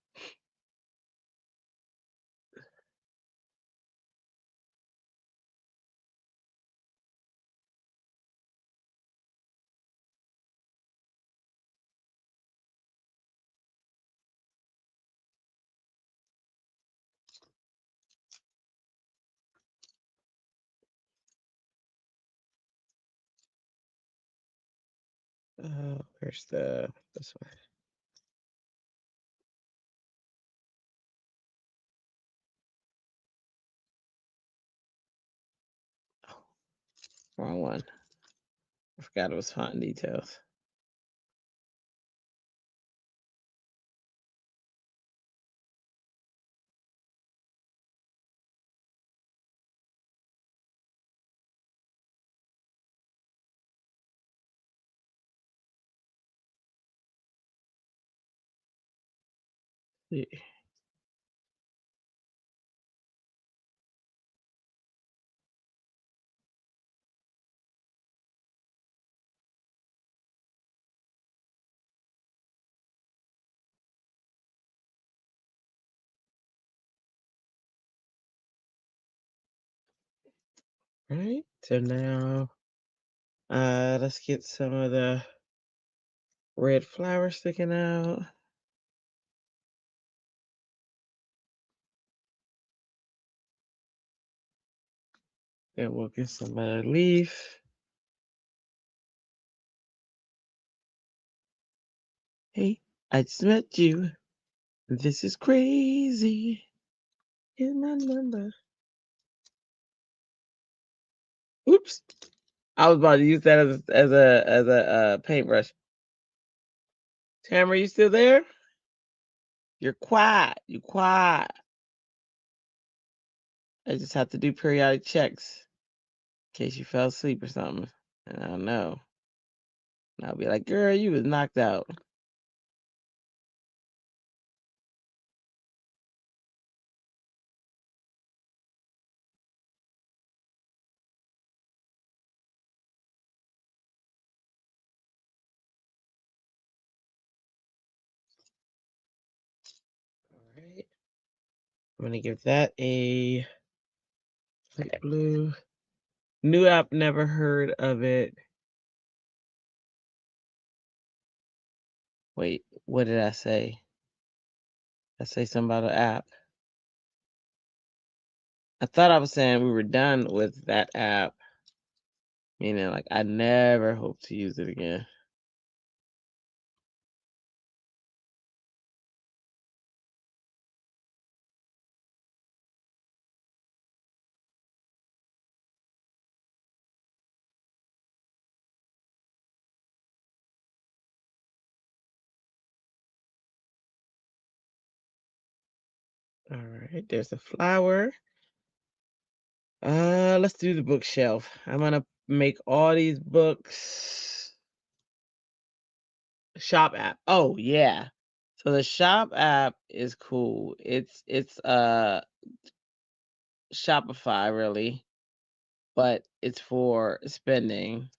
Where's this one? Wrong one. I forgot it was font details. Yeah. Right. So now let's get some of the red flour sticking out. Then we'll get some of the leaf. Hey, I just met you. This is crazy. Here's my number. Oops. I was about to use that as a paintbrush. Tamara, you still there? You're quiet. You quiet. I just have to do periodic checks in case you fell asleep or something. And I don't know. And I'll be like, girl, you was knocked out. All right. I'm gonna give that a light blue. New app, never heard of it. Wait, what did I say? I say something about an app. I thought I was saying we were done with that app. Meaning like I never hope to use it again. All right, there's a flower. Let's do the bookshelf. I'm gonna make all these books shop app. Oh yeah. So the shop app is cool. It's Shopify really, but it's for spending.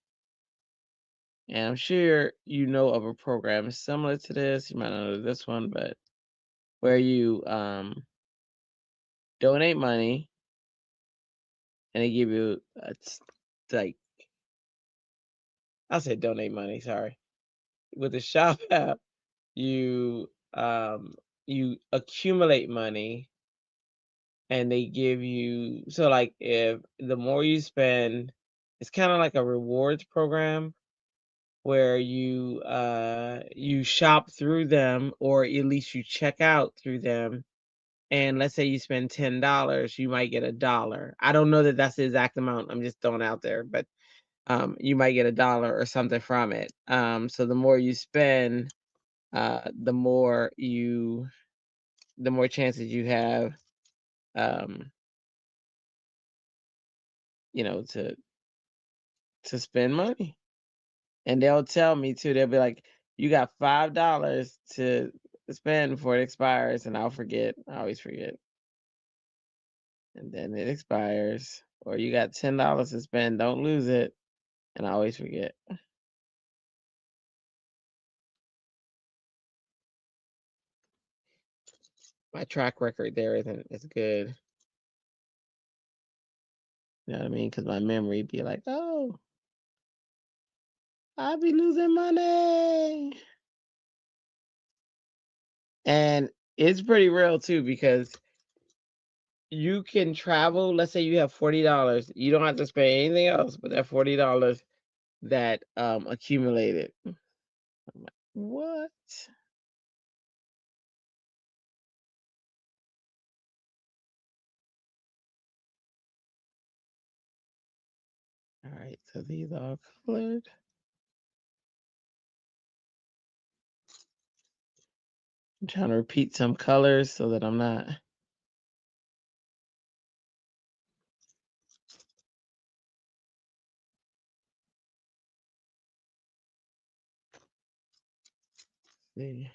And I'm sure you know of a program similar to this. You might not know this one, but where you donate money and they give you like I'll say donate money, sorry. With the shop app, you you accumulate money and they give you so like if the more you spend, it's kind of like a rewards program where you shop through them or at least you check out through them. And let's say you spend $10, you might get $1. I don't know that that's the exact amount. I'm just throwing out there, but you might get $1 or something from it. So the more you spend, the more chances you have, um, to spend money. And they'll tell me too. They'll be like, "You got $5 to spend before it expires," and I'll forget. I always forget, and then it expires. Or you got $10 to spend. Don't lose it, and I always forget. My track record there isn't as good. You know what I mean? Because my memory be like, "Oh, I be losing money," and it's pretty real too because you can travel. Let's say you have $40. You don't have to spend anything else but that $40 that accumulated. I'm like, what? All right, so these are colored. I'm trying to repeat some colors so that I'm not. See,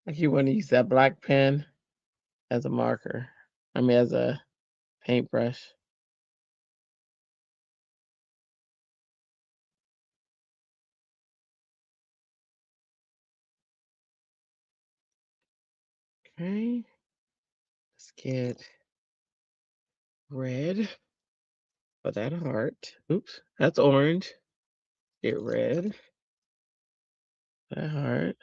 like you want to use that black pen as a marker. I mean, as a paintbrush. Okay, let's get red for that heart. Oops, that's orange. Get red, that heart.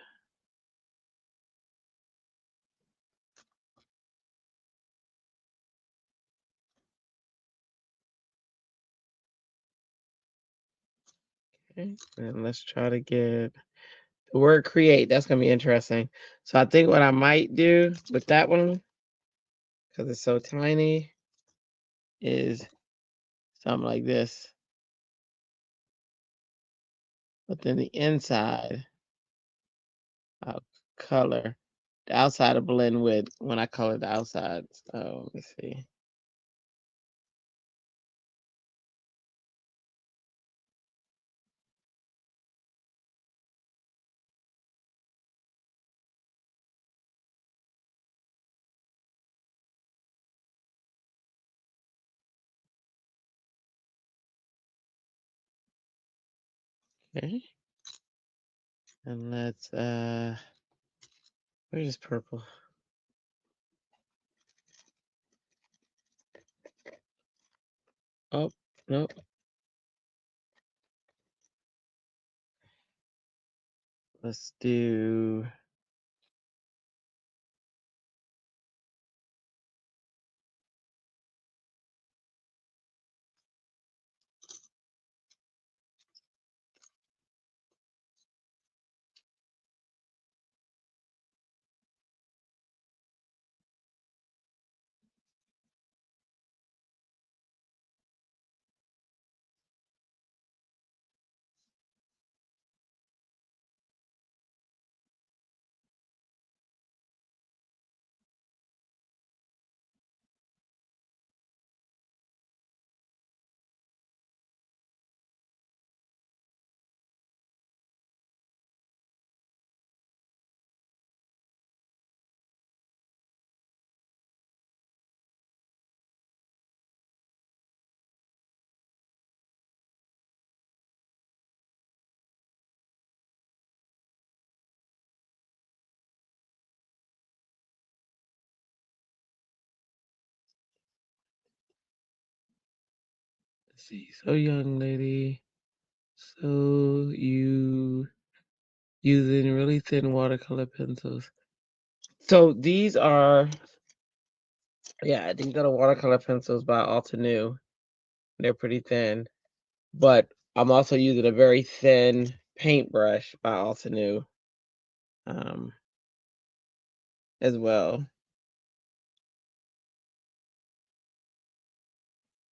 Okay, and let's try to get the word create. That's gonna be interesting. So I think what I might do with that one, because it's so tiny, is something like this. But then the inside, I'll color. The outside will blend with when I color the outside. So let me see. Okay. And let's where's this purple? Oh, no. Let's do let's see. So young lady. So you using really thin watercolor pencils. So these are, yeah, I think they're the watercolor pencils by Altenew. They're pretty thin, but I'm also using a very thin paintbrush by Altenew um, as well.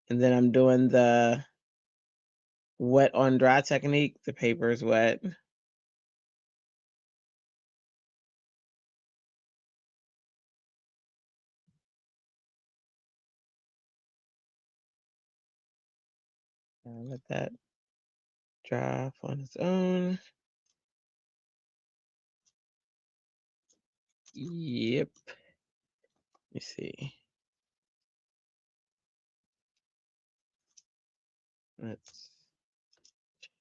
And then I'm doing the wet on dry technique. The paper is wet. Let that dry off on its own. Yep. Let me see. Let's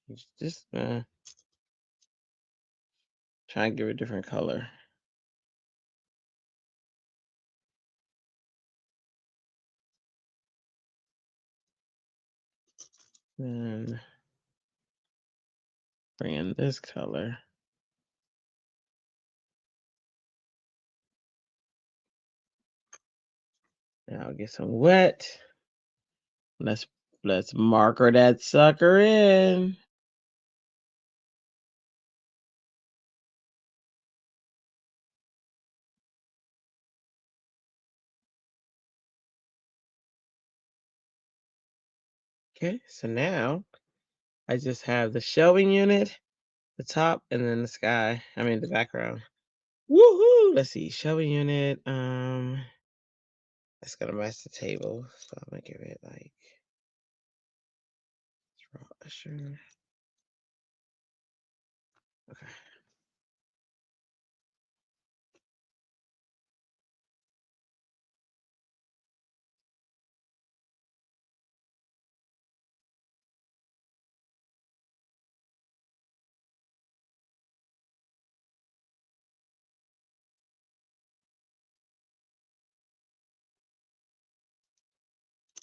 change this. Try and give it a different color. Then bring in this color. Now I'll get some wet. Let's marker that sucker in. Okay, so now I just have the shelving unit, the top, and then the sky. I mean the background. Woohoo! Let's see, shelving unit. That's gonna match the table, so I'm gonna give it like sure. Okay.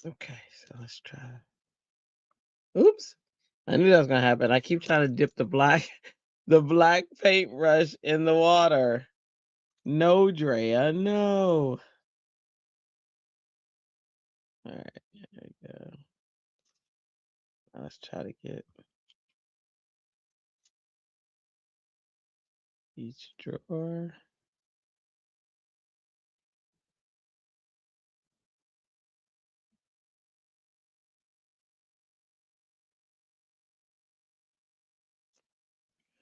Okay, so let's try. Oops. I knew that was gonna happen. I keep trying to dip the black the black paintbrush in the water. No, Drea, no. All right, there we go. Now let's try to get each drawer.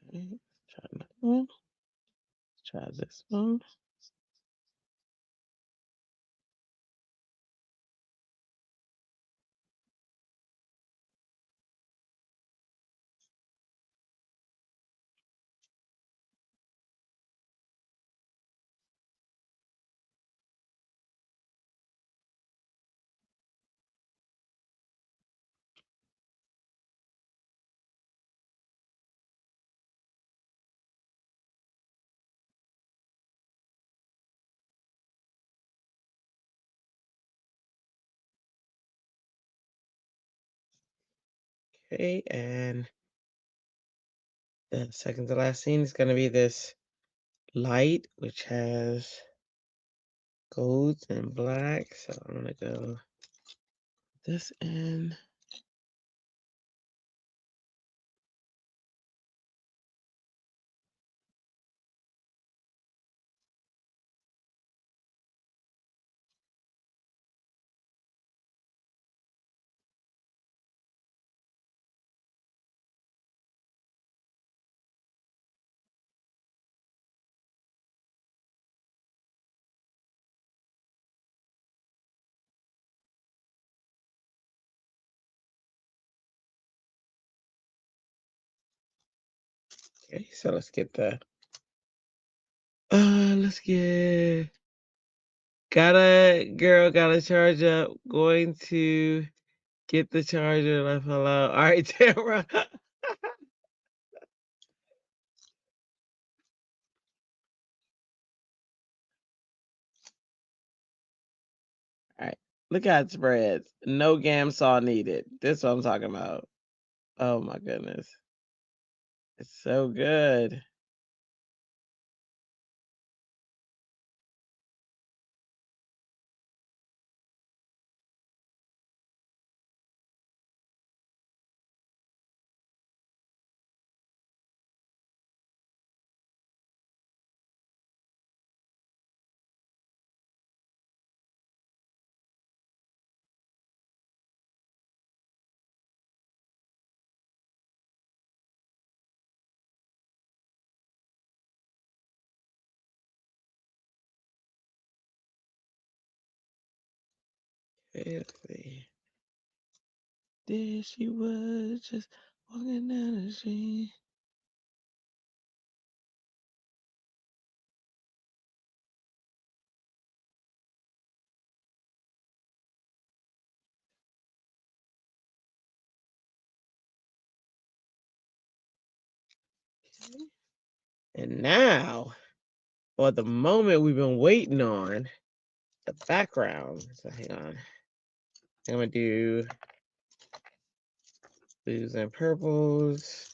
Okay, let's try another one. Let's try this one. Okay, and the second to last scene is gonna be this light, which has golds and black. So I'm gonna go this end. Okay, so let's get the let's get gotta charge up. Going to get the charger left alone. All right, Tamara. All right. Look how it spreads. No gam saw needed. This what I'm talking about. Oh my goodness. It's so good. Okay, let's see. There she was just walking down the street. And now, or the moment we've been waiting on, the background. So hang on. I'm gonna do blues and purples.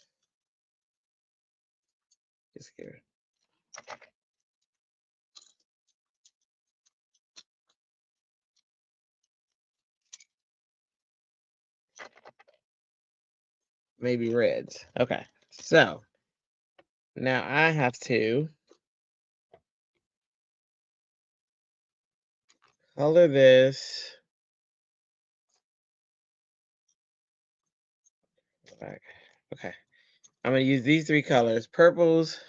Just here. Maybe reds. Okay. So now I have to color this back. Okay. I'm gonna use these three colors: purples,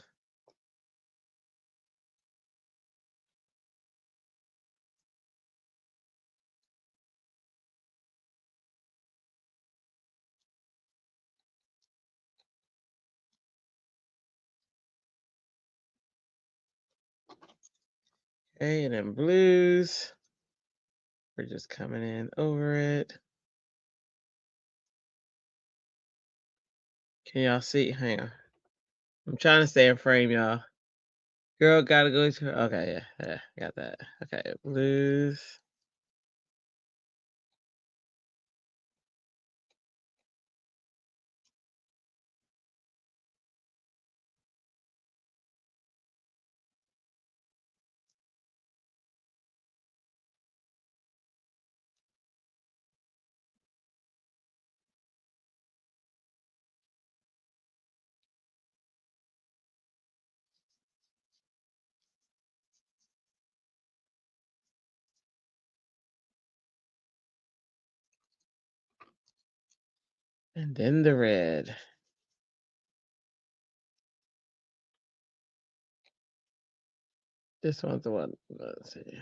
okay, and then blues. We're just coming in over it. Can y'all see? Hang on. I'm trying to stay in frame, y'all. Girl, gotta go to. Okay, yeah, got that. Okay, blues. And then the red. This one's the one. Let's see.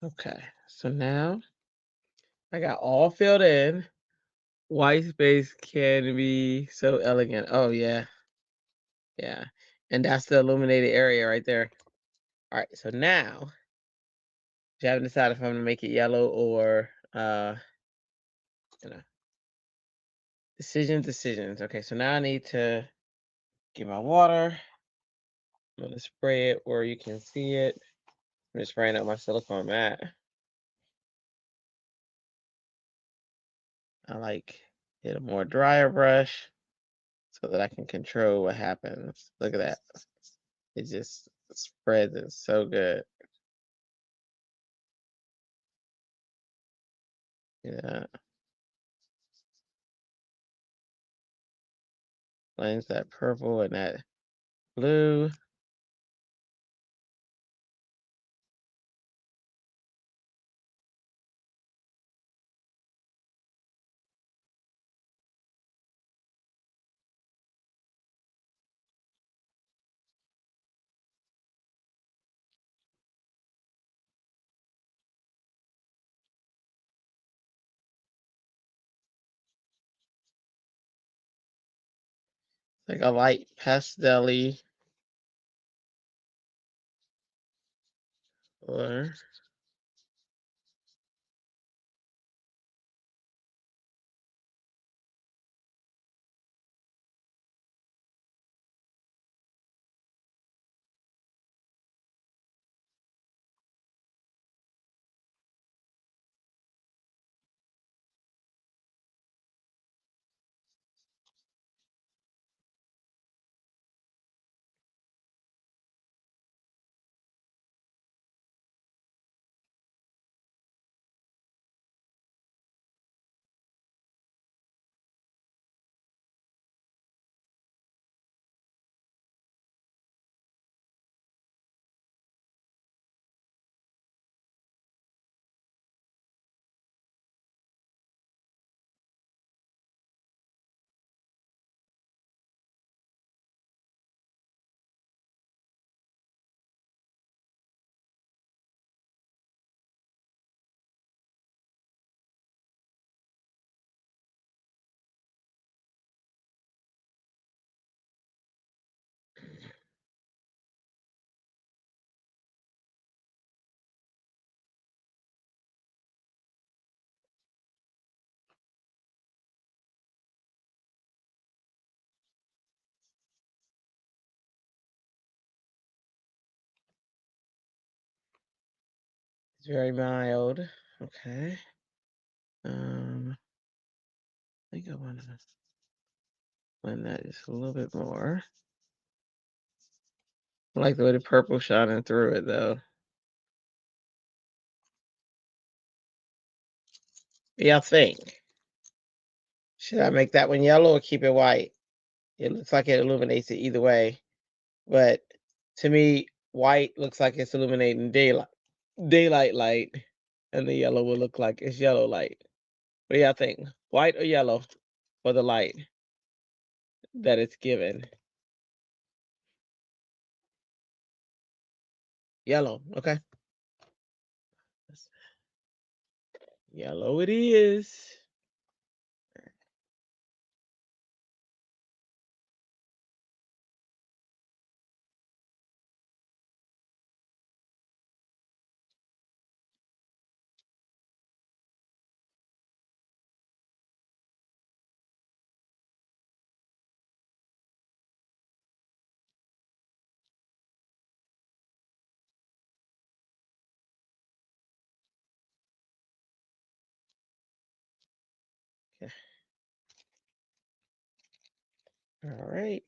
Okay, so now I got all filled in. White space can be so elegant. Oh yeah, yeah. And that's the illuminated area right there. All right, so now I haven't decided if I'm gonna make it yellow or you know, decisions. Okay, so now I need to get my water. I'm gonna spray it where you can see it. I'm just spraying up my silicone mat. I like get a more drier brush so that I can control what happens. Look at that. It just spreads it so good. Yeah. Blends that purple and that blue. Like a light pastel-y color. very mild. Okay. I think I want to blend that just a little bit more. I like the way the purple shining through it though. Yeah, I think. Should I make that one yellow or keep it white? It looks like it illuminates it either way, but to me, white looks like it's illuminating daylight light, and the yellow will look like it's yellow light. What do y'all think? White or yellow for the light that it's given? Yellow. Okay. Yellow it is. Okay. All right.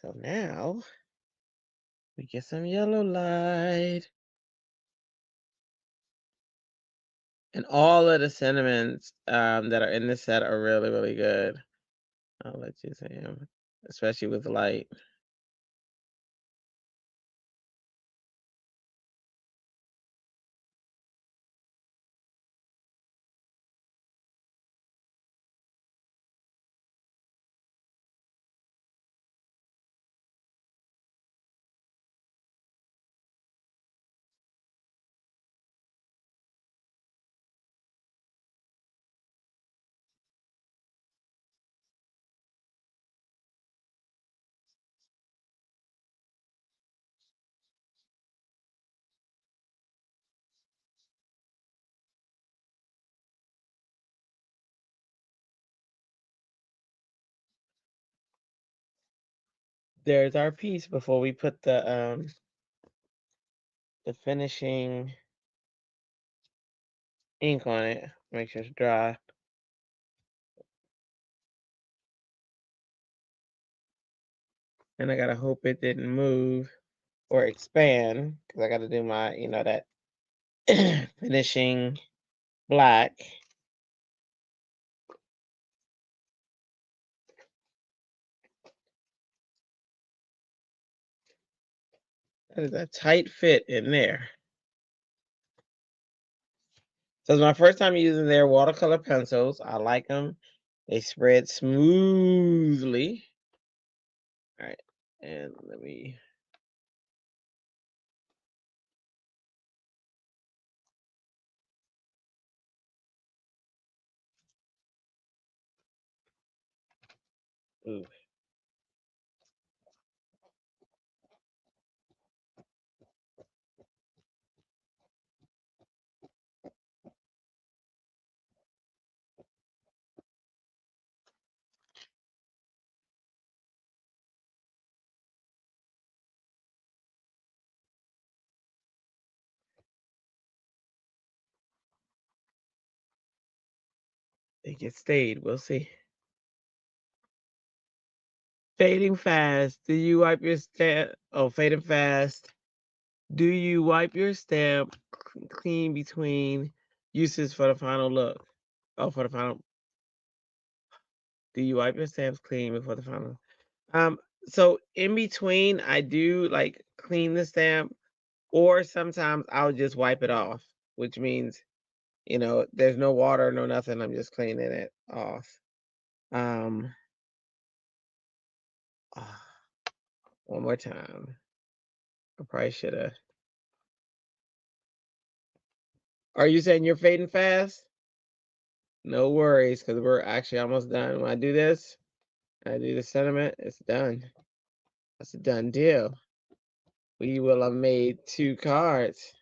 So now we get some yellow light. And all of the cinnamons that are in the set are really, really good. I'll let you say them, especially with light. There's our piece before we put the finishing ink on it. Make sure it's dry. And I gotta hope it didn't move or expand because I gotta do my, that finishing black. That is a tight fit in there. So it's my first time using their watercolor pencils. I like them. They spread smoothly. All right, and let me. Ooh. Think it stayed. We'll see. Fading fast. Do you wipe your stamp? Oh, fading fast. Do you wipe your stamp clean between uses for the final look? Oh, for the final. Do you wipe your stamps clean before the final? Um, so in between, I do like clean the stamp, or sometimes I'll just wipe it off, which means there's no water, no nothing. I'm just cleaning it off. Um, ah, one more time. I probably should have. Are you saying you're fading fast? No worries, because we're actually almost done. When I do this, I do the sentiment, it's done. That's a done deal. We will have made 2 cards.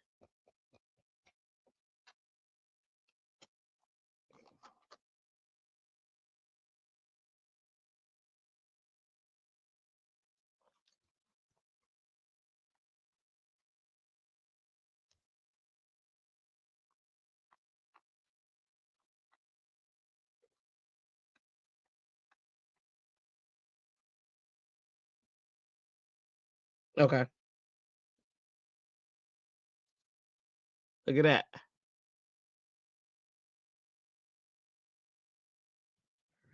Okay. Look at that.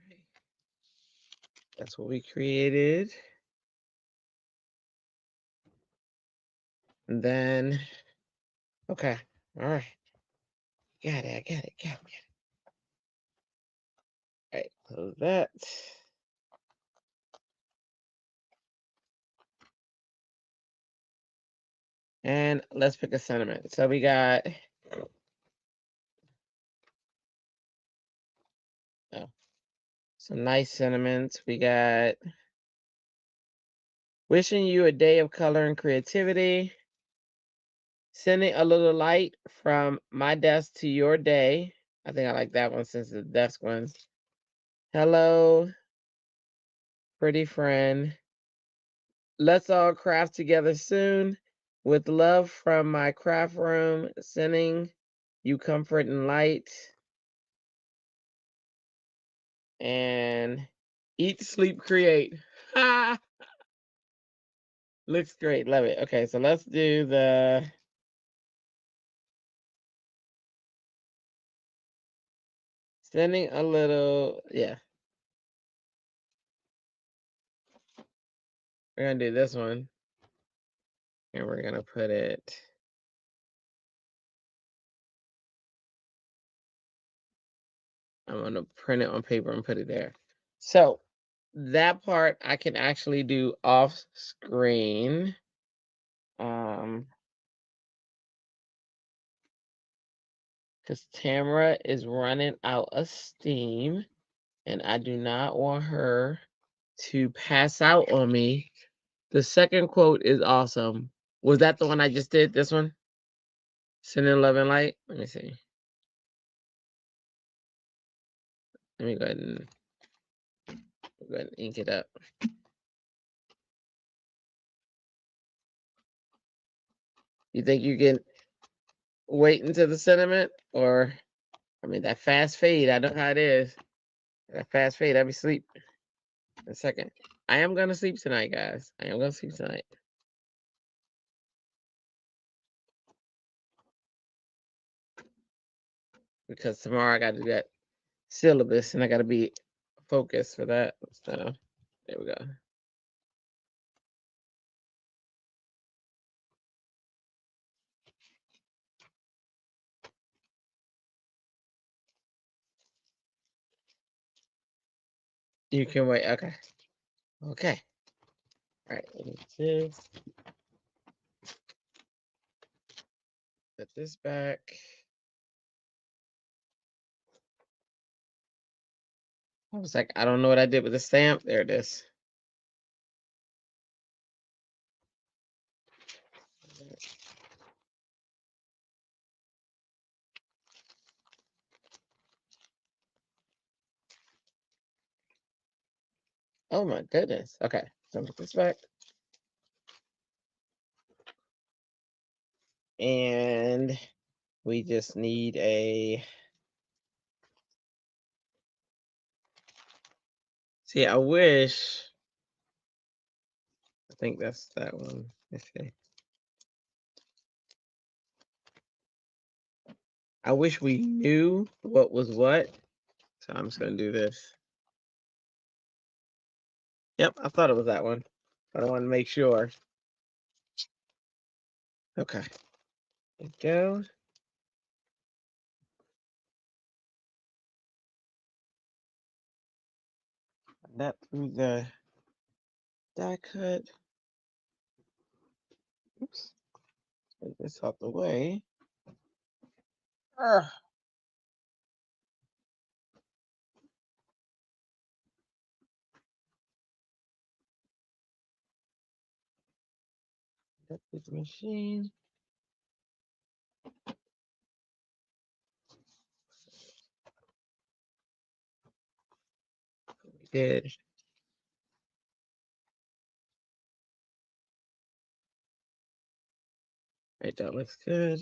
Right. That's what we created. And then, okay. All right. Got it. I got it. Got it. All right. Close that. And let's pick a sentiment. So we got oh, some nice sentiments. We got wishing you a day of color and creativity. Sending a little light from my desk to your day. I think I like that one since the desk one. Hello, pretty friend. Let's all craft together soon. With love from my craft room, sending you comfort and light. And eat, sleep, create. Ha! Looks great. Love it. Okay, so let's do the sending a little. Yeah, we're going to do this one. And we're going to put it. I'm going to print it on paper and put it there. So that part I can actually do off screen. Because Tamara is running out of steam and I do not want her to pass out on me. The second quote is awesome. Was that the one I just did? This one? Sending love and light? Let me see. Let me go ahead and ink it up. You think you can wait until the sentiment? Or, I mean, that fast fade, I know how it is. That fast fade, I'll be asleep in a second. I am going to sleep tonight, guys. I am going to sleep tonight. Because tomorrow I got to do that syllabus and I got to be focused for that. So, there we go. You can wait. Okay. Okay. All right. Let me just put this back. I was like, I don't know what I did with the stamp. There it is. Oh my goodness. Okay. So put this back. And we just need a. See, I wish. I think that's that one. Let's see. I wish we knew what was what. So I'm just going to do this. Yep, I thought it was that one. But I want to make sure. Okay. There we go. That through the die cut. Oops. Get this out the way. Ugh. That is the machine. We did. Right, that looks good.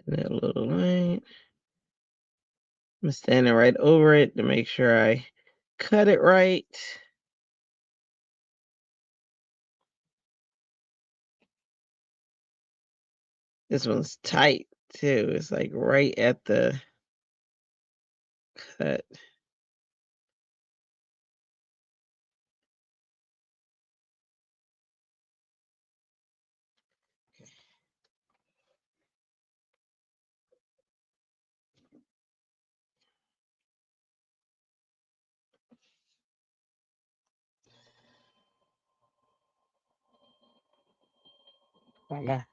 That little line. I'm standing right over it to make sure I cut it right. This one's tight too. It's like right at the cut. Voila.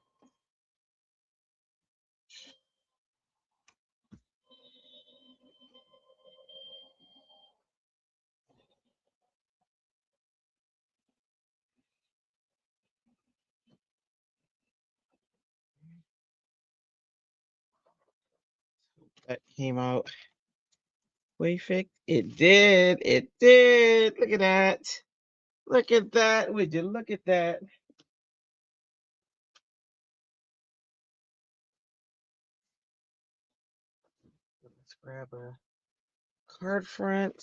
That came out perfect. It did. It did. Look at that. Look at that. Would you look at that? Let's grab a card front.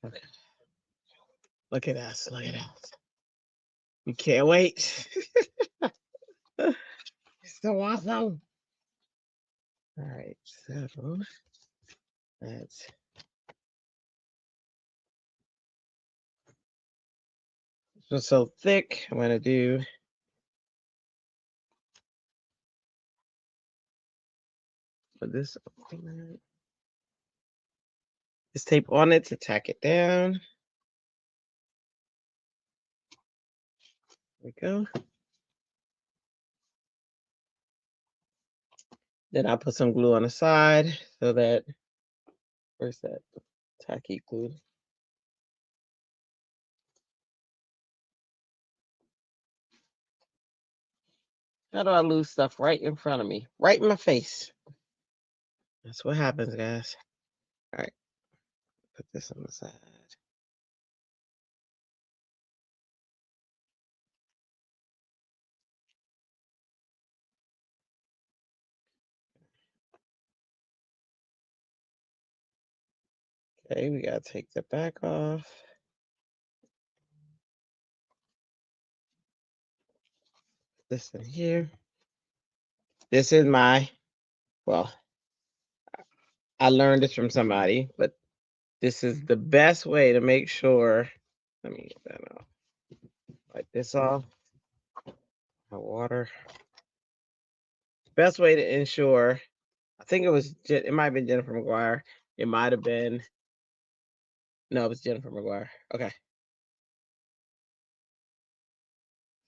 Okay. Look at us. Look at us. You can't wait. It's so awesome. All right. So that's so thick. I'm going to do put this tape on it to tack it down. There we go. Then I'll put some glue on the side so that, where's that tacky glue? How do I lose stuff right in front of me? Right in my face. That's what happens, guys. All right. Put this on the side. Okay, we gotta take the back off. This in here. This is well, I learned this from somebody, but this is the best way to make sure. Let me get that off. Wipe this off. My water. Best way to ensure. I think it might have been Jennifer McGuire. It might have been. No, it was Jennifer McGuire. Okay.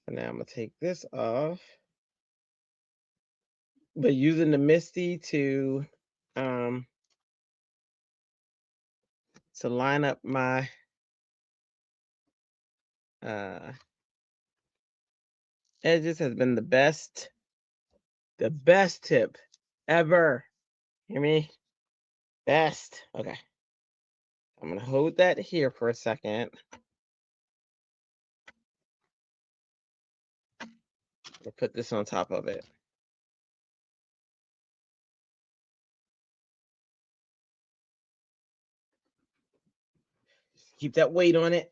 So now I'm gonna take this off. But using the Misty um to line up my edges has been the best tip ever. Hear me? Best. Okay. I'm gonna hold that here for a second. I'll put this on top of it. Keep that weight on it.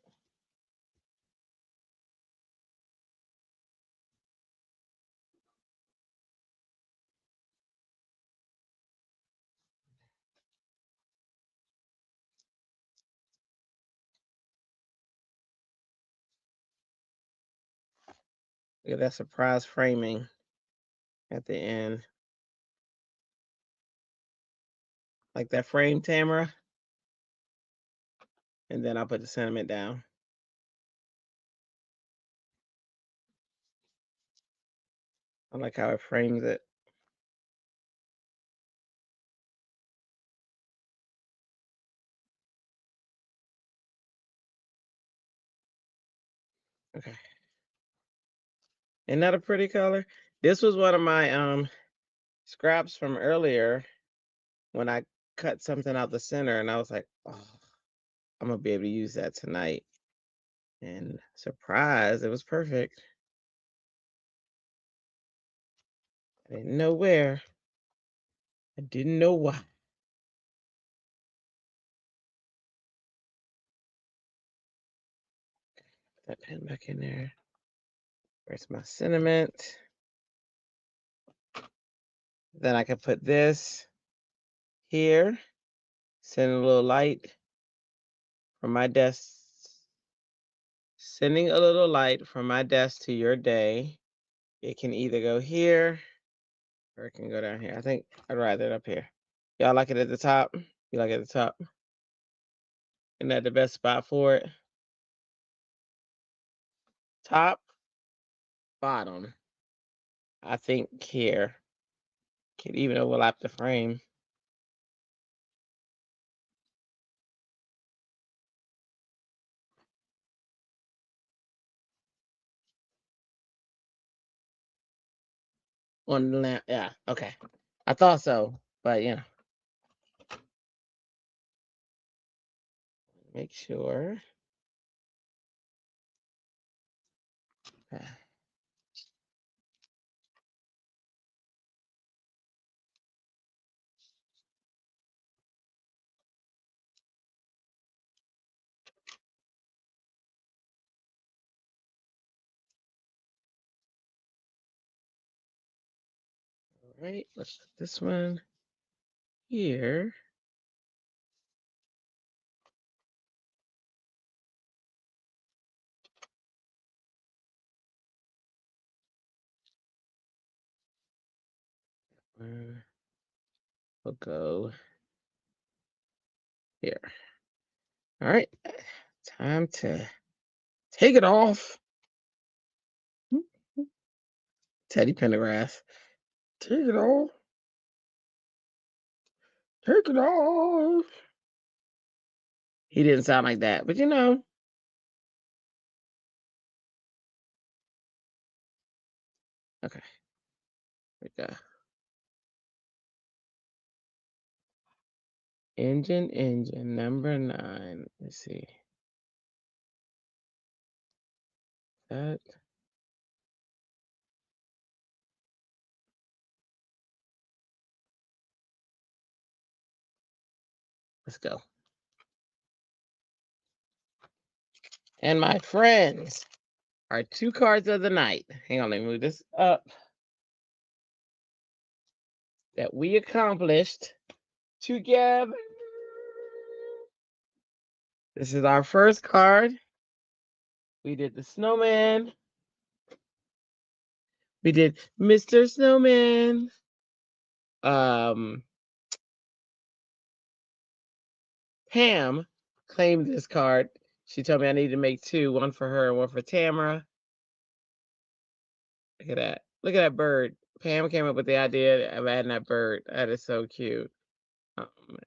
Look at that surprise framing at the end. Like that frame, Tamara. And then I'll put the sentiment down. I like how it frames it. Okay. Isn't that a pretty color? This was one of my scraps from earlier when I cut something out the center and I was like, oh, I'm gonna be able to use that tonight. And surprise, it was perfect. I didn't know where. I didn't know why. Put that pen back in there. Where's my sentiment? Then I can put this here. Send a little light from my desk. Sending a little light from my desk to your day. It can either go here or it can go down here. I think I'd rather it up here. Y'all like it at the top? You like it at the top? Isn't that the best spot for it? Top, bottom. I think here. Could even overlap the frame. On the lamp. Yeah, okay. I thought so, but you know. Make sure. All right, let's put this one here. We'll go here. All right, time to take it off. Teddy Pendergrass. Take it off. Take it off. He didn't sound like that, but you know. Okay, here we go. Engine, number 9. Let's see. That. Let's go. And my friends, our 2 cards of the night. Hang on, let me move this up. That we accomplished together. This is our first card. We did the snowman. We did Mr. Snowman. Pam claimed this card. She told me I needed to make 2, one for her and one for Tamara. Look at that. Look at that bird. Pam came up with the idea of adding that bird. That is so cute.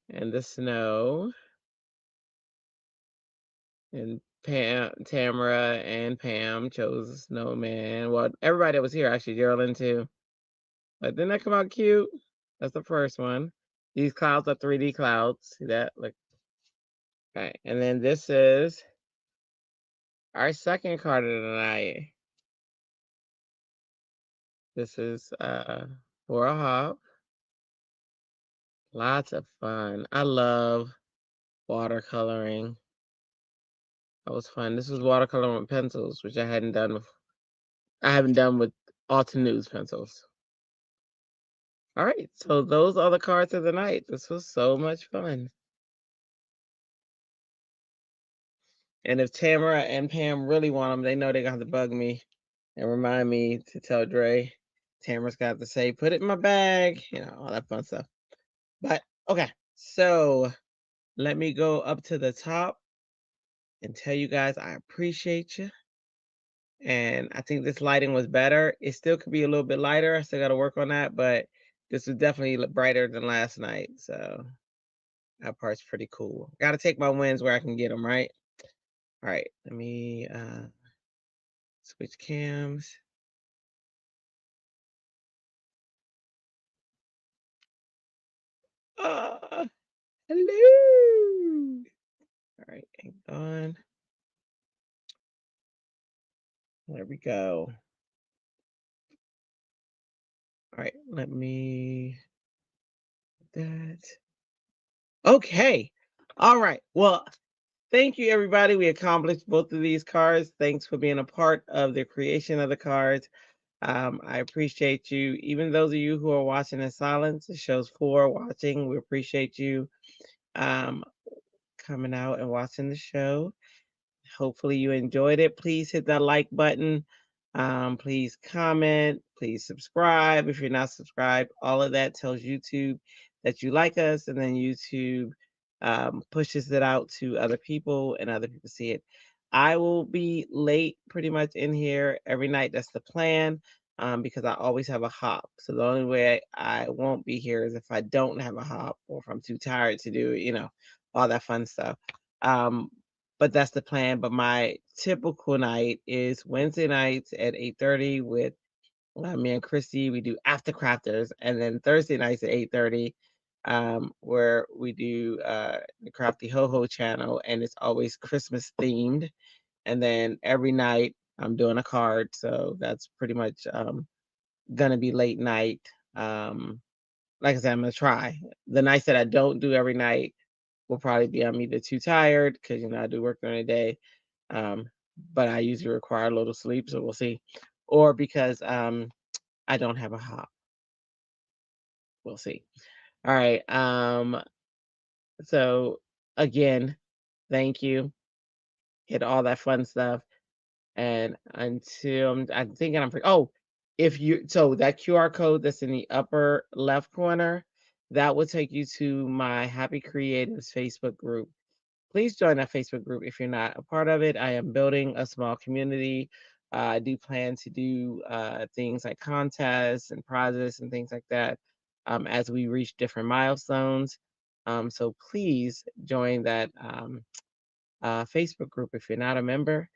And the snow. And Tamara and Pam chose the snowman. Well, everybody that was here, actually, Geraldine too. But didn't that come out cute? That's the first one. These clouds are 3D clouds. See that? Look. Okay. And then this is our second card of the night. This is for a hop. Lots of fun. I love watercoloring. That was fun. This was watercoloring with pencils, which I hadn't done with. I haven't done with Altenews pencils. All right, so those are the cards of the night. This was so much fun. And if Tamara and Pam really want them, they know they're gonna have to bug me and remind me to tell Dre. Tamara's got to say, put it in my bag, you know, all that fun stuff. But okay, so let me go up to the top and tell you guys I appreciate you. And I think this lighting was better. It still could be a little bit lighter. I still got to work on that, but this was definitely brighter than last night. So that part's pretty cool. Got to take my wins where I can get them, right? All right, let me switch cams. Hello. All right, hang on. There we go. All right, let me that. Okay. All right. Well, thank you, everybody. We accomplished both of these cards. Thanks for being a part of the creation of the cards. I appreciate you. Even those of you who are watching in silence, it shows 4 watching. We appreciate you um, coming out and watching the show. Hopefully you enjoyed it. Please hit that like button. Please comment. Please subscribe if you're not subscribed. All of that tells YouTube that you like us, and then YouTube pushes it out to other people, and other people see it. I will be late pretty much in here every night. That's the plan, because I always have a hop. So the only way I won't be here is if I don't have a hop, or if I'm too tired to do, all that fun stuff. Um, but that's the plan. But my typical night is Wednesday nights at 8:30 with me and Christy. We do After Crafters, and then Thursday nights at 8:30, where we do the Crafty Ho Ho channel, and it's always Christmas themed. And then every night I'm doing a card, so that's pretty much gonna be late night. Like I said, I'm gonna try. The nights that I don't do every night will probably be I'm either too tired because I do work during the day, um, but I usually require a little sleep, so we'll see, or because I don't have a hop. We'll see. All right. So again, thank you. Hit all that fun stuff, and until I'm thinking oh, if you so that QR code that's in the upper left corner, that will take you to my Happy Creatives Facebook group. Please join that Facebook group if you're not a part of it. I am building a small community. I do plan to do things like contests and prizes and things like that, as we reach different milestones. So please join that Facebook group if you're not a member,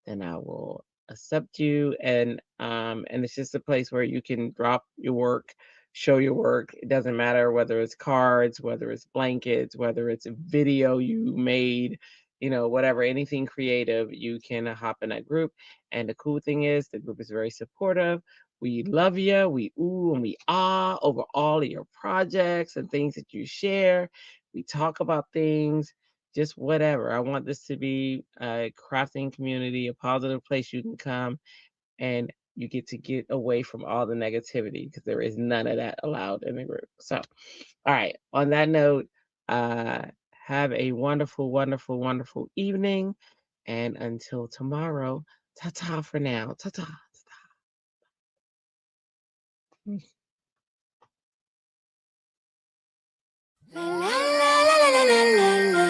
then I will accept you. And it's just a place where you can drop your work, show your work. It doesn't matter whether it's cards, whether it's blankets, whether it's a video you made, whatever, anything creative, you can hop in that group. And the cool thing is the group is very supportive. We love you. We ooh and we ah over all of your projects and things that you share. We talk about things, just whatever. I want this to be a crafting community, a positive place you can come and you get away from all the negativity, because there is none of that allowed in the group. So, all right. On that note, uh, have a wonderful, wonderful, wonderful evening. And until tomorrow, ta ta for now. Ta ta. La la la la la la la la.